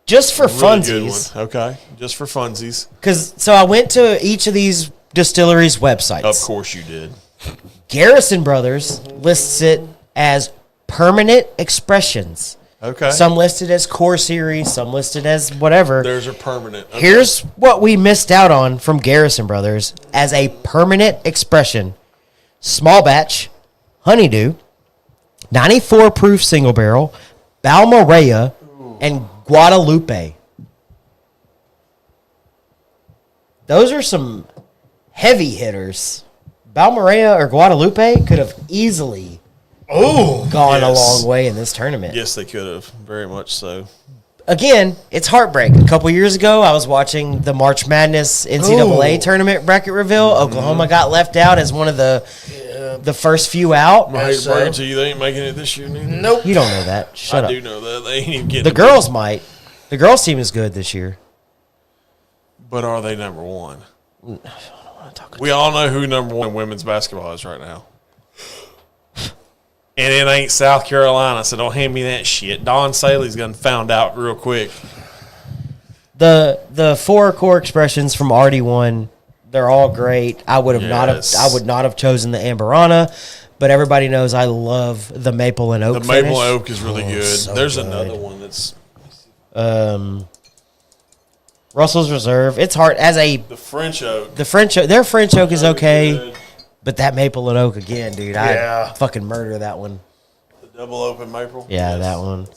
just for Really good funsies. one. Okay, just for funsies. Because I went to each of these distilleries' websites. Of course you did. Garrison Brothers lists it as permanent expressions. Okay. Some listed as core series, some listed as whatever. Theirs are permanent. Okay. Here's what we missed out on from Garrison Brothers as a permanent expression. Small batch, honeydew, 94 proof single barrel, Balmorea, and Guadalupe. Those are some heavy hitters. Balmorea or Guadalupe could have easily gone a Yes. long way in this tournament. Yes, they could have. Very much so. Again, it's heartbreak. A couple years ago, I was watching the March Madness NCAA Ooh. tournament bracket reveal. Oklahoma got left out as one of the first few out. I hate to so. break it to you, they ain't making it this year neither. Nope. You don't know that. Shut I up. do know that. They ain't even getting The it. girls might. The girls team is good this year. But are they number one? We all know who number one in women's basketball is right now. And it ain't South Carolina, so don't hand me that shit. Don Saley's gonna found out real quick. The four core expressions from RD1, they're all great. I would Yes. not have chosen the Amberana, but everybody knows I love the maple and oak. The maple finish. oak is really good. so There's good. another one that's Russell's Reserve. It's hard as a the French oak. their French oak is Really okay, good. but that maple and oak again, dude. Yeah. I fucking murder that one. The double open maple. Yeah, Yes. that one.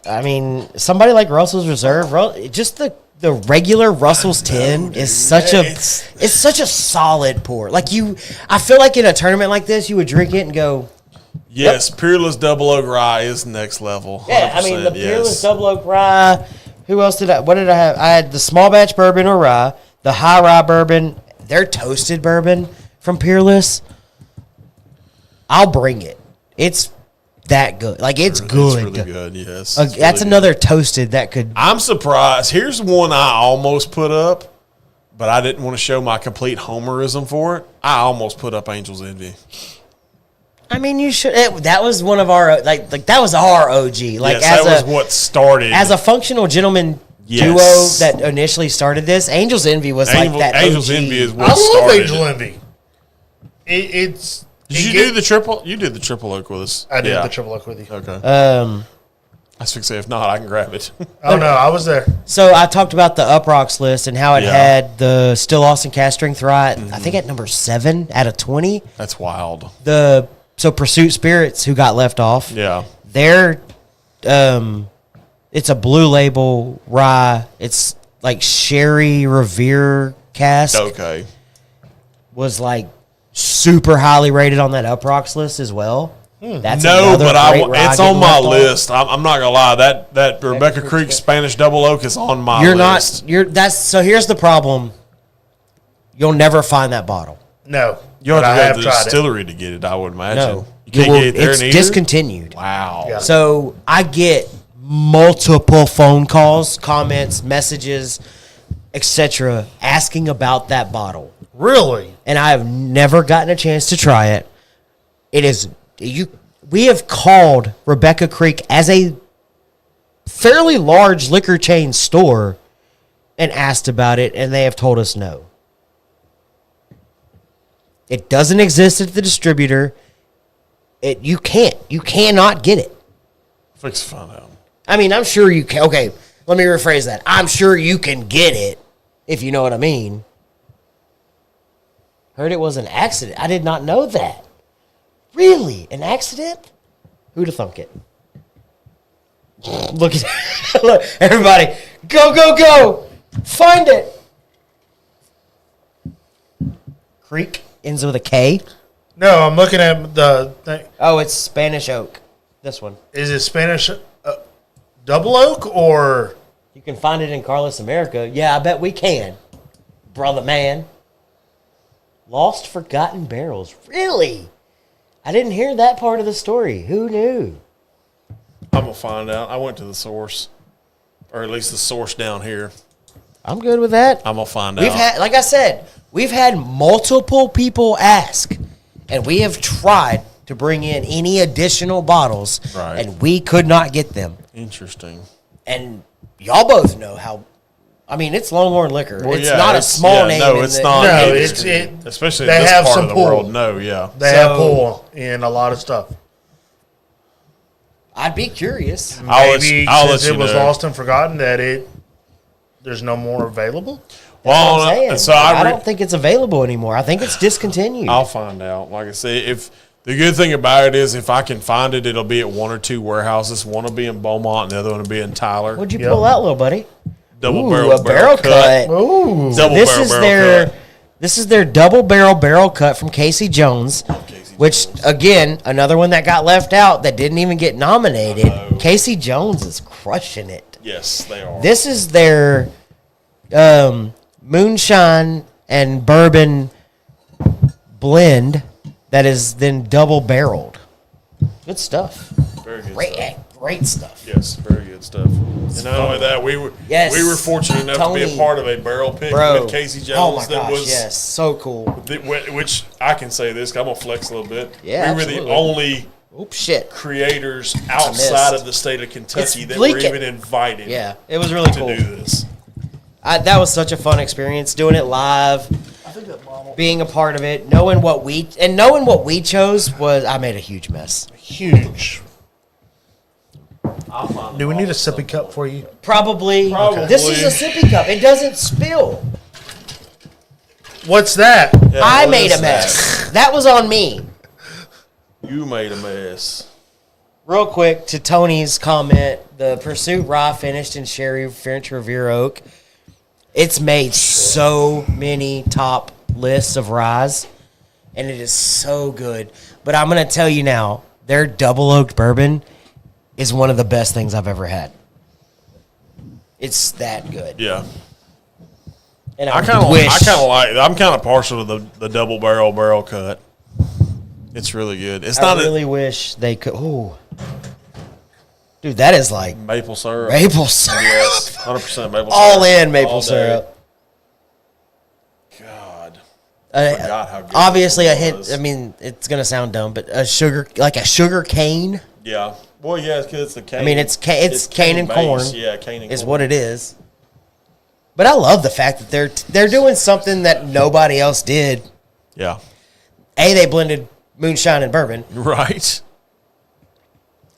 I mean, somebody like Russell's Reserve, just the regular Russell's 10 is such Yeah, a it's such a solid pour. Like I feel like in a tournament like this, you would drink it and go, Yes, Peerless double oak rye is next level. yeah. I mean, the 100%, Peerless yes. Double Oak Rye. Who else did I? What did I have? I had the small batch bourbon or rye, the high rye bourbon, their toasted bourbon from Peerless. I'll bring it. It's that good. Like it's good. It's really good, yes. That's It's really another toasted that could. I'm surprised. Here's one I almost put up, but I didn't want to show my complete homerism for it. I almost put up Angel's Envy. I mean, you should. That was one of our like that was our OG. Like Yes, that as was what started. as a functional gentleman Yes. duo that initially started this, Angel's Envy was like that. Angel's OG. Envy is I what love started Angel it. Envy. It's. Did you do the triple? You did the triple oak with us. I did Yeah. the triple oak with you. Okay. Um, I was fixing to say, if not, I can grab it. Oh no, I was there. so I talked about the Uprocks list and how it Yeah. had the Still Austin cast strength rye. I think at number 7 out of 20. That's wild. So Pursuit Spirits, who got left off, Yeah. they're it's a blue label rye. It's like Sherry Revere cask. Okay. Was like super highly rated on that Uprocks list as well. That's No, another but great rye it's on getting my left off. list. I'm not gonna lie. That Rebecca Creek Spanish double oak is on my list. So here's the problem. You'll never find that bottle. No, You have but I to go have to the tried it. distillery to get it. I would imagine. No. You can't get it there It's neither? discontinued. Wow. Yeah. So I get multiple phone calls, comments, messages, etc., asking about that bottle. Really? And I have never gotten a chance to try it. It is we have called Rebecca Creek as a fairly large liquor chain store and asked about it, and they have told us no. It doesn't exist at the distributor. You cannot get it. Fix to find out. I mean, I'm sure you can. Okay, let me rephrase that. I'm sure you can get it, if you know what I mean. Heard it was an accident. I did not know that. Really? An accident? Who'd have thunk it? Look at look, everybody. Go, go, go. Find it. Creek ends with a K. No, I'm looking at the thing. Oh, it's Spanish oak. This one. Is it Spanish double oak or? You can find it in Carlos America. Yeah, I bet we can. Brother man. Lost Forgotten Barrels. Really? I didn't hear that part of the story. Who knew? I'm going to find out. I went to the source, or at least the source down here. I'm good with that. I'm going to find We've out. had, like I said, we've had multiple people ask, and we have tried to bring in any additional bottles, Right. and we could not get them. Interesting. And y'all both know how. I mean, it's Longhorn Liquor. Well, it's yeah, not a small name. No, in it's the- not. No, It- especially they in this have part some of the pull. world. No, yeah. They have pull in a lot of stuff. I'd be curious. Maybe I'll since let it you was know. lost and forgotten that there's no more available. That's what I'm saying. so I don't think it's available anymore. I think it's discontinued. I'll find out. Like I say, if the good thing about it is, if I can find it, it'll be at one or two warehouses. One will be in Beaumont, and the other one will be in Tyler. What'd you pull out, little buddy? Double Ooh, barrel cut. Ooh, Double This barrel is barrel their cut. this is their double barrel cut from Casey Jones, which again another one that got left out that didn't even get nominated. Casey Jones is crushing it. Yes, they are. This is their moonshine and bourbon blend that is then double barreled. Good stuff. Very good Great, stuff. great stuff. Yes, very good stuff. And not only that, we were fortunate enough to be Tony. a part of a barrel pick Bro. with Casey Jones. Oh my that gosh, was yes, so cool. which I can say this. 'Cause I'm gonna flex a little bit. Yeah, we were absolutely. the only Oops, shit. creators outside missed. of the state of Kentucky It's that were leaking. even invited. Yeah, it was really to cool. do this. That was such a fun experience doing it live, being a part of it, knowing what we chose was I made a huge mess. huge. Do we need a sippy cup for you? Probably. This is a sippy cup. It doesn't spill. What's that? Yeah, I what made is a mess. That was on me. You made a mess. Real quick to Tony's comment, the Pursuit Rye finished in Sherry French Revere Oak. It's made so many top lists of ryes, and it is so good. But I'm going to tell you now, their double oaked bourbon is one of the best things I've ever had. It's that good. Yeah. And I'm kind of partial to the double barrel cut. It's really good. It's I not really wish they could. Ooh. Dude, that is like maple syrup. maple syrup. Yes, 100% maple syrup. All in maple All day. syrup. God. Forgot how good Obviously, this a hint. was. I mean, it's gonna sound dumb, but a sugar cane. Yeah. Well, yeah, because it's the cane. I mean, it's cane and base. corn. Yeah, cane and is corn. what it is. But I love the fact that they're doing something that nobody else did. Yeah. They blended moonshine and bourbon, Right.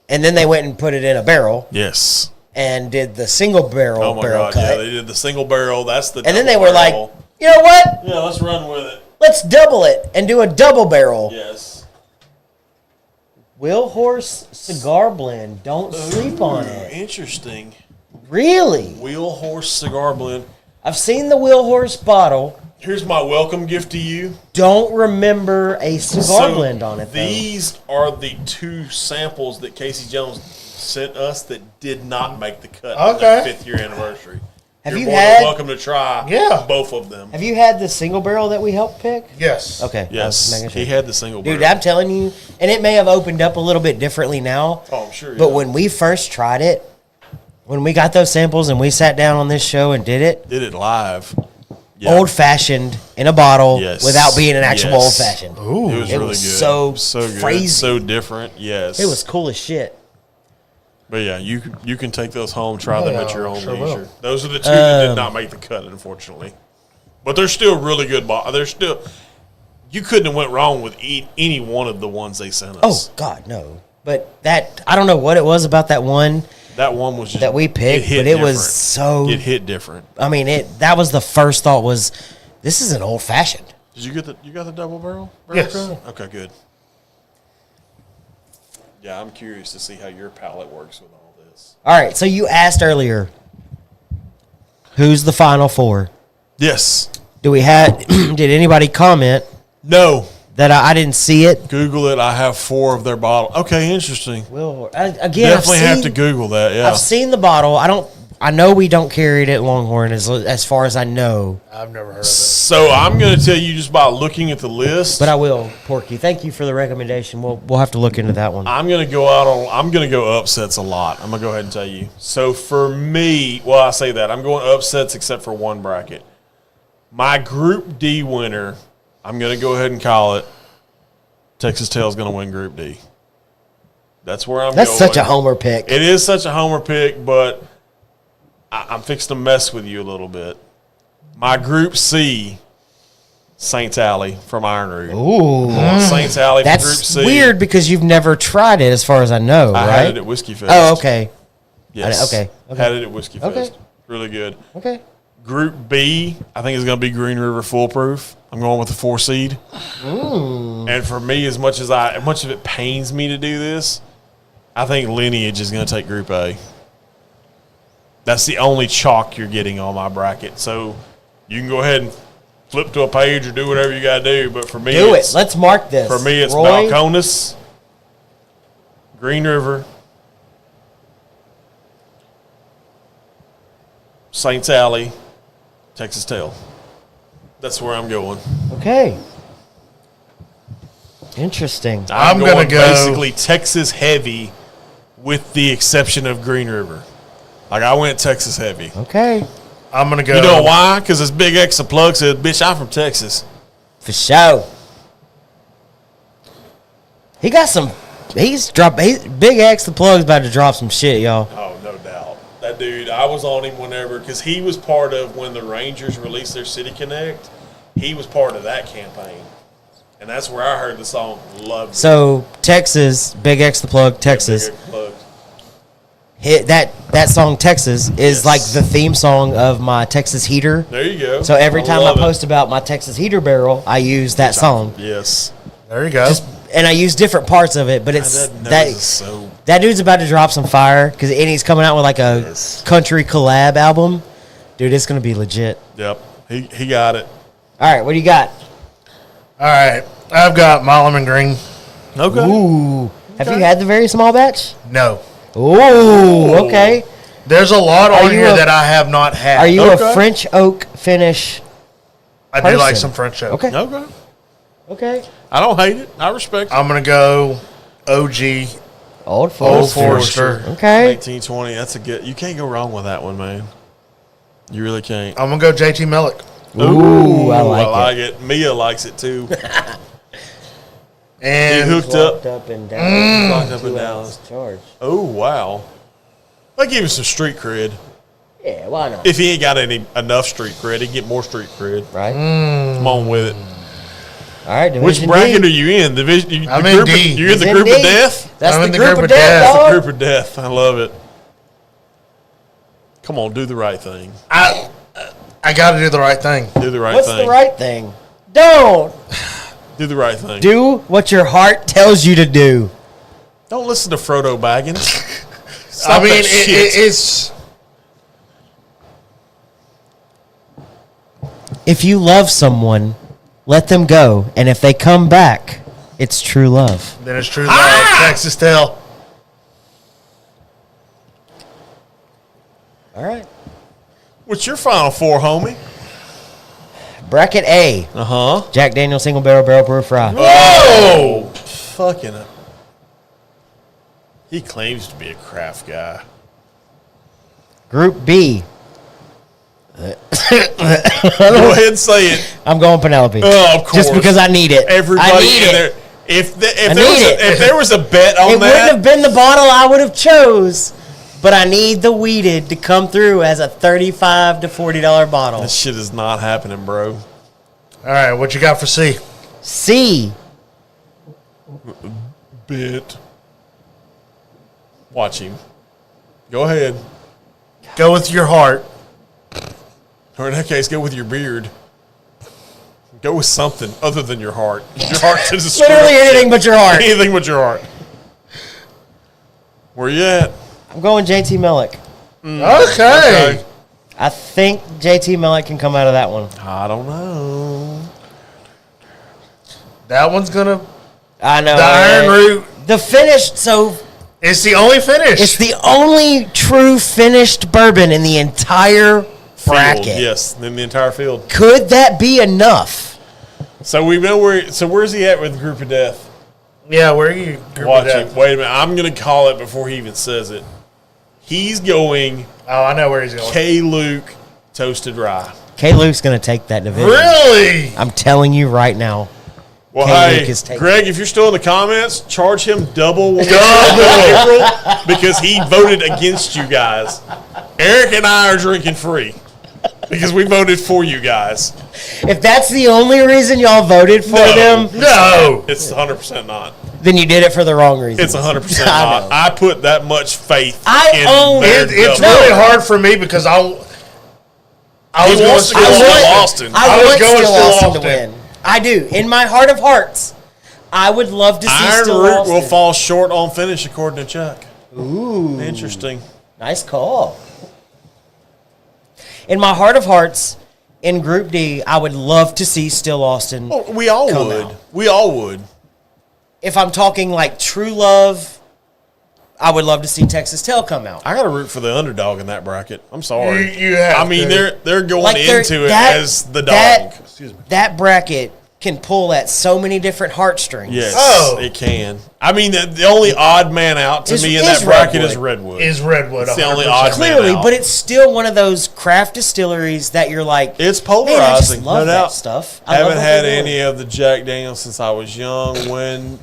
and then they went and put it in a barrel Yes. and did the single barrel Oh my barrel God. cut. Yeah, they did the single barrel. That's the. And then they double were like, barrel. you know what? Yeah, let's run with it. Let's double it and do a double barrel. Yes. Will Horse cigar blend. Don't sleep on Ooh, it. Interesting. Really? Wheel Horse cigar blend. I've seen the Will Horse bottle. Here's my welcome gift to you. Don't remember a cigar blend on it, though. These are the two samples that Casey Jones sent us that did not make the cut on their Okay. 5th year anniversary. Have You're you more had- than welcome to try both of them. Have you had the single barrel that we helped pick? Yes. Okay. I was Yes, just making sure. he had the single Dude, barrel. I'm telling you, and it may have opened up a little bit differently now. Oh, I'm sure. But yeah. when we first tried it, when we got those samples and we sat down on this show and did it, did it live. Yeah. old fashioned in a bottle Yes. without being an actual Yes. old fashioned. Ooh. It was It really was good. so good. crazy. So different. Yes. It was cool as shit. But yeah, you can take those home, try them at your own sure leisure. will. Those are the two that did not make the cut, unfortunately. But they're still really good. They're still. You couldn't have went wrong with any one of the ones they sent Oh us. God, no. But that, I don't know what it was about that one That one was just that we picked, but it was so. It hit different. I mean, that was the first thought was, this is an old fashioned. Did you got the double barrel? Yes. Okay, good. Yeah, I'm curious to see how your palate works with all this. All right, so you asked earlier, who's the final four? Yes. Do we have? Did anybody comment No. that I didn't see it? Google it. I have 4 of their bottles. Okay, interesting. Well, again, Definitely have to Google that. Yeah. I've seen the bottle. I know we don't carry it at Longhorn as far as I know, I've never heard of it. So I'm going to tell you just by looking at the list. but I will, Porky. Thank you for the recommendation. We'll have to look into that one. I'm going to go upsets a lot. I'm going to go ahead and tell you. So for me, well, I say that. I'm going upsets except for one bracket. My Group D winner, I'm going to go ahead and call it, Texas Tail's going to win Group D. That's where I'm going. That's such a homer pick. It is such a homer pick, but I'm fixing to mess with you a little bit. My Group C, Saints Alley from Iron Root. Ooh. Saints Alley from Group That's C. weird because you've never tried it as far as I know, I right? had it at Whiskey Fest. Oh, okay. Yes. Okay. Had it at Whiskey Fest. Okay. Really good. Okay. Group B, I think it's going to be Green River Foolproof. I'm going with the 4 seed. And for me, as much of it pains me to do this, I think Lineage is going to take Group A. That's the only chalk you're getting on my bracket. So you can go ahead and flip to a page or do whatever you got to do. But for me, Let's mark this. For me, it's Roy? Balcones, Green River, Saints Alley, Texas Tail. That's where I'm going. Okay. Interesting. I'm going gonna go- basically Texas heavy with the exception of Green River. Like, I went Texas heavy. Okay. I'm going to go. You know why? Because this Big X of plug said, bitch, I'm from Texas. For sure. He got some. Big X the plug's about to drop some shit, y'all. Oh, no doubt. That dude, I was on him whenever, because he was part of when the Rangers released their City Connect. He was part of that campaign. And that's where I heard the song Love. So, Texas, Big X the plug, Texas. Big X plug. Hit that song Texas is Yes. like the theme song of my Texas heater. There you go. So every time I love it. post about my Texas heater barrel, I use that song. Yes. There you go. And I use different parts of it, but it's That is so. that dude's about to drop some fire and he's coming out with like a Yes. country collab album. Dude, it's gonna be legit. Yep. He got it. All right, what do you got? All right. I've got Milam and Green. Okay. Ooh, have you had the very small batch? No. Ooh, okay. There's a lot Are on you here a- that I have not had. Are you Okay. a French oak finish? I do like person? some French oak. Okay, Okay. okay. I don't hate it. I respect it. I'm going to go OG. Old Old Forester. Forester. Okay. 1920. That's a good. You can't go wrong with that one, man. You really can't. I'm going to go JT Mellick. Ooh, I like it. Mia likes it too. He And hooked Locked up. up and down. Locked up in 2 Dallas. ounce charge. Oh wow. That give him some street cred. Yeah, why not? If he ain't got enough street cred, he can get more street cred. Right. Come on with it. All right. Which Division bracket D. are you in? Division. I'm the in group D. You're in He's the in group of D. death. That's I'm the in the group group of of death, death. dog. Group of death. I love it. Come on, do the right thing. I got to do the right thing. Do the right What's thing. the right thing? Don't Do the right thing. do what your heart tells you to do. Don't listen to Frodo Baggins. Stop I mean, that shit. it's. If you love someone, let them go, and if they come back, it's true love. Then it's true love. Texas Tail. All right. What's your final 4, homie? Bracket A. Uh-huh. Jack Daniel's Single Barrel Proof Rye. Oh! Fucking it. He claims to be a craft guy. Group B. Go ahead and say it. I'm going Penelope. Oh, of course. Just because I need it. Everybody I need in it. there. If need it. there was a bet on It that, wouldn't have been the bottle I would have chose, but I need the weeded to come through as a $35 to $40 bottle. that shit is not happening, bro. All right, what you got for C? C. Bit. Watch him. Go ahead. Go with your heart. Or in that case, go with your beard. Go with something other than your heart. Your heart to describe Literally anything but your heart. anything but your heart. Where you at? I'm going JT Mellick. Okay. I think JT Mellick can come out of that one. I don't know. That one's gonna. I know. The Iron Root. The finish. So It's the only finish. it's the only true finished bourbon in the entire bracket. Field, yes, in the entire field. Could that be enough? So we know where. So where's he at with the Group of Death? Yeah, where are you? Watch it. Wait a minute. I'm going to call it before he even says it. He's going Oh, I know where he's going. K. Luke Toasted Rye. K. Luke's going to take that division. Really? I'm telling you right now. Well, K. Luke hey, is taking Greg, if you're still in the comments, charge him double when we April because he voted against you guys. Eric and I are drinking free because we voted for you guys. If that's the only reason y'all voted for them, No. It's 100% not. then you did it for the wrong reason. It's 100% I not. know. I put that much faith I in own- their It's double. really hard for me because I was He going wants to go Still Still Austin. Austin. I was want going Still Still Austin to Austin. win. I do. In my heart of hearts, I would love to see Iron Still Root Austin. will fall short on finish according to Chuck. Ooh. Interesting. Nice call. In my heart of hearts, in Group D, I would love to see Still Austin. Well, we all Come would. out. We all would. If I'm talking like true love, I would love to see Texas Tell come out. I got to root for the underdog in that bracket. I'm sorry. You have I mean, to. they're going Like, they're- into it that- as the dog. that- Excuse me. That bracket can pull at so many different heartstrings. Yes, Oh. it can. I mean, the only odd man out to Is- me in is that bracket Redwood. is Redwood. Is Redwood It's the only 100%. odd man Clearly, out. but it's still one of those craft distilleries that you're like, It's man, I just polarizing, love no that doubt. stuff. I love haven't what had they're doing. any of the Jack Daniels since I was young. When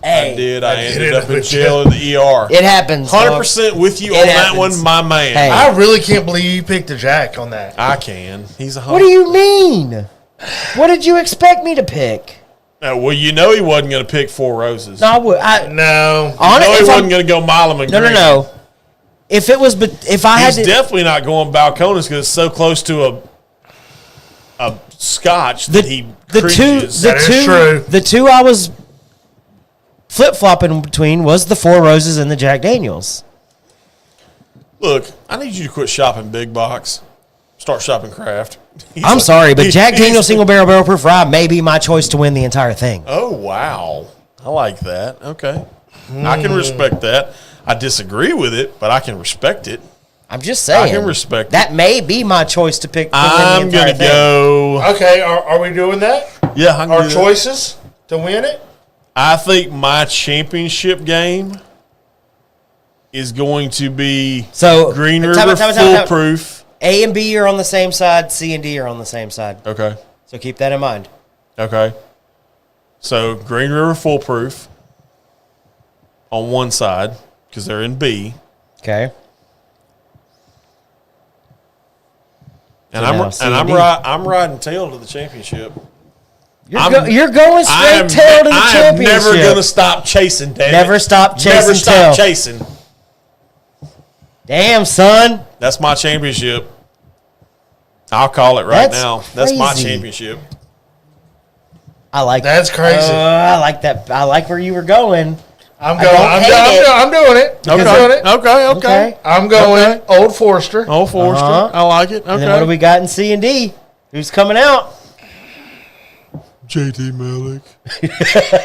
Hey, I did, I ended ended up up in with jail in the ER. It happens. dog. 100% with you It on happens. that one, my man. Hey. I really can't believe you picked a Jack on that. I can. He's a What do you mean? What did you expect me to pick? Well, you know he wasn't going to pick Four Roses. No, I would. I, No. on No, it, he if wasn't I'm- going to go Milam and no, no, Green. no. If it was, if I had He's to, definitely not going Balcones because it's so close to a Scotch that he the cringes. That is true. the two I was flip flopping between was the Four Roses and the Jack Daniels. Look, I need you to quit shopping big box. Start shopping craft. I'm sorry, but Jack he's- Daniel's single barrel proof rye may be my choice to win the entire thing. Oh, wow. I like that. Okay. I can respect that. I disagree with it, but I can respect it. I'm just saying. I can respect that. May be my choice to pick. To win the I'm entire going to thing. go. Okay, are we doing that? Yeah, I can Our do that. choices to win it? I think my championship game is going to be So Green time River out, time out. Foolproof. A and B are on the same side. C and D are on the same side. Okay. So keep that in mind. Okay. So Green River Foolproof on one side because they're in B, Okay. and So now C and D. I'm riding tail to the championship. You're going straight tail to the I am championship. never going to stop chasing. Damn Never it. stop chasing Never stop tail. chasing. Damn, son. That's my championship. I'll call it right That's now. That's my crazy. championship. I like That's crazy. I like that. I like where you were going. I'm I going. don't hate it. I'm doing it. I'm doing it. Okay. Okay. I'm going Okay. Old Forester. Oh, Forster. Uh-huh. I like it. And then what do Okay. we got in C and D? Who's coming out? JT Malik.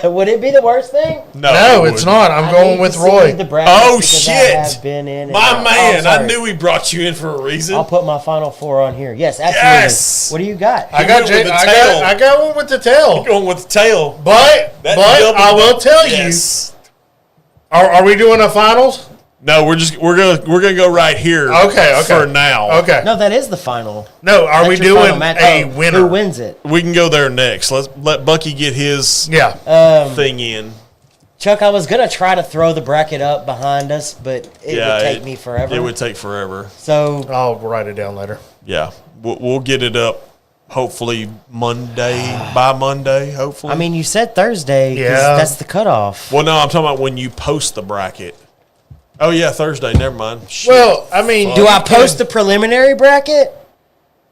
Would it be the worst thing? No, it it's wouldn't. not. I'm I going need with to see Roy. the brackets Oh, because I shit. have been in and My out. man, Oh, I sorry. knew we brought you in for a reason. I'll put my final four on here. Yes, absolutely. Yes. What do you got? I got went with the I tail. got one with the tail. Going with the tail. But That I double- will tell Yes. you. Are we doing a finals? No, we're gonna go right here. Okay. For now. Okay. No, that is the final. No, are That's we your final doing match. a Oh, winner? Who wins it? We can go there next. Let's let Bucky get his Yeah. thing in. Chuck, I was gonna try to throw the bracket up behind us, but it would take me forever. It would take forever. So I'll write it down later. Yeah, we'll get it up. Hopefully by Monday. Hopefully. I mean, you said Thursday. 'cause Yeah. that's the cutoff. well, no, I'm talking about when you post the bracket. Oh, yeah, Thursday. Never mind. Shit. Well, I mean, Do I post the preliminary bracket?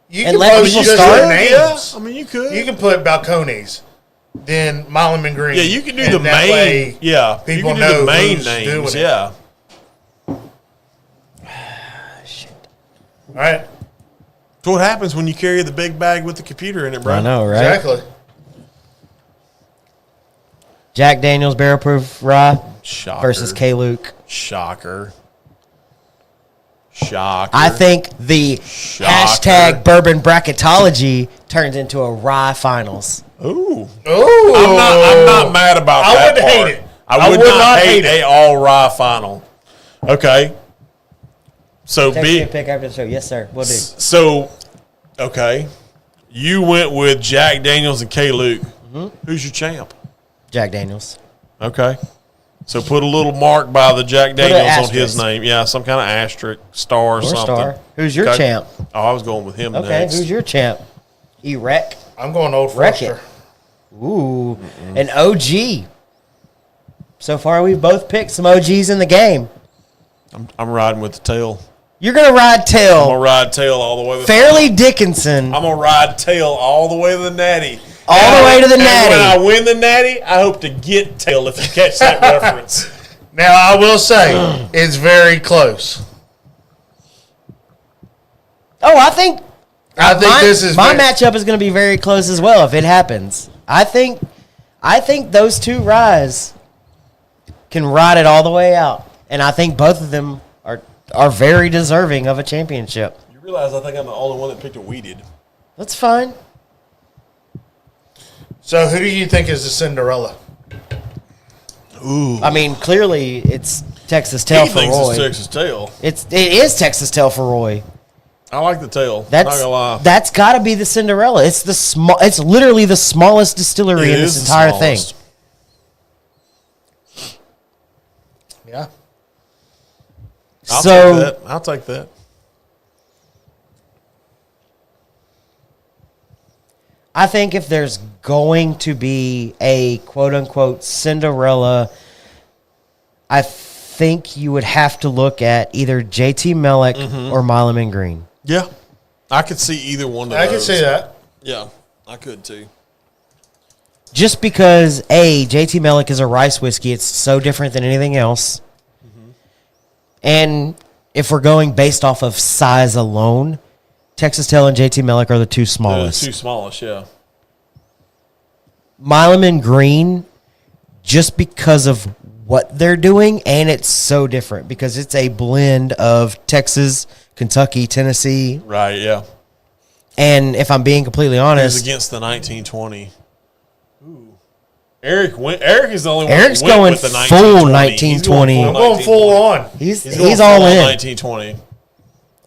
You and can let post people just start? their names. Yeah, I mean, you could. You can put balconies, then Milam and Green. Yeah, you can do and the that main. way Yeah, you people can do know the main who's names. doing it. Yeah. All right. That's what happens when you carry the big bag with the computer in it, bro. I know, right? Exactly. Jack Daniels Barrel Proof Rye Shocker. versus K-Luke. Shocker. Shocker. I think the Shocker. hashtag Bourbon Bracketology turns into a Rye Finals. Ooh. Oh, I'm not mad about I that wouldn't part. hate it. I would not hate a all rye final. Okay. So Text me a pick after the show. Yes, sir. We'll do. So, okay. You went with Jack Daniels and K. Luke. Mm-hmm. Who's your champ? Jack Daniels. Okay. So put a little mark by the Jack an Daniels on his asterisk. name. Yeah, some kind of asterisk, star or something. Star. Who's your Okay. champ? Oh, I was going with him Okay, next. who's your champ? E-Rec. I'm going Old Wreck Forester. it. Ooh, an OG. So far, we've both picked some OGs in the game. I'm riding with the tail. You're going to ride I'm tail. going to ride tail all the way to the Fairleigh Dickinson. I'm going to ride tail all the way to the natty. All the way to the And natty. when I win the natty, I hope to get tail if you catch that reference. Now, I will say, it's very close. Oh, I think this is my very- matchup is going to be very close as well if it happens. I think those two ryes can ride it all the way out, and I think both of them are very deserving of a championship. You realize I think I'm the only one that picked a weeded. That's fine. So, who do you think is the Cinderella? Ooh. I mean, clearly it's Texas Tail He for thinks Roy. it's Texas tail. It is Texas Tail for Roy. I like the tail. Not That's gonna lie. that's got to be the Cinderella. It's the small. It's literally the smallest distillery It in this is the entire thing. smallest. Yeah. I'll So- take that. I'll take that. I think if there's going to be a quote unquote Cinderella, I think you would have to look at either JT Mellick or Milam and Green. Yeah. I could see either one of I those. can see that. Yeah, I could too. Just because JT Mellick is a rice whiskey, it's so different than anything else. And if we're going based off of size alone, Texas Tail and JT Mellick are the two smallest. The two smallest, yeah. Milam and Green, just because of what they're doing, and it's so different because it's a blend of Texas, Kentucky, Tennessee, Right, yeah. and if I'm being completely He was honest, against the 1920. Ooh. Eric is the only one Eric's that went going with the full 1920. I'm I'm going full on. he's going all full on in. 1920.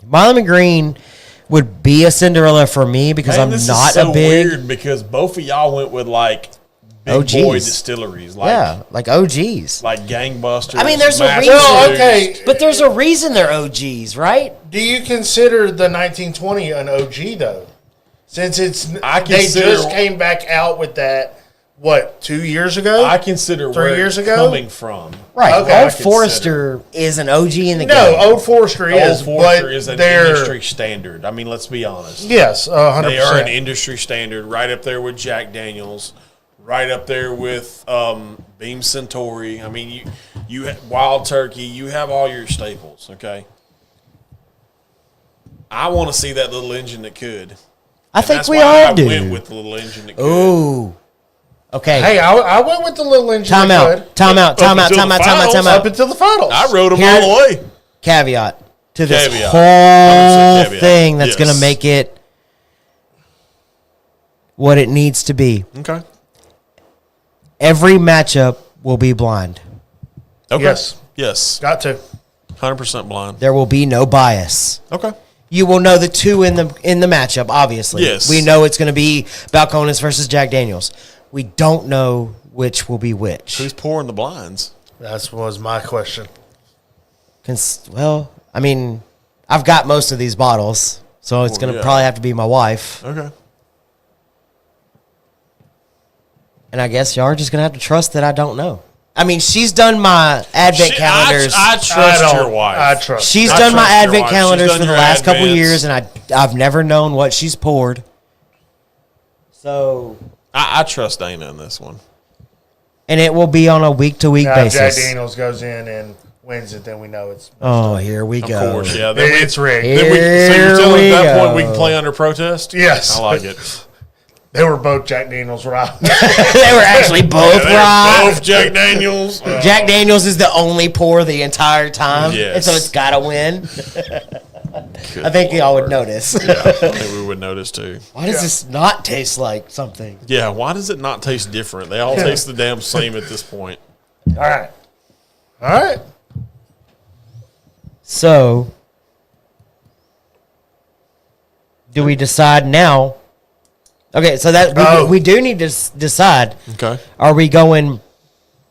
Milam and Green would be a Cinderella for me because Man, I'm this not is so a big weird because both of y'all went with like big OGs. boy distilleries, like like OGs. like gangbusters. I mean, there's a Master reason. Well, Dudes. okay. But there's a reason they're OGs, right? Do you consider the 1920 an OG, though? Since they consider- just came back out with that, 2 years ago? I consider 3 where years it's ago? coming from. Right. Okay, I Old Forester is an OG in the No, game. Old Forester is, Old Forester but is an they're industry standard. I mean, let's be honest. yes, 100%. They are an industry standard, right up there with Jack Daniels, right up there with Beam Centauri. I mean, you have Wild Turkey. You have all your staples. Okay. I want to see that little engine that could. I And think that's we why all I do. went with the little engine that could. Ooh. Okay. Hey, I went with the little engine. Time that out. could. Time out. Time out. until Time the out. Time out. finals, Time Up out. until the finals. I rode them Here- all the way. Caveat to this Caveat. whole 100% caveat. thing that's going Yes. to make it what it needs to be. Okay. Every matchup will be blind. Okay. Yes. Yes. Got to. 100% blind. There will be no bias. Okay. You will know the two in the matchup. Obviously, Yes. we know it's going to be Balcones versus Jack Daniels. We don't know which will be which. Who's pouring the blinds? That was my question. Well, I mean, I've got most of these bottles, so it's going to yeah. probably have to be my wife. Okay. And I guess y'all are just going to have to trust that I don't know. I mean, she's done my advent calendars. I trust your wife. I trust. She's I done my trust your advent wife. calendars She's done for the your last couple advents. years, and I've never known what she's poured. So, I trust Dana in this one. and it will be on a week-to-week Now, if Jack basis. Daniels goes in and wins it, then we know it's. Oh, here we Of go. course, yeah. Then It's rigged. Here so you're telling me at that we point we go. can play under protest? Yes. I like it. They were both Jack Daniels right. They were actually both They're right. both Jack Daniels. Jack Daniels is the only pour the entire time, Yes. and so it's got to win. I think y'all would notice. Yeah, I think we would notice too. Why does this not taste like something? Yeah, why does it not taste different? They all taste the damn same at this point. All right. All right. So, do we decide now? Okay, so that we do need to decide. Okay. Are we going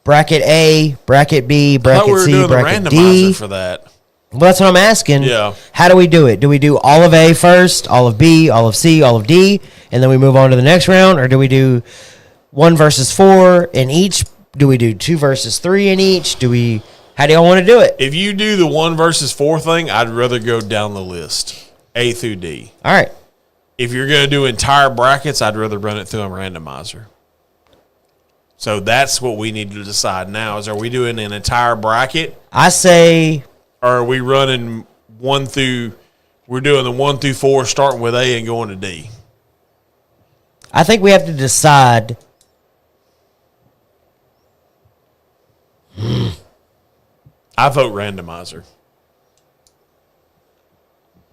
bracket A, bracket B, I thought bracket we were C, doing the bracket randomizer D? for that. Well, that's what I'm asking. Yeah. How do we do it? Do we do all of A first, all of B, all of C, all of D, and then we move on to the next round? Or do we do 1 versus 4 in each? Do we do 2 versus 3 in each? How do y'all want to do it? If you do the 1 versus 4 thing, I'd rather go down the list, A through D. All right. If you're going to do entire brackets, I'd rather run it through a randomizer. So that's what we need to decide now: is are we doing an entire bracket, I say, or are we running 1 through? We're doing the 1 through 4, starting with A and going to D. I think we have to decide. I vote randomizer.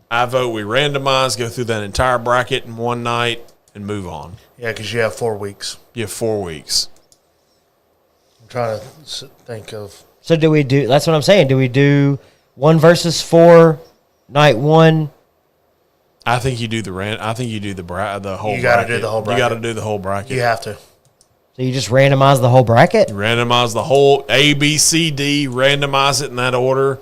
I vote we randomize, go through that entire bracket in one night, and move on. Yeah, because you have 4 weeks. You have 4 weeks. I'm trying to think of. So do we do? That's what I'm saying. Do we do 1 versus 4, night 1? I think you do the I think you do the whole. You gotta bracket. do the whole You got to bracket. do the whole bracket. You have to. So you just randomize the whole bracket? Randomize the whole A, B, C, D. Randomize it in that order,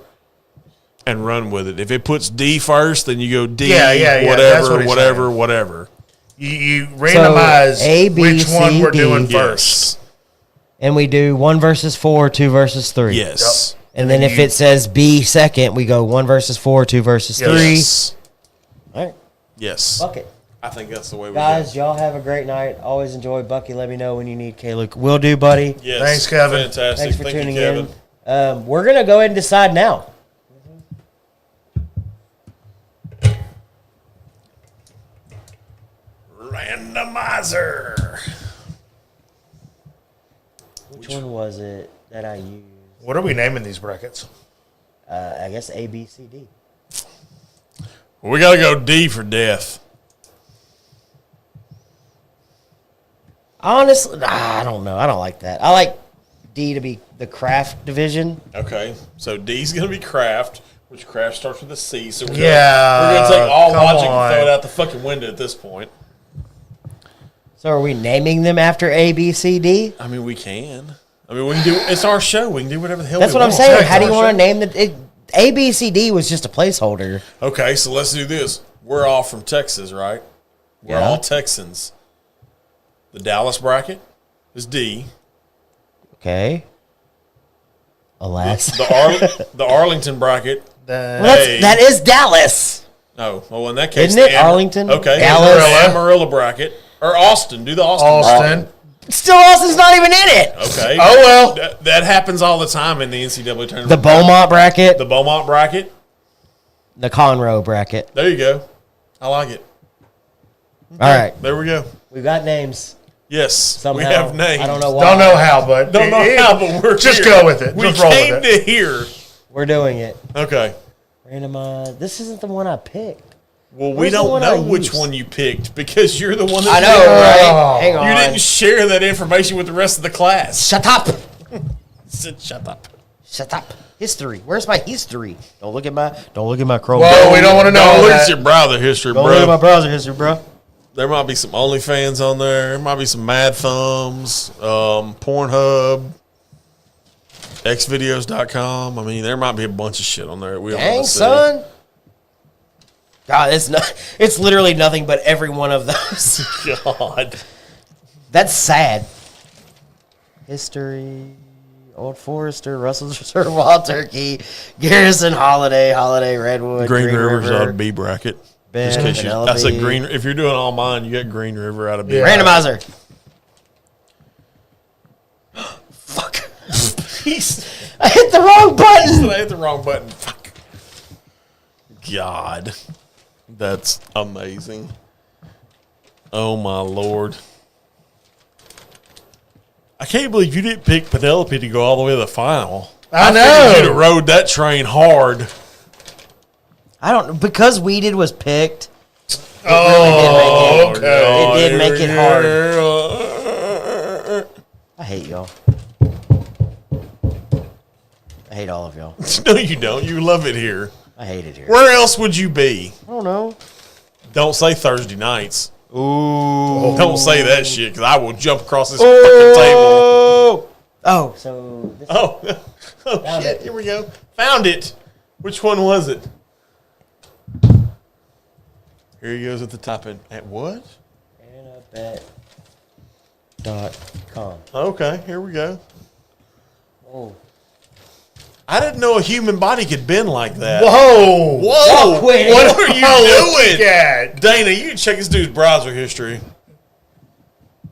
and run with it. If it puts D first, then you go D. Yeah, that's Whatever, what he's whatever, saying. whatever. You randomize A, B, which C, one we're D. doing Yes. first. And we do 1 versus 4, 2 versus 3. Yes. And then if it says B second, we go 1 versus 4, 2 versus 3. Yes. All right. Yes. Fuck it. I think that's the way we Guys, go. y'all have a great night. Always enjoy Bucky. Let me know when you need K-Luke. Will do, buddy. Yes. Thanks, Kevin. Fantastic. Thanks for Thank tuning you, Kevin. in. We're going to go ahead and decide now. Randomizer. Which one was it that I used? What are we naming these brackets? I guess A, B, C, D. We got to go D for death. Honestly, I don't know. I don't like that. I like D to be the craft division. Okay. So D's going to be craft, which craft starts with a C. So we're Yeah, going to take all come logic on. and throw it out the fucking window at this point. So are we naming them after A, B, C, D? I mean, we can. I mean, we can do. It's our show. We can do whatever the hell. That's we what I'm want. saying. It's How do you our want show. to name the A, B, C, D was just a placeholder. Okay, so let's do this. We're all from Texas, right? We're Yeah. all Texans. The Dallas bracket is D. Okay. Alas. The Arlington bracket. Well, that is Dallas. Oh, well, in that case, Isn't it the Arlington? Okay, Dallas? the Amarillo bracket or Austin. Do the Austin. Austin. Still, Austin's not even in it. Okay. Oh, well. That happens all the time in the NCAA tournament. The Beaumont bracket. The Beaumont bracket. The Conroe bracket. There you go. I like it. All right. There we go. We've got names. Yes, Somehow. we have names. I don't know why. Don't know how, but Don't know how, but we're just here. go with it. We Just roll came with it. to here. We're doing it. Okay. Randomize. This isn't the one I picked. Well, we Where's the don't one know I which used? one you picked because you're the one that I know, picked it. right? Hang on. You didn't share that information with the rest of the class. Shut up. Shut up. Shut up. History. Where's my history? Don't look at my Chrome. Whoa, we don't want to know Look at that. your browser history, Don't look at my bro. browser history, bro. There might be some OnlyFans on there. There might be some Mad Thumbs, Pornhub, xvideos.com. I mean, there might be a bunch of shit on there. We don't Dang, want to see. son. God, it's not. It's literally nothing but every one of those. God. That's sad. History. Old Forester, Russell's Reserve, Wild Turkey, Garrison, Holiday, Redwood, Green River's River, out of B bracket. Ben, Just in case I said Penelope. Green. If you're doing all mine, you get Green River out of B. Randomizer. Fuck. I hit the wrong button. I hit the wrong button. Fuck. God. That's amazing. Oh, my Lord. I can't believe you didn't pick Penelope to go all the way to the final. I figured know. You'd have rode that train hard. I don't because Weeded was picked. Oh, okay. It did make it hard. hard. I hate y'all. I hate all of y'all. No, you don't. You love it here. I hate it here. Where else would you be? I don't know. Don't say Thursday nights. Ooh. Don't say that shit, because I will jump across this fucking table. Oh, so this Oh, Found shit. it. Here we go. Found it. Which one was it? Here he goes at the top end. At what? Annabet.com. Okay, here we go. Oh. I didn't know a human body could bend like that. Whoa. Whoa! quit it. What are you doing? God. Dana, you can check this dude's browser history.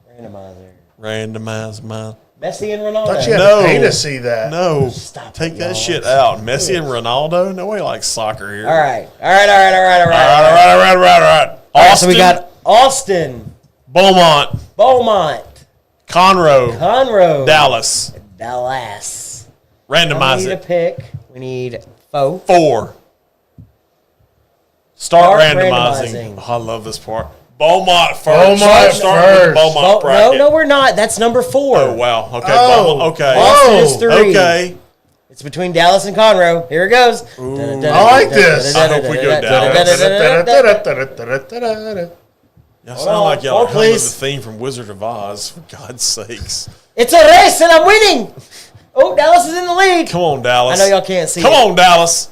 Randomizer. Randomize my... Messi and Ronaldo. Thought you had No. to pay to see that. No. Stop Take it, that y'all. shit out. Messi and Ronaldo? Nobody likes soccer here. All right. All right. All right, Austin, so we got Austin, Beaumont, Beaumont, Conroe, Conroe, Dallas. Dallas. Randomize We need a it. pick. We need 4. 4. Start Start randomizing. randomizing. Oh, I love this part. Beaumont first. Beaumont Start first. with Beaumont bracket. No, we're not. That's number 4. Oh, wow. Okay. Oh. Beaumont. Okay. Austin is Oh. 3. Okay. It's between Dallas and Conroe. Here it goes. I like this. I hope we go Dallas. Y'all sound like y'all Hold, are humming the please. theme from Wizard of Oz, for God's sakes. It's a race and I'm winning. Oh, Dallas is in the lead. Come on, Dallas. I know y'all can't see Come it. on, Dallas.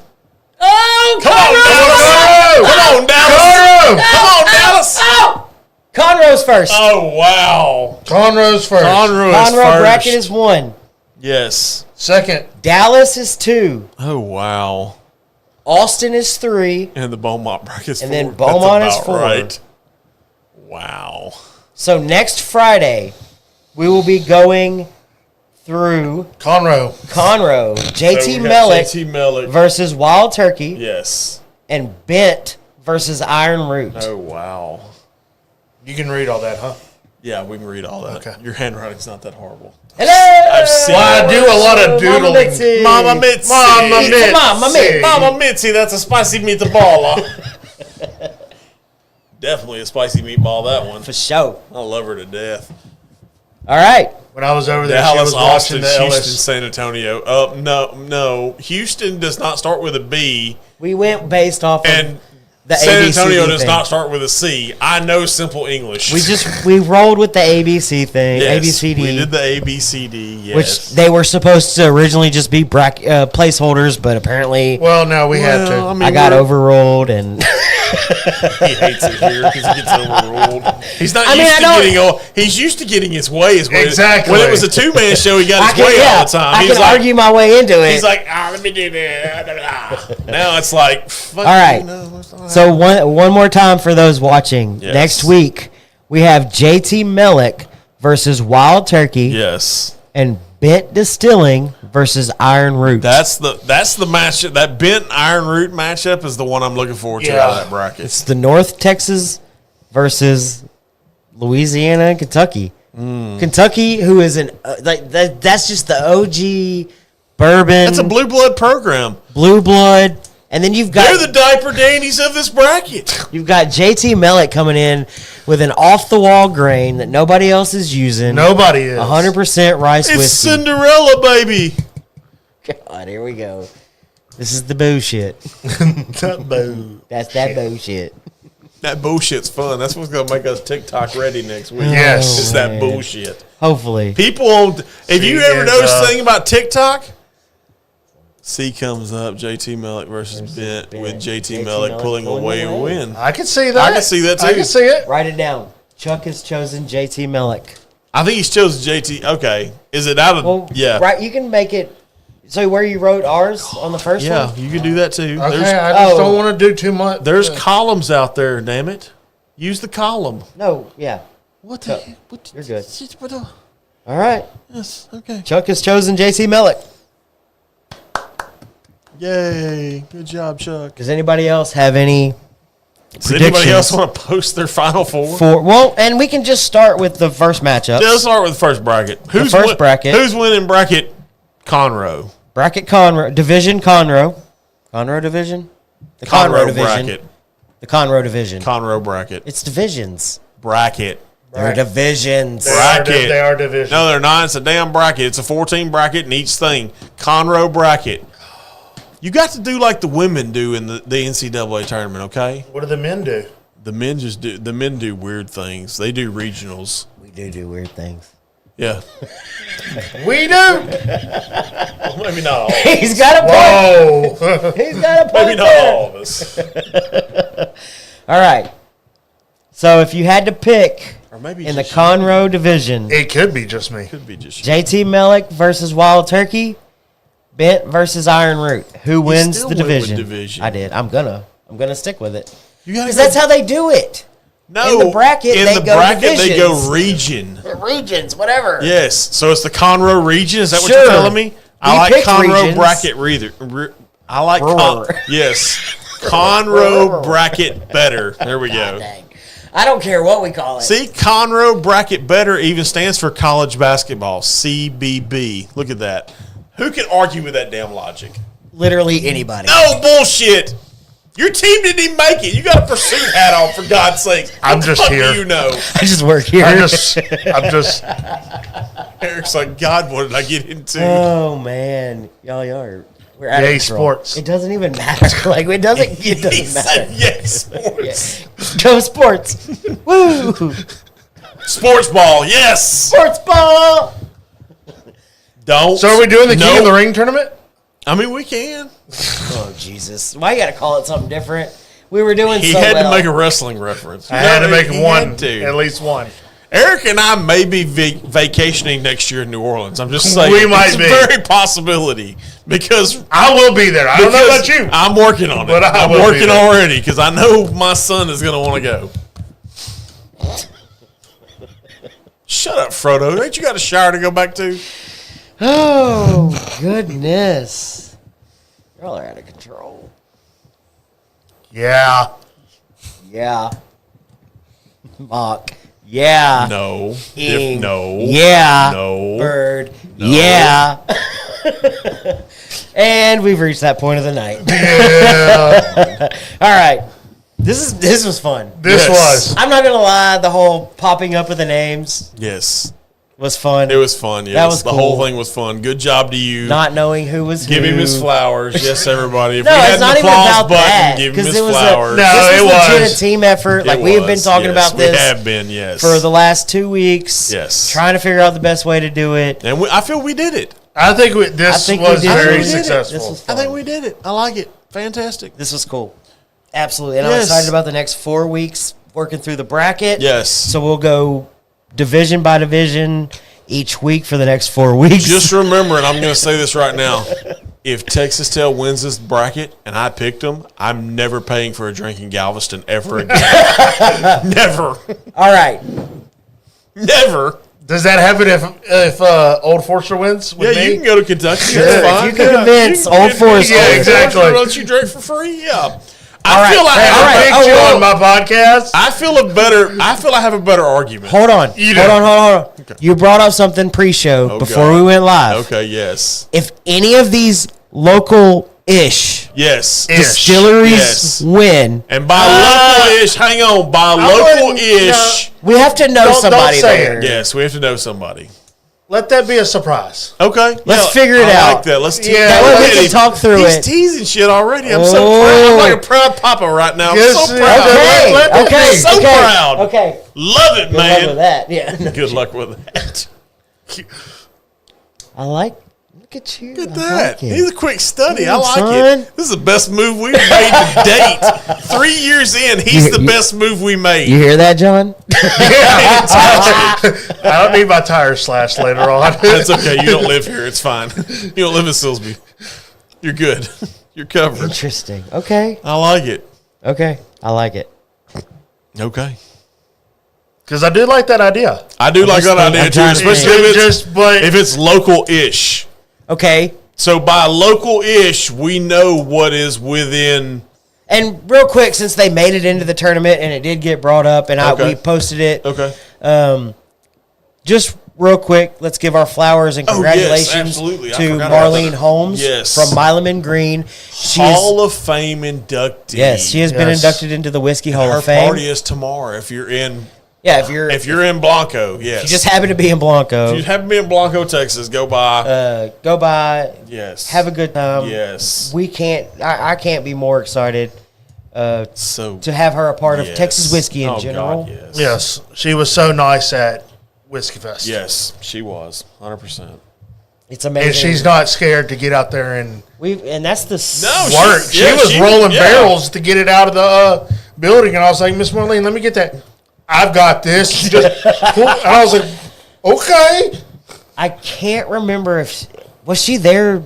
Oh, Come on, Conroe! Dallas. Come on, Dallas. Come on, Dallas. Oh! Conroe's first. Oh, wow. Conroe's first. Conroe is Conroe first. bracket is 1. Yes. Second. Dallas is 2. Oh, wow. Austin is 3. And the Beaumont bracket's 4. And then Beaumont is That's about 4. right. Wow. So next Friday, we will be going through Conroe. Conroe, So JT we got Mellick JT Mellick. versus Wild Turkey, Yes. and Bent versus Iron Root. Oh, wow. You can read all that, huh? Yeah, we can read all that. Okay. Your handwriting's not that horrible. Hello! I've seen Well, I do a lot of Mama doodling. Mitzi. Mama Mitzi. Mama Mitzi. Mama Mitzi. Mama Mitzi, that's a spicy meatball. Definitely a spicy meatball, that one. For sure. I love her to death. All right. When I was over there, she Dallas, was watching Austin, the Houston, Ellis. San Antonio. No. Houston does not start with a B, We went based off of and the San ABCD Antonio does thing. not start with a C. I know simple English. We rolled with the ABC thing, Yes, ABCD. We did the ABCD, yes. Which they were supposed to originally just be placeholders, but apparently Well, no, we had to. Well, mean, I got we're- overruled, and He hates it here because he gets overruled. He's not I mean, used I to don't- getting all. He's used to getting his ways. Exactly. When it was a 2-man show, he got his way all the time. I He's can like, argue my way into it. He's like, let me do that. Now it's like, fuck All right. you, no, it's all right. So one more time for those watching. Yes. Next week we have JT Mellick versus Wild Turkey, Yes. and Bent Distilling versus Iron Root. That's the matchup. That Bent Iron Root matchup is the one I'm looking forward to Yeah. out of that bracket. It's the North Texas versus Louisiana and Kentucky. Kentucky, who is that's just the OG bourbon. That's a blue blood program. blue blood, and then you've They're got the diaper dandies of this bracket. you've got JT Mellick coming in with an off the wall grain that nobody else is using. Nobody is. 100% rice It's whiskey. Cinderella, baby. God, here we go. This is the bullshit. Boo. That's that bullshit. That bullshit's fun. That's what's gonna make us TikTok ready next week. Yes. It's that man. bullshit. Hopefully. People on. If you See, ever it's, noticed anything about TikTok, C comes up. JT Mellick versus Bent with JT Mellick pulling away a win. I can see that. I can see that, too. I can see it. Write it down. Chuck has chosen JT Mellick. I think he's chosen JT. Okay. Is it out of... yeah. Right, you can make it... So where you wrote ours on the first one? Yeah, you can do that too. Okay, I just don't want to do too much. There's columns out there, damn it. Use the column. No, yeah. What the... You're good. All right. Yes, okay. Chuck has chosen JT Mellick. Yay. Good job, Chuck. Does anybody else have any Does anybody else want to post their final four? Well, and we can just start with the first matchup. Let's start with the first bracket. Who's bracket. Who's winning bracket? Conroe. Bracket Conroe. Division Conroe. Conroe division? The Conroe division. Bracket. The Conroe division. Conroe bracket. It's divisions. Bracket. They're divisions. Bracket. They are divisions. No, they're not. It's a damn bracket. It's a 14 bracket in each thing. Conroe bracket. You got to do like the women do in the NCAA tournament, okay? What do the men do? The men do weird things. They do regionals. We do weird things. Yeah. We do. Maybe not all. He's got a point. Whoa. He's got a point. Maybe not there. all of us. All right. So if you had to pick Or maybe in the just Conroe division, It could be just me. could be just JT Mellick versus Wild Turkey, Bent versus Iron Root. Who wins still the went with division? division. I did. I'm gonna stick with it. You gotta Because go- that's how they do it. No, in the bracket, in they the go bracket they divisions. go region. The regions, whatever. Yes, so it's the Conroe region. Is that what Sure. you're telling me? I We like picked Conroe regions. bracket I like yes, Conroe bracket better. There we go. Dang. I don't care what we call it. See, Conroe bracket better even stands for college basketball. CBB. Look at that. Who can argue with that damn logic? Literally anybody. No bullshit. Your team didn't even make it. You got a pursuit hat on, for God's sake. I'm What the just fuck here. Do you know? I just work here. I'm just. Eric's like, God, what did I get into? Oh man, y'all are. We're out Yay, of control. sports. It doesn't even matter. Like it doesn't. It He doesn't said, matter. yes, sports. Yeah. Go sports. Woo! Sports ball, yes. Sports ball. Don't. So are we doing the King of the Ring tournament? I mean, we can. Oh Jesus! Why you got to call it something different? We were doing. He so had well. to make a wrestling reference. I had to make He one, had to. at least one. Eric and I may be vacationing next year in New Orleans. I'm just saying. We might it's be. a very possibility because I will be there. I don't know about you. I'm working on it. But I I'm will be working there. already because I know my son is going to want to go. Shut up, Frodo. Ain't you got a shower to go back to? Oh goodness! Y'all are out of control. Yeah. Yeah. Mock. Yeah. No. Ing. No. Yeah. No. Bird. Yeah. And we've reached that point of the night. Yeah. All right. This was fun. This Yes. was. I'm not gonna lie, the whole popping up of the names Yes. was fun. It was fun. Yes. That was the cool. whole thing was fun. Good job to you. Not knowing who was Give who. him his flowers. Yes, everybody. If No, we it's had not an even applause about button, that, give him 'cause his it was a- flowers. No, This it was legit was. a team effort. Like It we have been was, talking yes. about We this have been, yes. for the last 2 weeks. Yes. Trying to figure out the best way to do it. And I feel we did it. I think I this think we was did. very We did it. successful. This was I fun. think we did it. I like it. Fantastic. This was cool. Absolutely. And I'm Yes. excited about the next 4 weeks working through the bracket. Yes. So we'll go division by division each week for the next 4 weeks. Just remember, and I'm going to say this right now. If Texas Tech wins this bracket and I picked them, I'm never paying for a drink in Galveston ever again. Never. All right. Never. Does that happen if Old Forester wins with Yeah, me? you can go to Kentucky. Sure, That's if fine. you can convince Old Forester. Yeah, exactly. Let you drink for free. Yeah. I right, feel like all I right. picked you whoa. on my podcast. I feel I have a better argument. Hold on. You Hold do. on. Hold on. You brought up something pre-show Oh, before God. we went live. Okay. Yes. If any of these local-ish Yes. distilleries Yes. win, And by local-ish, hang on. By local-ish, we have to know Don't somebody say there. it. yes, we have to know somebody. Let that be a surprise. Okay. Let's figure it I out. like that. Let's tease. Yeah, That way we already. can talk through He's it. teasing shit already. I'm so Oh. proud. I'm like a proud papa right now. I'm Yes, so proud. Okay. Let that Okay. be. So okay. proud. Okay. Love it, Good luck with man. that. Yeah. Good luck with that. I like Look at you. Look at I that. like it. He's a quick study. I Damn, like son. it. This is the best move we've made to date. 3 years in, he's the best move we made. You hear that, John? I don't need my tires slashed later on. That's okay. You don't live here. It's fine. You don't live in Silsby. You're good. You're covered. Interesting. Okay. I like it. Okay. I like it. Okay. Because I do like that idea. I do like that idea too, trying to especially think. if it's local-ish. Okay. So by local-ish, we know what is within. And real quick, since they made it into the tournament and it did get brought up, and we posted it. Okay. Just real quick, let's give our flowers and congratulations absolutely. I to forgot about Marlene that. Holmes Yes. from Milam Green. She Hall of Fame inductee. Yes, she has been Yes. inducted into the Whiskey Hall Her of Fame. party is tomorrow. If you're in If you're in Blanco, yes. you just happen to be in Blanco, If you happen to be in Blanco, Texas, go by. go by, Yes. have a good time. Yes. I can't be more excited So to have her a part of yes. Texas whiskey in Oh, general. God, yes. Yes, she was so nice at Whiskey Fest. Yes, she was 100%. It's amazing. And she's not scared to get out there and And that's the No, work. She was rolling barrels to get it out of the building, and I was like, Miss Marlene, let me get that. I've got this. Just, and I was like, okay. I can't remember if was she there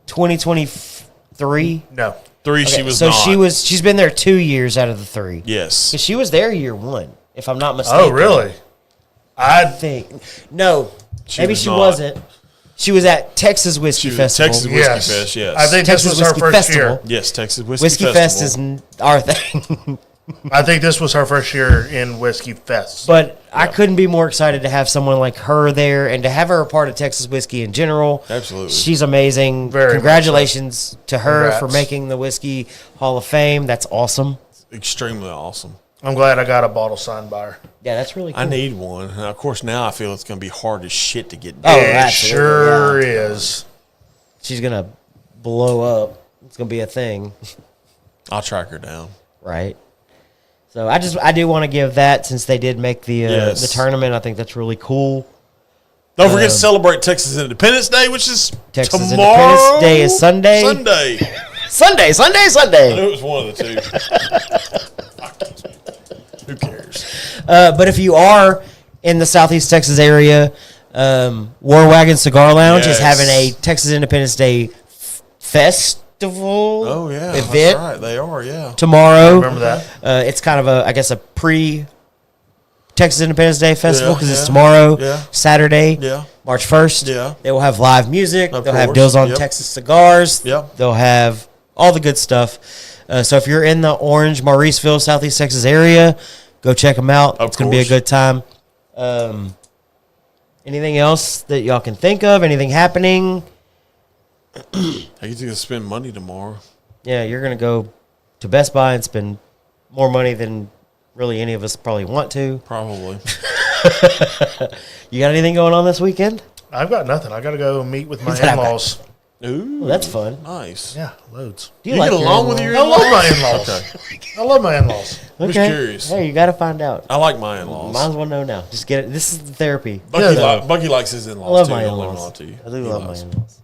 2023. No. 3, she was so not. she's been there 2 years out of the 3. Yes. 'Cause she was there year 1, if I'm not mistaken. Oh, really? I think no, maybe was she not. wasn't. She was at Texas Whiskey She was at Festival. Texas Whiskey Fest, yes. I think Texas this was her Whiskey first Festival. year. Yes, Texas Whiskey Whiskey Fest is our thing. I think this was her first year in Whiskey Fest. But I couldn't be more excited to have someone like her there and to have her a part of Texas whiskey in general. Absolutely. She's amazing. Very much Congratulations to her Congrats. for making the Whiskey Hall of Fame. That's awesome. Extremely awesome. I'm glad I got a bottle signed by her. Yeah, that's really cool. I need one. And of course, now I feel it's going to be hard as shit to get Oh, done. It absolutely, sure yeah. is. She's going to blow up. It's going to be a thing, I'll track her down. right? So I do want to give that since they did make the Yes. tournament. I think that's really cool. Don't forget to celebrate Texas Independence Day, which is Texas tomorrow. Independence Day is Sunday. Sunday. Sunday. I knew it was one of the two. Who cares? But if you are in the Southeast Texas area, War Wagon Cigar Lounge is Yes. having a Texas Independence Day festival Oh, yeah. event That's right. They are, yeah. tomorrow. Remember that? It's kind of a pre Texas Independence Day festival Yeah, because it's yeah, tomorrow, yeah. Saturday, Yeah. March 1st. Yeah. They will have live music. Of They'll have course. deals on Yep. Texas cigars. Yep. They'll have all the good stuff. So if you're in the Orange, Mauriceville, Southeast Texas area, go check them out. Of It's going to be a course. good time. Anything else that y'all can think of? Anything happening? I get to spend money tomorrow. Yeah, you're going to go to Best Buy and spend more money than really any of us probably want to. Probably. You got anything going on this weekend? I've got nothing. I got to go meet with my Is that in-laws. Ooh. Well, that's fun. Nice. Yeah, loads. Do You like get your along with your I love in-laws? my in-laws. I love my in-laws. Just curious. Hey, you got to find out. I like my in-laws. Might as well know now. Just get it. This is the therapy. Bucky, Yeah. Bucky likes his in-laws I love too. my Don't let him in-laws. lie to you. I do He love my loves. in-laws.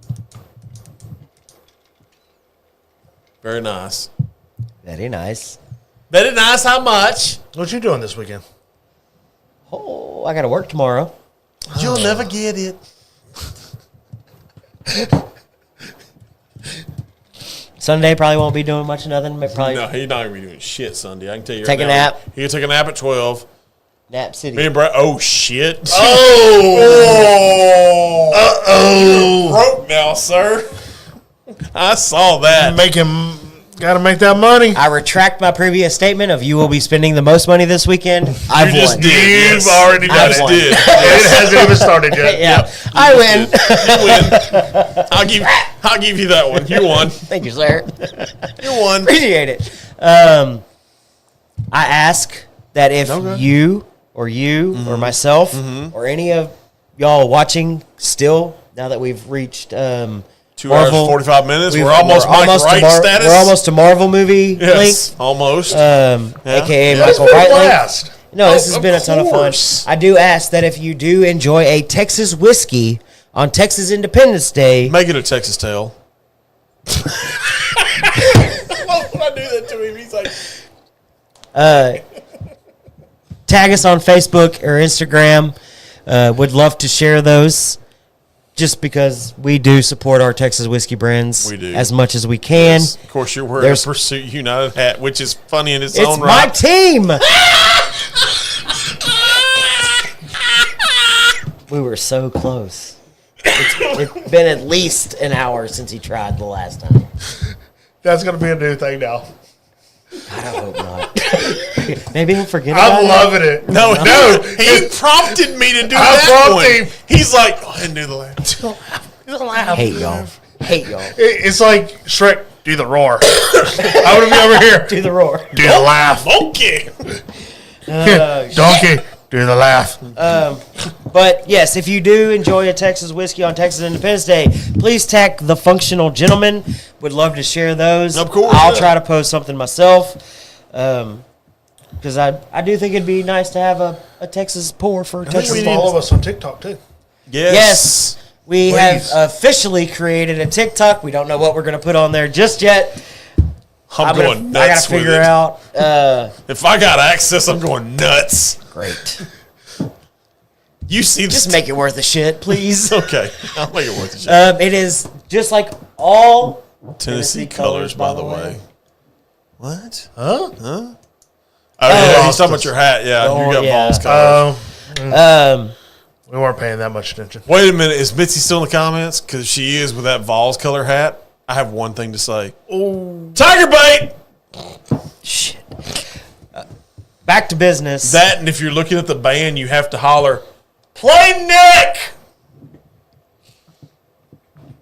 Very nice. Very nice. Very nice. How much? What you doing this weekend? Oh, I got to work tomorrow. You'll never get it. Sunday probably won't be doing much of nothing. But probably No, he's not gonna be doing shit Sunday. I can tell you. Take right a now. nap. He can take a nap at 12. Nap Me City. and Brad. Oh shit. Oh. Broke now, sir. I saw that. Gotta make that money. I retract my previous statement of you will be spending the most money this weekend. I've You just won. did. You've already done I've it. won. Did. It hasn't even started yet. Yeah, I win. You win. I'll give you that one. You won. Thank you, sir. You won. Appreciate it. I ask that if Okay. you or myself or any of y'all watching still, now that we've reached 2 hours, 45 minutes. We're almost we're Mike almost Wright to status. We're almost to Marvel movie Yes, almost. link, aka It's Michael been a Wright link. blast. No, this has of been a ton of fun. course. I do ask that if you do enjoy a Texas whiskey on Texas Independence Day. Make it a Texas tale. When I do that to him, he's like, Tag us on Facebook or Instagram. Would love to share those. Just because we do support our Texas whiskey brands We do. as much as we can. yes. Of course, you're wearing There's- a Pursuit United hat, which is funny in its It's own my right. team. We were so close. It's been at least an hour since he tried the last time. That's going to be a new thing now. I don't hope not. Maybe he'll forget about I'm it. loving it. No, he prompted me to do that prompted one. him. He's like, go ahead and do the laugh. Hate y'all. Hate y'all. It's like Shrek, do the roar. I want to be over here. Do the roar. Do the laugh. Okay. Donkey, do the laugh. But yes, if you do enjoy a Texas whiskey on Texas Independence Day, please tag the Functional Gentleman. Would love to share those. Of course, I'll yeah. try to post something myself. Because I do think it'd be nice to have a Texas pour for Texas. We follow us on TikTok too. Yes, we Please. have officially created a TikTok. We don't know what we're going to put on there just yet. I'm going I nuts got to with figure it. out. If I got access, I'm going nuts. Great. You see this? Just make it worth a shit, please. Okay, I'll make it worth the shit. It is just like all Tennessee colors, by the way. What? Huh? Oh, yeah, he's talking about your hat. Yeah, Oh, you got yeah. balls colors. We weren't paying that much attention. Wait a minute, is Mitzi still in the comments? Because she is with that Vols color hat. I have one thing to say. Oh, tiger bait! Shit. Back to business. That, and if you're looking at the band, you have to holler, play Nick!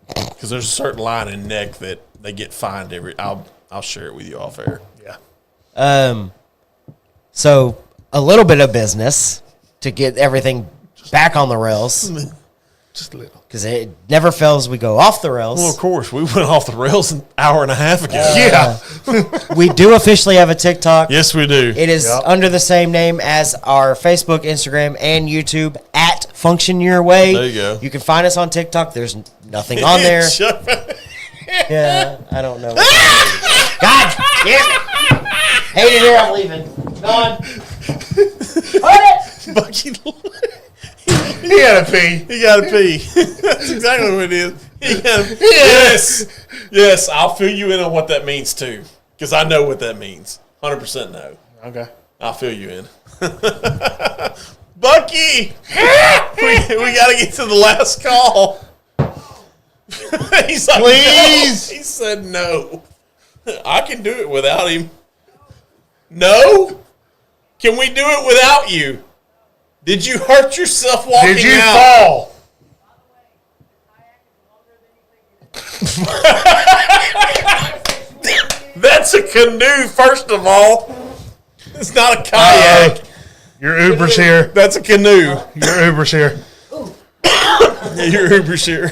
Because there's a certain line in Nick that they get fined every. I'll share it with you off air. Yeah. So a little bit of business to get everything back on the rails, Just a little. because it never fails. We go off the rails. Well, of course, we went off the rails an hour and a half ago. Yeah. We do officially have a TikTok. Yes, we do. It is Yep. under the same name as our Facebook, Instagram, and YouTube at Function Your Way. There you go. You can find us on TikTok. There's nothing on there. Shut up. Yeah, I don't know. God damn it. Hate it here. I'm leaving. Gone. Put it. Bucky, He had a pee. he got to pee. That's exactly what it is. Yes. Yes, I'll fill you in on what that means, too. Because I know what that means. 100% know. Okay. I'll fill you in. Bucky! we got to get to the last call. He's like, Please. no. He said no. I can do it without him. No? Can we do it without you? Did you hurt yourself walking Did you out? fall? That's a canoe, first of all. It's not a kayak. Your Uber's here. That's a canoe. Your Uber's here. Yeah, your Uber's here.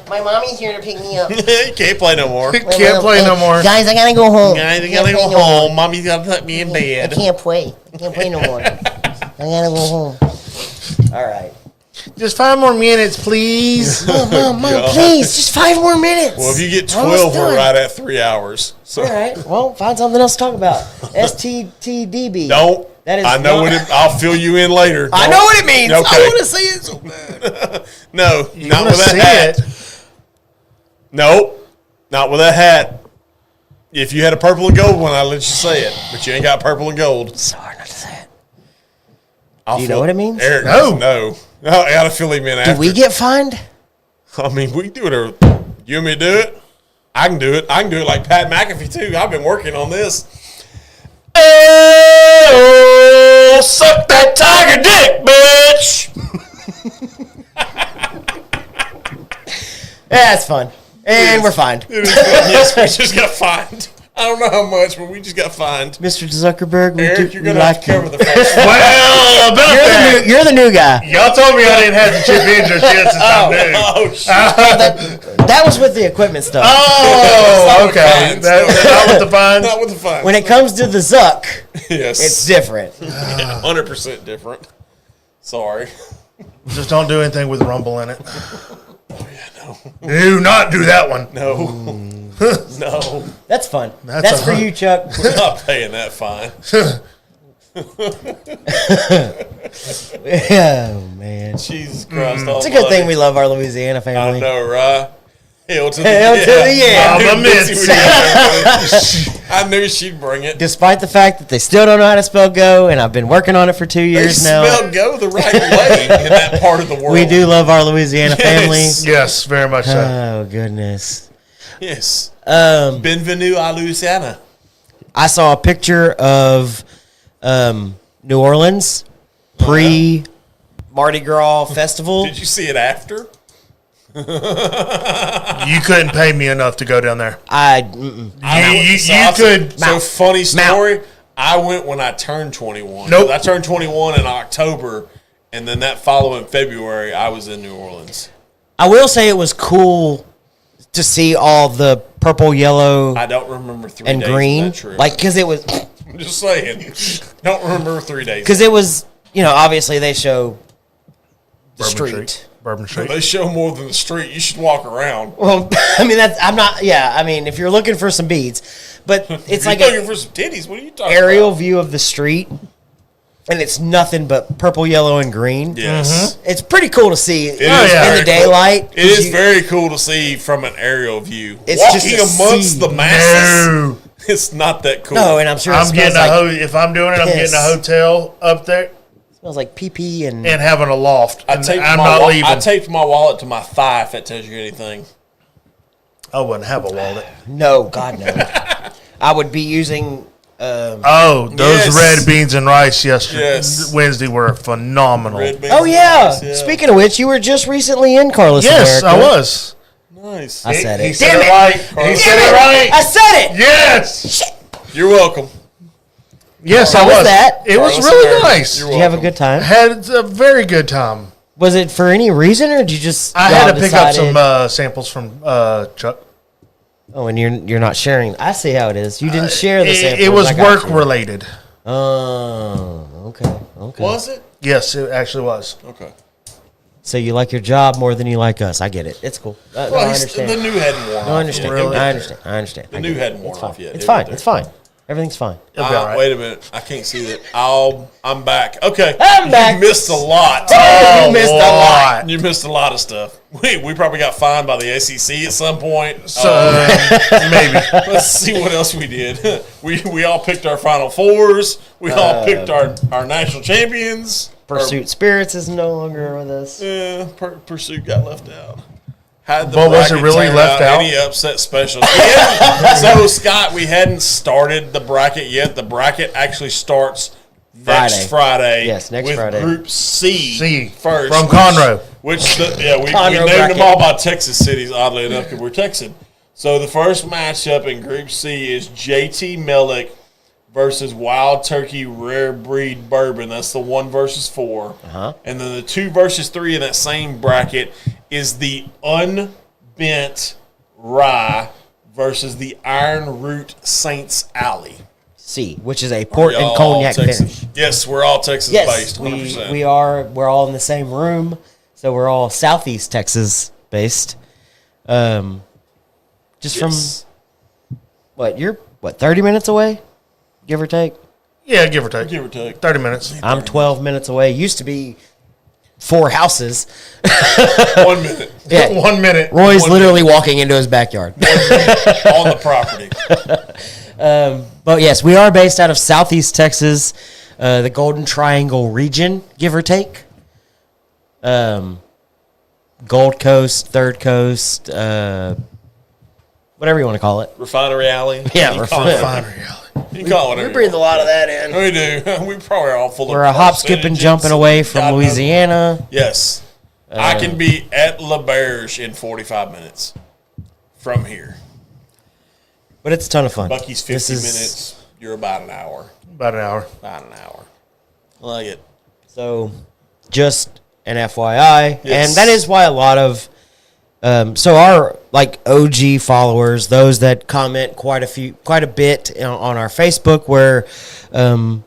My mommy's here to pick me up. You can't play no more. Can't play no more. Guys, I gotta go home. Guys, I gotta go home. Mommy's gotta put me in bed. Can't play. I can't play no more. I gotta go home. All right. Just 5 more minutes, please. Mom, please, just 5 more minutes. Well, if you get Almost 12, we're done. right at 3 hours. So All right. Well, find something else to talk about. STTDB. don't. That is I know not- what it. I'll fill you in later. I Don't- know what it means. Okay. I want to say it so bad. No, You not wanna with that see hat. it? Nope, not with that hat. If you had a purple and gold one, I'd let you say it. But you ain't got purple and gold. It's so hard not to say it. I'll Do you fill- know what it means? Eric No. no. I gotta fill him in after. Did we get fined? I mean, we can do it. You want me to do it? I can do it. I can do it like Pat McAfee too. I've been working on this. Oh, suck that tiger dick, bitch. Yeah, it's fun. And we're fined. Yes, we just got fined. I don't know how much, but we just got fined. Mr. Zuckerberg, Eric, you're gonna have to cover the first. Well, about that. You're the new guy. Y'all told me I didn't have to chip in just yet since I'm new. Oh shit! That was with the equipment stuff. Oh, okay. fines. That's not with the fines. Not with the fines. When it comes to the Zuck, yes, it's different. 100% different. Sorry. Just don't do anything with rumble in it. Oh, yeah, no. Do not do that one. No. No. That's fun. That's That's for you, Chuck. We're not paying that fine. Oh, man. Jesus Christ. It's a good thing we love our Louisiana I family. know, right? Hell to the Hell to the yeah. I I'm knew a Mitzi would do it. I knew she'd bring it. Despite the fact that they still don't know how to spell go, and I've been working on it for 2 They years now. spell go the right way in that part of the world. We do love our Louisiana family. Yes, very much so. Oh, goodness. Yes. Bienvenue à Louisiana. I saw a picture of New Orleans pre Mardi Gras festival. Did you see it after? You couldn't pay me enough to go down there. You could. So funny story. I went when I turned 21. Nope. I turned 21 in October, and then that following February, I was in New Orleans. I will say it was cool to see all the purple, yellow, I don't remember 3 and days green. of that trip. Like, because it was, I'm just saying. Don't remember 3 days. because it was, obviously they show the street. Bourbon Street. They show more than the street. You should walk around. Well, if you're looking for some beads, but it's You're like looking an for some titties. What are you talking aerial about? view of the street, and it's nothing but purple, yellow, and green. Yes. It's pretty cool to see It is in very the daylight. It is very cool to see from an aerial view. It's Walking just a amongst sea. the masses, No. it's not that cool. No, and I'm sure it I'm smells getting like if I'm doing it, I'm piss. getting a hotel up there smells like pee and and having a loft. I And taped I'm my not leaving. I taped my wallet to my thigh. If that tells you anything. I wouldn't have a wallet. no, God no. I would be using. Oh, those Yes. red beans and rice yesterday, Yes. Wednesday were phenomenal. Red beans Oh and yeah. rice, Speaking of which, you were just recently in Carlos. Yes, America. I was. Nice. I said He it. said Damn it it. right. He said it right. I said it. Yes. You're welcome. Yes, How I was was. that? It was Carlos really America. nice. You're Did you have a welcome. good time? Had a very good time. Was it for any reason, or did you just? I had y'all to pick up decided- some samples from Chuck. Oh, and you're not sharing. I see how it is. You didn't share the samples. It was I got work you. related. Oh, okay. Was it? Yes, it actually was. Okay. So you like your job more than you like us. I get it. It's cool. No, I Well, understand. the new hadn't worn off. No, I understand. yet. It'll get I there. understand. I understand. The I new get it. hadn't worn It's fine. off yet. It's It'll fine. get It's there. fine. Everything's fine. It'll be all right. Wait a minute. I can't see that. I'm back. Okay. I'm back. You missed a lot. You missed a lot. You missed a lot of stuff. We probably got fined by the SEC at some point. So maybe. Let's see what else we did. We all picked our Final Fours. We all picked our national champions. Pursuit Spirits is no longer with us. Pursuit got left out. Had the But was it bracket really turned left out? Any upset specials? So Scott, we hadn't started the bracket yet. The bracket actually starts next Friday. Yes, next with Friday. Group C first from Conroe. we Conroe named bracket. them all by Texas cities. Oddly enough, because we're Texan. So the first matchup in Group C is JT Mellick versus Wild Turkey Rare Breed Bourbon. That's the 1 versus 4. Uh-huh. And then the 2 versus 3 in that same bracket is the Unbent Rye versus the Iron Root Saints Alley. C, which is a port and Y'all cognac Texas. finish. Yes, we're all Texas Yes, based. 100%. we're all in the same room, so we're all Southeast Texas based. Just Yes. from you're 30 minutes away, give or take. Yeah, give or take. Give or take. 30 minutes. I'm 12 minutes away. Used to be 4 houses. 1 minute. Yeah. 1 minute. Roy's 1 literally walking into his backyard. On the property. But yes, we are based out of Southeast Texas, the Golden Triangle region, give or take. Gold Coast, Third Coast, whatever you want to call it. Refinery Alley. Yeah, You can call it Refinery. You can call it whatever We breathe a you lot of that in. want. We do. We probably are all full We're of a hop, skip, and carcinogens. jumping away from God knows. Louisiana. Yes. I can be at La Berge in 45 minutes from here. But it's a ton of fun. Bucky's 50 This is- minutes. You're about an hour. About an hour. About an hour. I like it. So, just an FYI, Yes. and that is why a lot of, so our like OG followers, those that comment quite a bit on our Facebook where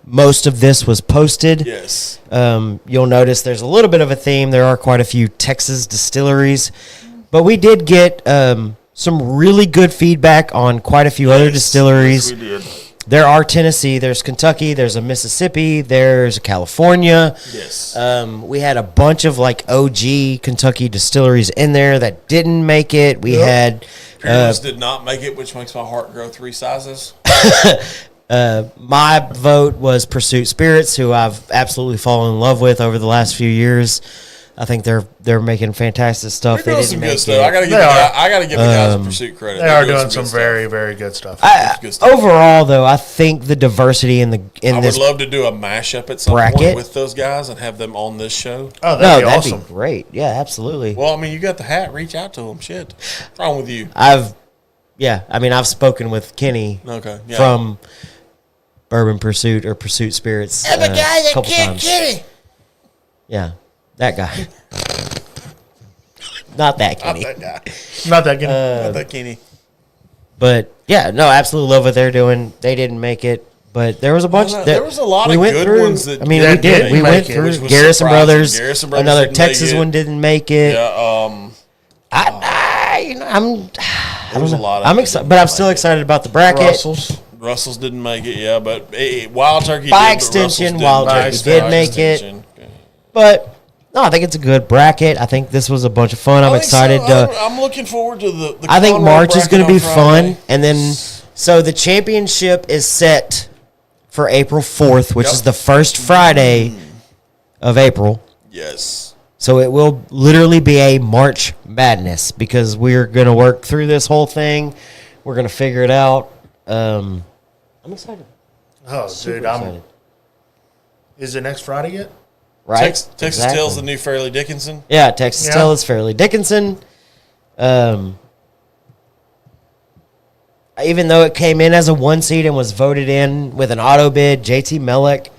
most of this was posted. Yes. You'll notice there's a little bit of a theme. There are quite a few Texas distilleries, but we did get some really good feedback on quite a few other distilleries. Yes, we did. There are Tennessee, there's Kentucky, there's a Mississippi, there's a California. Yes. We had a bunch of like OG Kentucky distilleries in there that didn't make it. We had Peerless did not make it, which makes my heart grow 3 sizes. my vote was Pursuit Spirits, who I've absolutely fallen in love with over the last few years. I think they're making fantastic stuff. They're doing some good stuff. I gotta give the guys a Pursuit credit. They are doing some very, very good stuff. Overall, though, I think the diversity in I this would love to do a mashup at some bracket point with those guys and have them on this show. Oh, that'd be that'd awesome. be great. Yeah, absolutely. Well, I mean, you got the hat. Reach out to them. Shit, what's wrong with you? I've spoken with Kenny from Bourbon Pursuit or Pursuit Spirits. And the guy that couple kicked times. Kenny. Yeah, that guy. Not that Kenny. Not that guy. Not that Kenny. Not that Kenny. But yeah, no, absolutely love what they're doing. They didn't make it, but there was a bunch. There was a lot of good ones that. I mean, that we did. didn't We make went it, through which was Garrison surprising. Brothers. Garrison Brothers Another didn't make Texas it. one didn't make it. Yeah. I'm excited, but I'm still excited about the bracket. Russell's didn't make it. Yeah, but Wild Turkey By did, extension, but Wild Russell's Turkey did make it. extension. But no, I think it's a good bracket. I think this was a bunch of fun. I'm excited to. I'm looking forward to the I think Conroe March is going to be bracket on Friday. fun, and then so the championship is set for April 4th, which is the first Friday of April. Yes. So it will literally be a March Madness because we're going to work through this whole thing. We're going to figure it out. I'm excited. Oh, Super dude, excited. Is it next Friday yet? Right? Texas Exactly. Tale's the new Fairleigh Dickinson. Yeah, Texas Tale is Fairleigh Dickinson. Even though it came in as a 1 seed and was voted in with an auto bid, JT Mellick,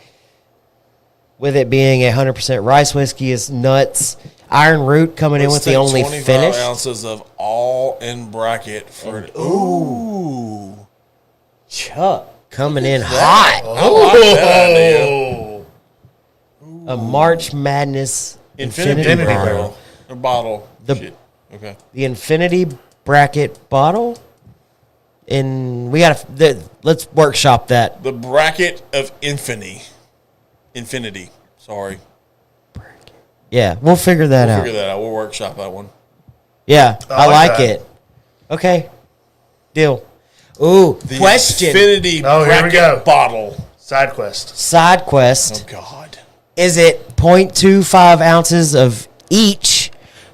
with it being 100% rice whiskey, is nuts. Iron Root coming in with the only 25 finish. ounces of all in bracket for an ooh. Chuck coming in hot. I like that idea. A March Madness Infinity barrel. A bottle. The- Okay. The Infinity bracket bottle. And we let's workshop that. The bracket of infinity. Sorry. Yeah, we'll figure that out. Figure that out. We'll workshop that one. Yeah, I like that. it. Okay. Deal. Ooh, The question. Infinity Oh, here we bracket go. bottle. Side quest. Side quest. Oh, God. Is it 0.25 ounces of each,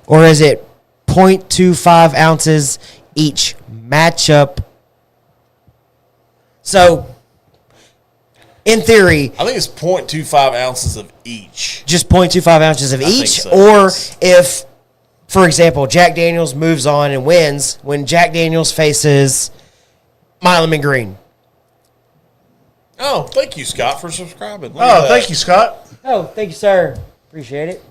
or is it 0.25 ounces each matchup? So, in theory, I think it's 0.25 ounces of each. just 0.25 ounces of each, so, or yes. if, for example, Jack Daniels moves on and wins when Jack Daniels faces Milam and Green. Oh, thank you, Scott, for subscribing. Look at Oh, that. thank you, Scott. Oh, thank you, sir. Appreciate it.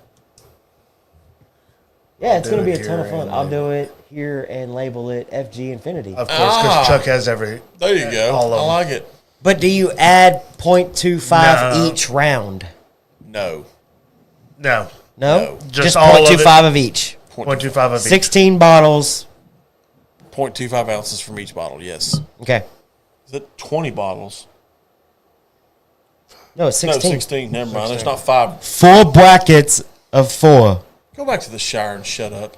Yeah, it's do going to be it a ton of here fun. and I'll do it here and label it FG Infinity. Of course, because Chuck has every. There you go. All of I them. like it. But do you add 0.25 No. each round? No. No. No? Just all of it. 0.25 of each. 0.25 of each. 16 bottles. 0.25 ounces from each bottle, yes. Okay. Is it 20 bottles? No, it's 16. No, 16. Never mind. There's not 5. 4 brackets of 4. Go back to the Shire and shut up.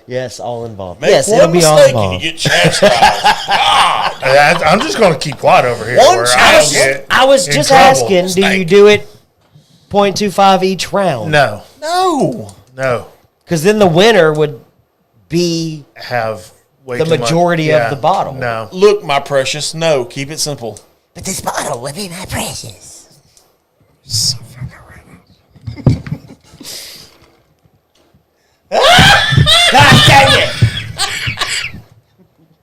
Yes, all involved. Make yes, one it'll be all mistake and you involved. get chastised. God. I'm just going to keep quiet over here. One where chance. I was in just trouble. asking, do you Mistake. do it 0.25 each round? No. No. No. Because then the winner would be Have way the too much. majority Yeah. of the bottle. No. Look, my precious, no. Keep it simple. But this bottle would be my precious. God dang it!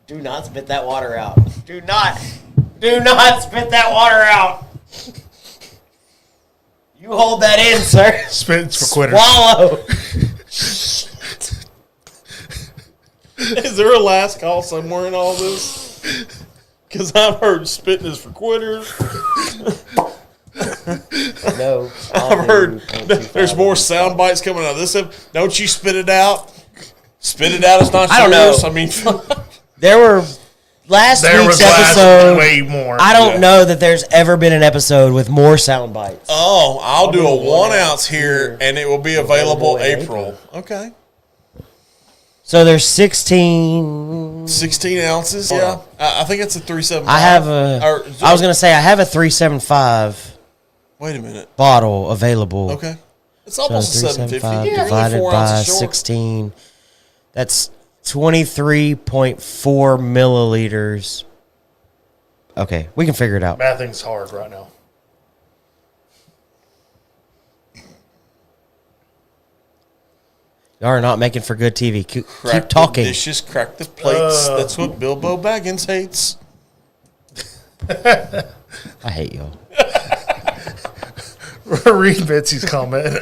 Do not spit that water out. Do not spit that water out. You hold that in, sir. Spits for quitters. Swallow. Is there a last call somewhere in all this? Because I've heard spitting is for quitters. No. I've heard there's more sound bites coming out of this. Don't you spit it out? Spit it out. It's not I don't know. yours. I mean, There were last week's episode. Way more. I don't know that there's ever been an episode with more sound bites. oh, I'll do a 1 ounce here, and it will be available April. Okay. So there's 16. 16 ounces, yeah. I think it's a 375. I have I was going to say, I have a 375 Wait a minute. bottle available. Okay. It's almost a 750. 375 Yeah, divided 4 by ounces short. 16. That's 23.4 milliliters. Okay, we can figure it out. Mathing's hard right now. You are not making for good TV. Keep Crack the talking. dishes, crack the plates. That's what Bilbo Baggins hates. I hate y'all. Read Betsy's comment.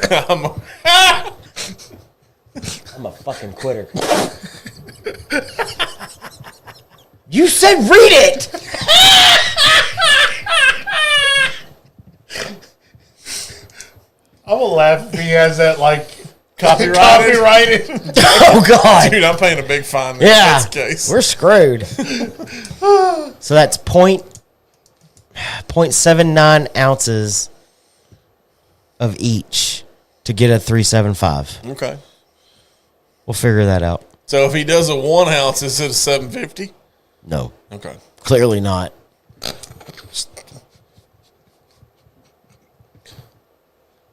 I'm a fucking quitter. You said read it! I will laugh if he has that, like, Copyrighted. Oh, God. Dude, I'm paying a big fine. Yeah, That's the case. we're screwed. So that's 0.79 ounces of each to get a 375. Okay. We'll figure that out. So if he does a 1 ounce, is it a 750? No, Okay. clearly not.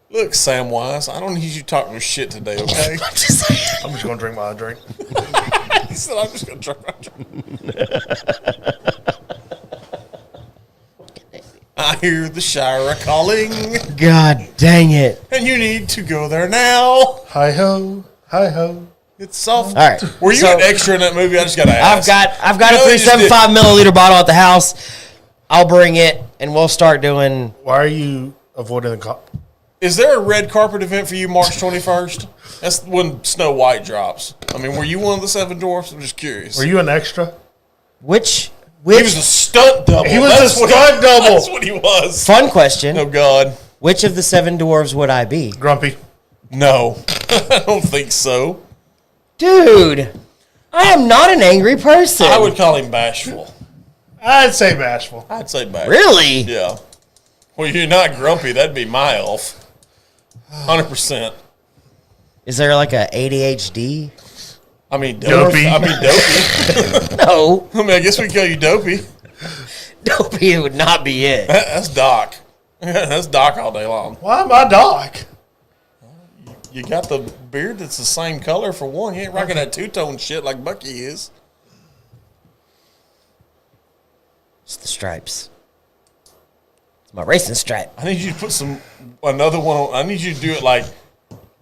Look, Samwise, I don't need you talking shit today, okay? I'm just going to drink my drink. He said, I'm just going to drink my drink. I hear the Shire calling, God dang it. and you need to go there now. Hi-ho, hi-ho. It's soft. All right. Were you So- an extra in that movie? I just got to ask. I've got You a know, they just 375 milliliter bottle at the house. I'll bring it and we'll start doing. Why are you avoiding the cop? Is there a red carpet event for you March 21st? That's when Snow White drops. I mean, were you one of the 7 dwarfs? I'm just curious. Were you an extra? Which He was a stunt double. He was That's a what stunt double. That's what he was. fun question? Oh, God. Which of the 7 dwarves would I be? Grumpy. No. I don't think so. Dude, I am not an angry person. I would call him bashful. I'd say bashful. I'd say bashful. Really? Yeah. Well, you're not grumpy. That'd be my elf. 100%. Is there like a ADHD? I mean, dopey. Dopey. No. I mean, I guess we call you dopey. Dopey would not be it. That's Doc. That's Doc all day long. Why am I Doc? You got the beard that's the same color for one. You ain't rocking that two-tone shit like Bucky is. It's the stripes. It's my racing stripe. I need you to put another one on. I need you to do it like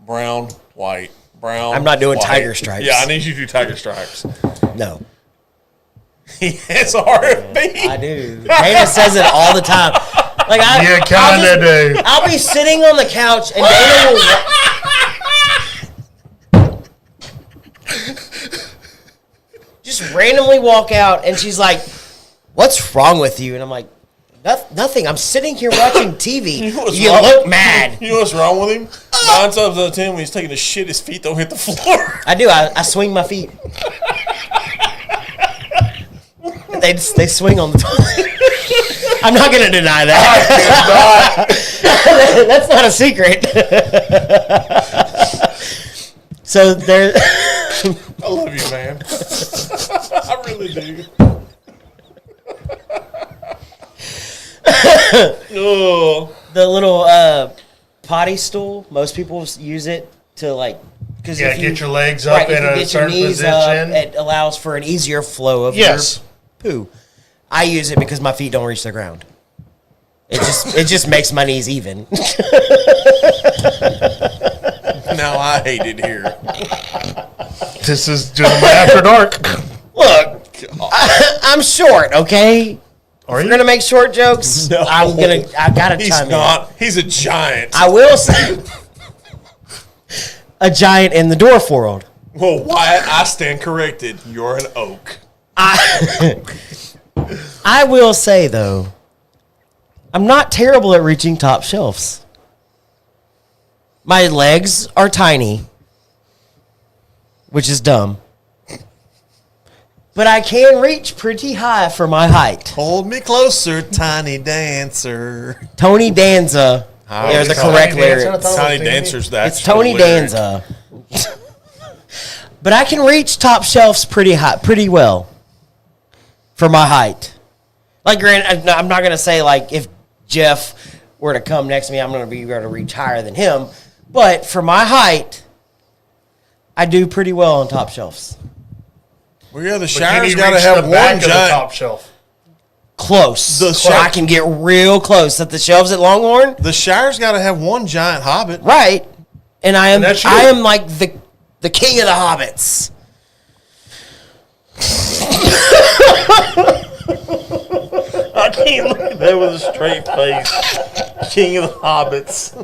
brown, white, brown. I'm not doing white. tiger stripes. Yeah, I need you to do tiger stripes. No. He has RFB. I do. Dana says it all the time. Like You kinda do. I'll be sitting on the couch and Dana will just randomly walk out and she's like, "What's wrong with you?" And I'm like, Nothing. I'm sitting here watching TV. You look mad. You know what's wrong with him? 9 times out of 10, when he's taking a shit, his feet don't hit the floor. I do. I swing my feet. They swing on the toilet. I'm not going to deny that. That's not a secret. So there. I love you, man. I really do. Oh. The little potty stool. Most people use it to because get your legs up in a certain position. It allows for an easier flow of your poo. I use it because my feet don't reach the ground. It just makes my knees even. Now I hate it here. This is Gentleman After Dark. Look, I'm short, okay? Are If you we're gonna make short jokes, No. I gotta He's chime in. not. He's a giant. I will say a giant in the dwarf world. Well, Wyatt, I stand corrected. You're an oak. I will say, though, I'm not terrible at reaching top shelves. My legs are tiny, which is dumb. But I can reach pretty high for my height. Hold me closer, tiny dancer. Tony Danza. They're the correct lyrics. Tiny dancer's that. It's Tony Danza. But I can reach top shelves pretty high, pretty well for my height. Like, granted, I'm not going to say, like, if Jeff were to come next to me, I'm going to be able to reach higher than him. But for my height, I do pretty well on top shelves. Well, yeah, the shower's got to have one giant top shelf. Close. I can get real close at the shelves at Longhorn. The shower's got to have one giant hobbit. Right. And I am like the king of the hobbits. I can't look at that with a straight face. King of the hobbits.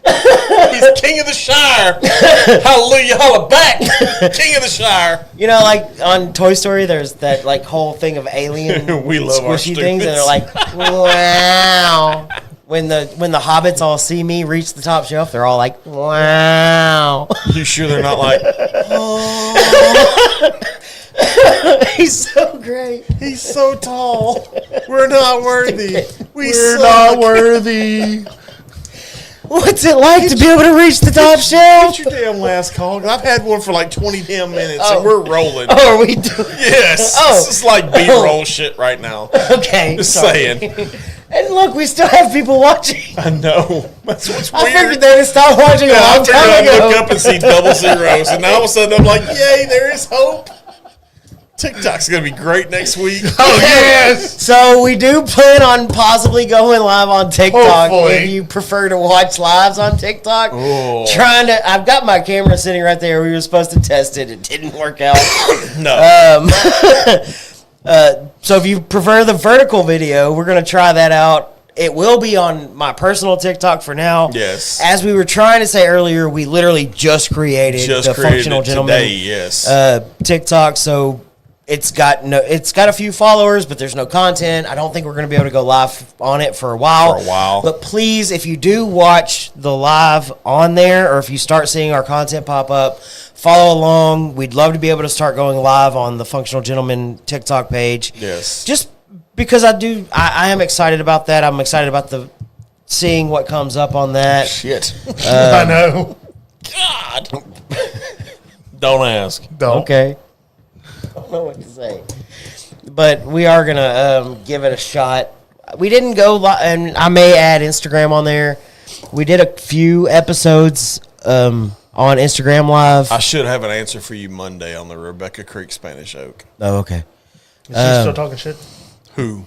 He's king of the Shire. Hallelujah, holla back. King of the Shire. You know, like on Toy Story, there's that like whole thing of alien we love our squishy things, and they're like, wow. When the hobbits all see me reach the top shelf, they're all like, wow. You sure they're not like, oh. He's so great. He's so tall. We're not worthy. We're not worthy. What's it like to be able to reach the top shelf? What's your damn last call? I've had one for like 20 damn minutes, and we're rolling. Oh, are we doing? Yes. Oh. This is like B-roll shit right now. Okay. Just sorry. saying. And look, we still have people watching. I know. That's what's weird. I figured they would stop watching a long time I'd ago. look up and see double zeros, and now all of a sudden I'm like, yay, there is hope. TikTok's going to be great next week. Oh, yes. So we do plan on possibly going live on TikTok. Hopefully. If you prefer to watch lives on TikTok. Oh. I've got my camera sitting right there. We were supposed to test it. It didn't work out. No. So if you prefer the vertical video, we're going to try that out. It will be on my personal TikTok for now. Yes. As we were trying to say earlier, we literally just created the Functional Gentleman today, yes. TikTok. So it's got a few followers, but there's no content. I don't think we're going to be able to go live on it for a while. But please, if you do watch the live on there, or if you start seeing our content pop up, follow along. We'd love to be able to start going live on the Functional Gentleman TikTok page. Yes. Just because I am excited about that. I'm excited about seeing what comes up on that. Shit. I know. God. Don't ask. Don't. Okay. I don't know what to say. But we are going to give it a shot. We didn't go live, and I may add Instagram on there. We did a few episodes on Instagram Live. I should have an answer for you Monday on the Rebecca Creek Spanish Oak. Oh, okay. Is he still talking shit? Who?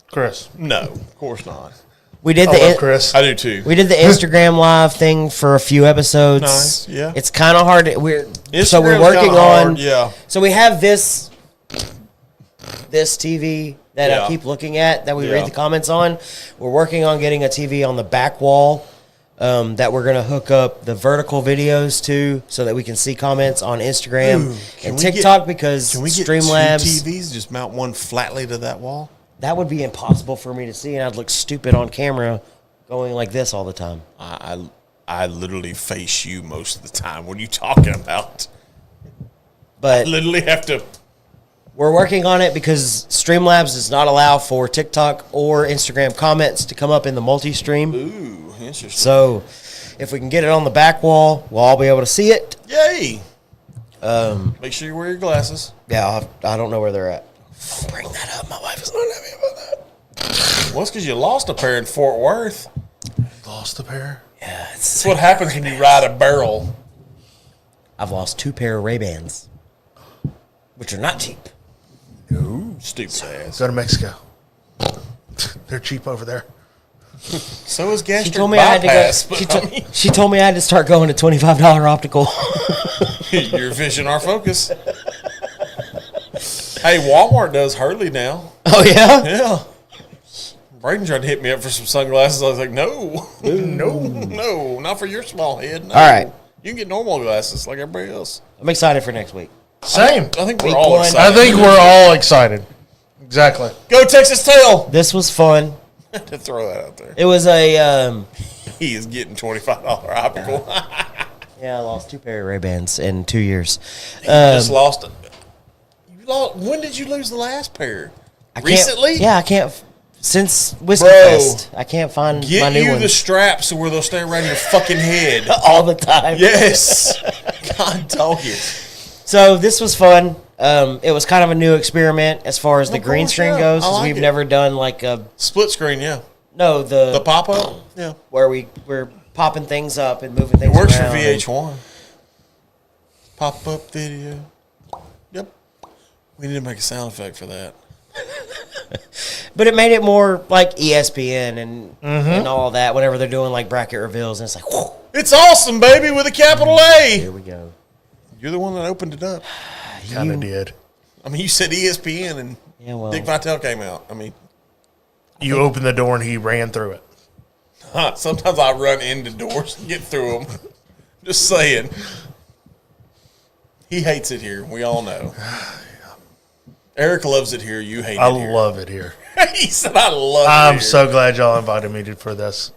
Chris. No, of course not. We did I love Chris. I do too. We did the Instagram Live thing for a few episodes. Nice, yeah. It's kind of hard. We're Instagram's working kinda on. hard, yeah. So we have this TV that I keep looking at that we read the comments on. We're working on getting a TV on the back wall that we're going to hook up the vertical videos to, so that we can see comments on Instagram and TikTok. Because can we get Streamlabs, two TVs, just mount one flatly to that wall? that would be impossible for me to see, and I'd look stupid on camera going like this all the time. I literally face you most of the time. What are you talking about? But I literally have to. we're working on it because Streamlabs does not allow for TikTok or Instagram comments to come up in the multi-stream. Ooh, interesting. So if we can get it on the back wall, we'll all be able to see it. Yay! Make sure you wear your glasses. Yeah, I don't know where they're at. Don't bring that up. My wife is not happy about that. Well, it's because you lost a pair in Fort Worth. Lost a pair. Yeah, That's what happens when you ride a barrel. I've lost 2 pair of Ray-Bans, which are not cheap. Ooh, stupid ass. Go to Mexico. They're cheap over there. So is gastric She told me I had bypass. to go. She told me I had to start going to $25 optical. Your vision, our focus. Hey, Walmart does Hurley now. Oh yeah. Yeah. Braden tried to hit me up for some sunglasses. I was like, no, no, not for your small head. No. All right. You can get normal glasses like everybody else. I'm excited for next week. Same. I think we're Week all one. excited. I think we're all excited. Exactly. Go Texas Tail. This was fun. To throw that out there. It was a He is getting $25 optical. yeah. I lost 2 pair of Ray-Bans in 2 years. Just lost it. When did you lose the last pair? Recently? I can't. Since Whiskey Bro, Fest, I can't find my Get new you one the straps where they'll stay around your fucking head. all the time. Yes. God dog it. So this was fun. It was kind of a new experiment as far as the green course, screen yeah. goes, I because like we've it. never done like a Split screen, yeah. the pop up? Yeah. where we're popping things up and moving It things works for around. VH1. Pop up video. Yep. We need to make a sound effect for that. But it made it more like ESPN and all that whenever they're doing like bracket reveals, and it's like, whew, It's awesome, baby, with a capital A. here we go. You're the one that opened it up. Kind of did. I mean, you said ESPN and Yeah, well, Dick Vitale came out. I mean, You opened the door and he ran through it. sometimes I run into doors and get through them. Just saying. He hates it here. We all know. Eric loves it here. You hate I it here. love it here. He said, I love it I'm here. so glad y'all invited me for this.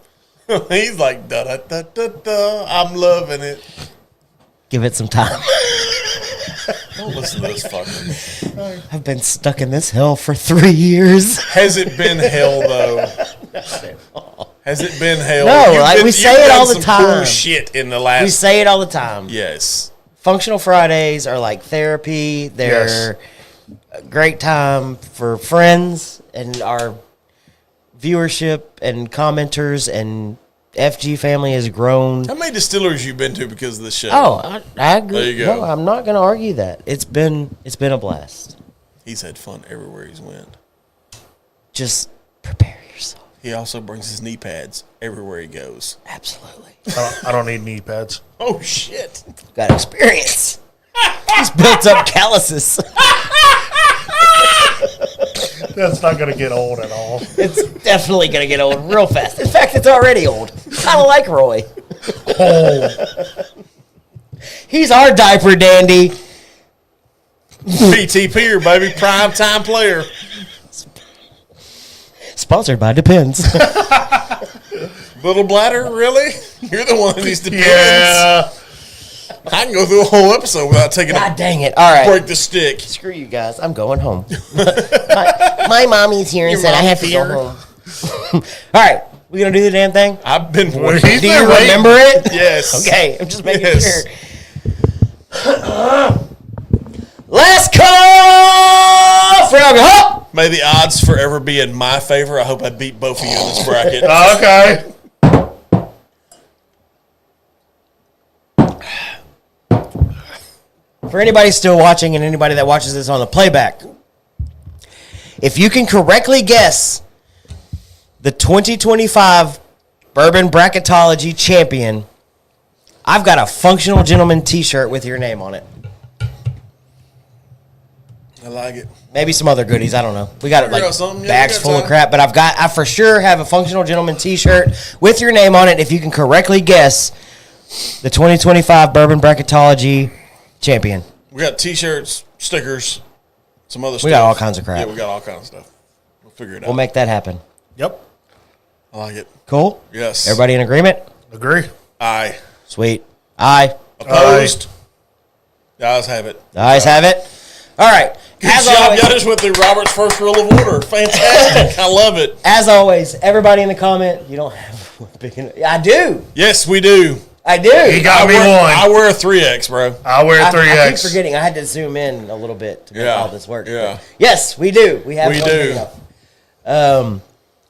He's like, da da da da da. I'm loving it. give it some time. Don't listen to this fucker. I've been stuck in this hell for 3 years. Has it been hell, though? Has it been hell? No, You've we you've say it done all the some time. Cool shit in the last. We say it all the time. Yes. Functional Fridays are like therapy. They're a great time for friends and our viewership and commenters, and FG family has grown. How many distilleries you been to because of this show? Oh, I agree. There you go. No, I'm not going to argue that. It's been a blast. He's had fun everywhere he's went. Just prepare yourself. He also brings his knee pads everywhere he goes. Absolutely. I don't need knee pads. Oh, shit. Got experience. He's built up calluses. That's not going to get old at all. It's definitely going to get old real fast. In fact, it's already old. Kind of like Roy. He's our diaper dandy. PTPer, baby. Prime time player. Sponsored by Depends. Little bladder, really? You're the one that needs to Yeah. I can go through a whole episode without taking God a dang it. All right. break the stick. Screw you guys. I'm going home. my mommy's here and Your said I mom's have to here? go home. All right. We going to do the damn thing? I've been He's waiting. Do you been waiting. remember it? Yes. Okay. I'm just making Yes. sure. Last call for alcohol. May the odds forever be in my favor. I hope I beat both of you in this bracket. Okay. For anybody still watching and anybody that watches this on the playback, if you can correctly guess the 2025 Bourbon Bracketology champion, I've got a Functional Gentleman t-shirt with your name on it. I like it. Maybe some other goodies. I don't know. We got Figure out something. Yeah, bags we got full of time. crap, but I for sure have a Functional Gentleman t-shirt with your name on it if you can correctly guess the 2025 Bourbon Bracketology champion. We got t-shirts, stickers, some other stuff. We got all kinds of crap. Yeah, we got all kinds of stuff. We'll figure it out. We'll make that happen. Yep. I like it. Cool? Yes. Everybody in agreement? Agree. Aye. Sweet. Aye. Opposed? The ayes have it. The ayes have it. All right. Good As job. always, Y'all just went through Robert's first rule of order. Fantastic. I love it. as always, everybody in the comment, you don't have one big enough. I do. Yes, we do. I do. He got me I one. wear a 3X, bro. I wear I 3X. keep forgetting. I had to zoom in a little bit to make Yeah. all this work. Yeah. Yes, we do. We have We one big do. enough.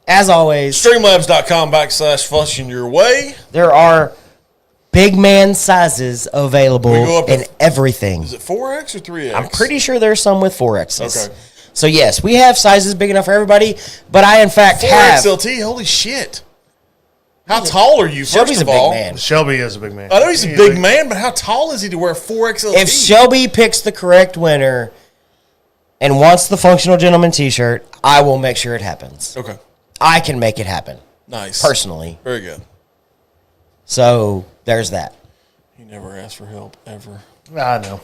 As always, Streamlabs.com/flushing your way. there are big man sizes We available go up in to- everything. Is it 4X or 3X? I'm pretty sure there's some with 4Xs. Okay. So yes, we have sizes big enough for everybody, but I in fact 4X have. LT. Holy shit. How tall are you, first Shelby's a of big all? man. Shelby is a big man. I know he's a big man, but how tall is he to wear 4X LT? If Shelby picks the correct winner and wants the Functional Gentleman t-shirt, I will make sure it happens. Okay. I can make it happen Nice. personally. Very good. So there's that. He never asked for help, ever. I know.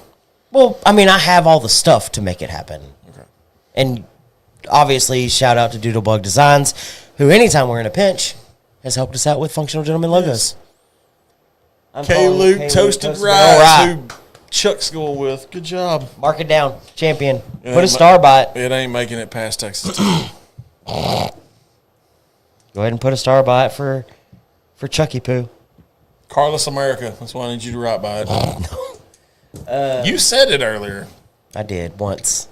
Well, I mean, I have all the stuff to make it happen. Okay. And obviously, shout out to Doodlebug Designs, who anytime we're in a pinch, has helped us out with Functional Gentleman logos. K-Luke Toasted Rice, who Chuck's going with. Good job. Mark it down. Champion. Put a star by it. It ain't making it past Texas. Go ahead and put a star by it for Chucky Poo. Carlos America. That's why I need you to write by it. You said it earlier. I did once.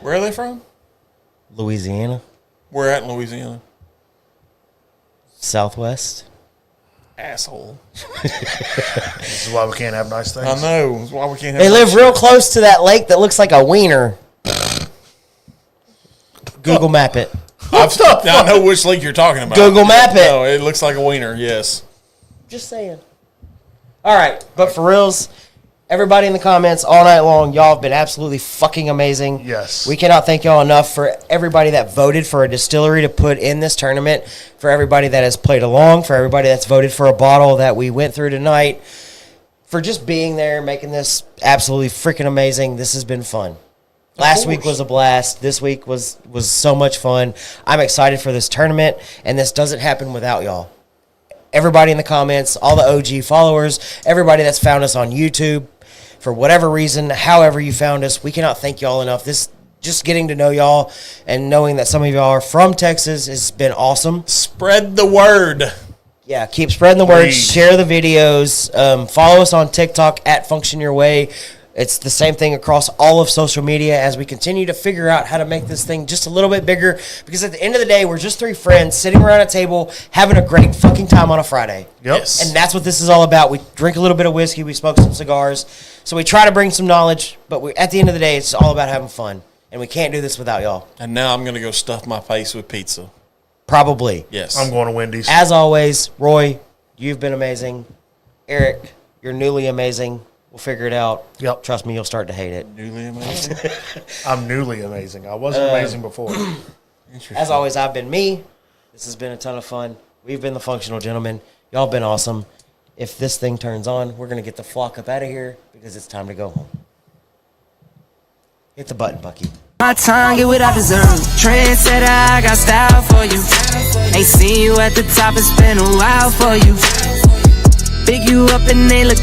Where are they from? Louisiana. Where at in Louisiana? Southwest. Asshole. This is why we can't have nice things. I know. That's why we can't have They live real close to that lake that looks like a wiener. Google map it. I know which lake you're talking about. Google map it. No, it looks like a wiener, yes. Just saying. All right, but for reals, everybody in the comments all night long, y'all have been absolutely fucking amazing. Yes. We cannot thank y'all enough for everybody that voted for a distillery to put in this tournament, for everybody that has played along, for everybody that's voted for a bottle that we went through tonight, for just being there, making this absolutely freaking amazing. This has been fun. Last week was a blast. This week was so much fun. I'm excited for this tournament, and this doesn't happen without y'all. Everybody in the comments, all the OG followers, everybody that's found us on YouTube, for whatever reason, however you found us, we cannot thank y'all enough. This just getting to know y'all and knowing that some of y'all are from Texas has been awesome. Spread the word. Yeah, keep spreading the word. Please. Share the videos. Follow us on TikTok at Function Your Way. It's the same thing across all of social media as we continue to figure out how to make this thing just a little bit bigger. Because at the end of the day, we're just three friends sitting around a table having a great fucking time on a Friday. Yep. Yes. And that's what this is all about. We drink a little bit of whiskey. We smoke some cigars. So we try to bring some knowledge. But at the end of the day, it's all about having fun. And we can't do this without y'all. And now I'm going to go stuff my face with pizza. Probably. Yes. I'm going to Wendy's. As always, Roy, you've been amazing. Eric, you're newly amazing. We'll figure it out. Yep. Trust me, you'll start to hate it. Newly amazing. I'm newly amazing. I wasn't amazing before. As always, I've been me. This has been a ton of fun. We've been the Functional Gentlemen. Y'all been awesome. If this thing turns on, we're going to get the flock up out of here because it's time to go home. Hit the button, Bucky. My tongue, get what I deserve. Trendsetter, I got style for you. Ain't seen you at the top, it's been a while for you. Big you up and they look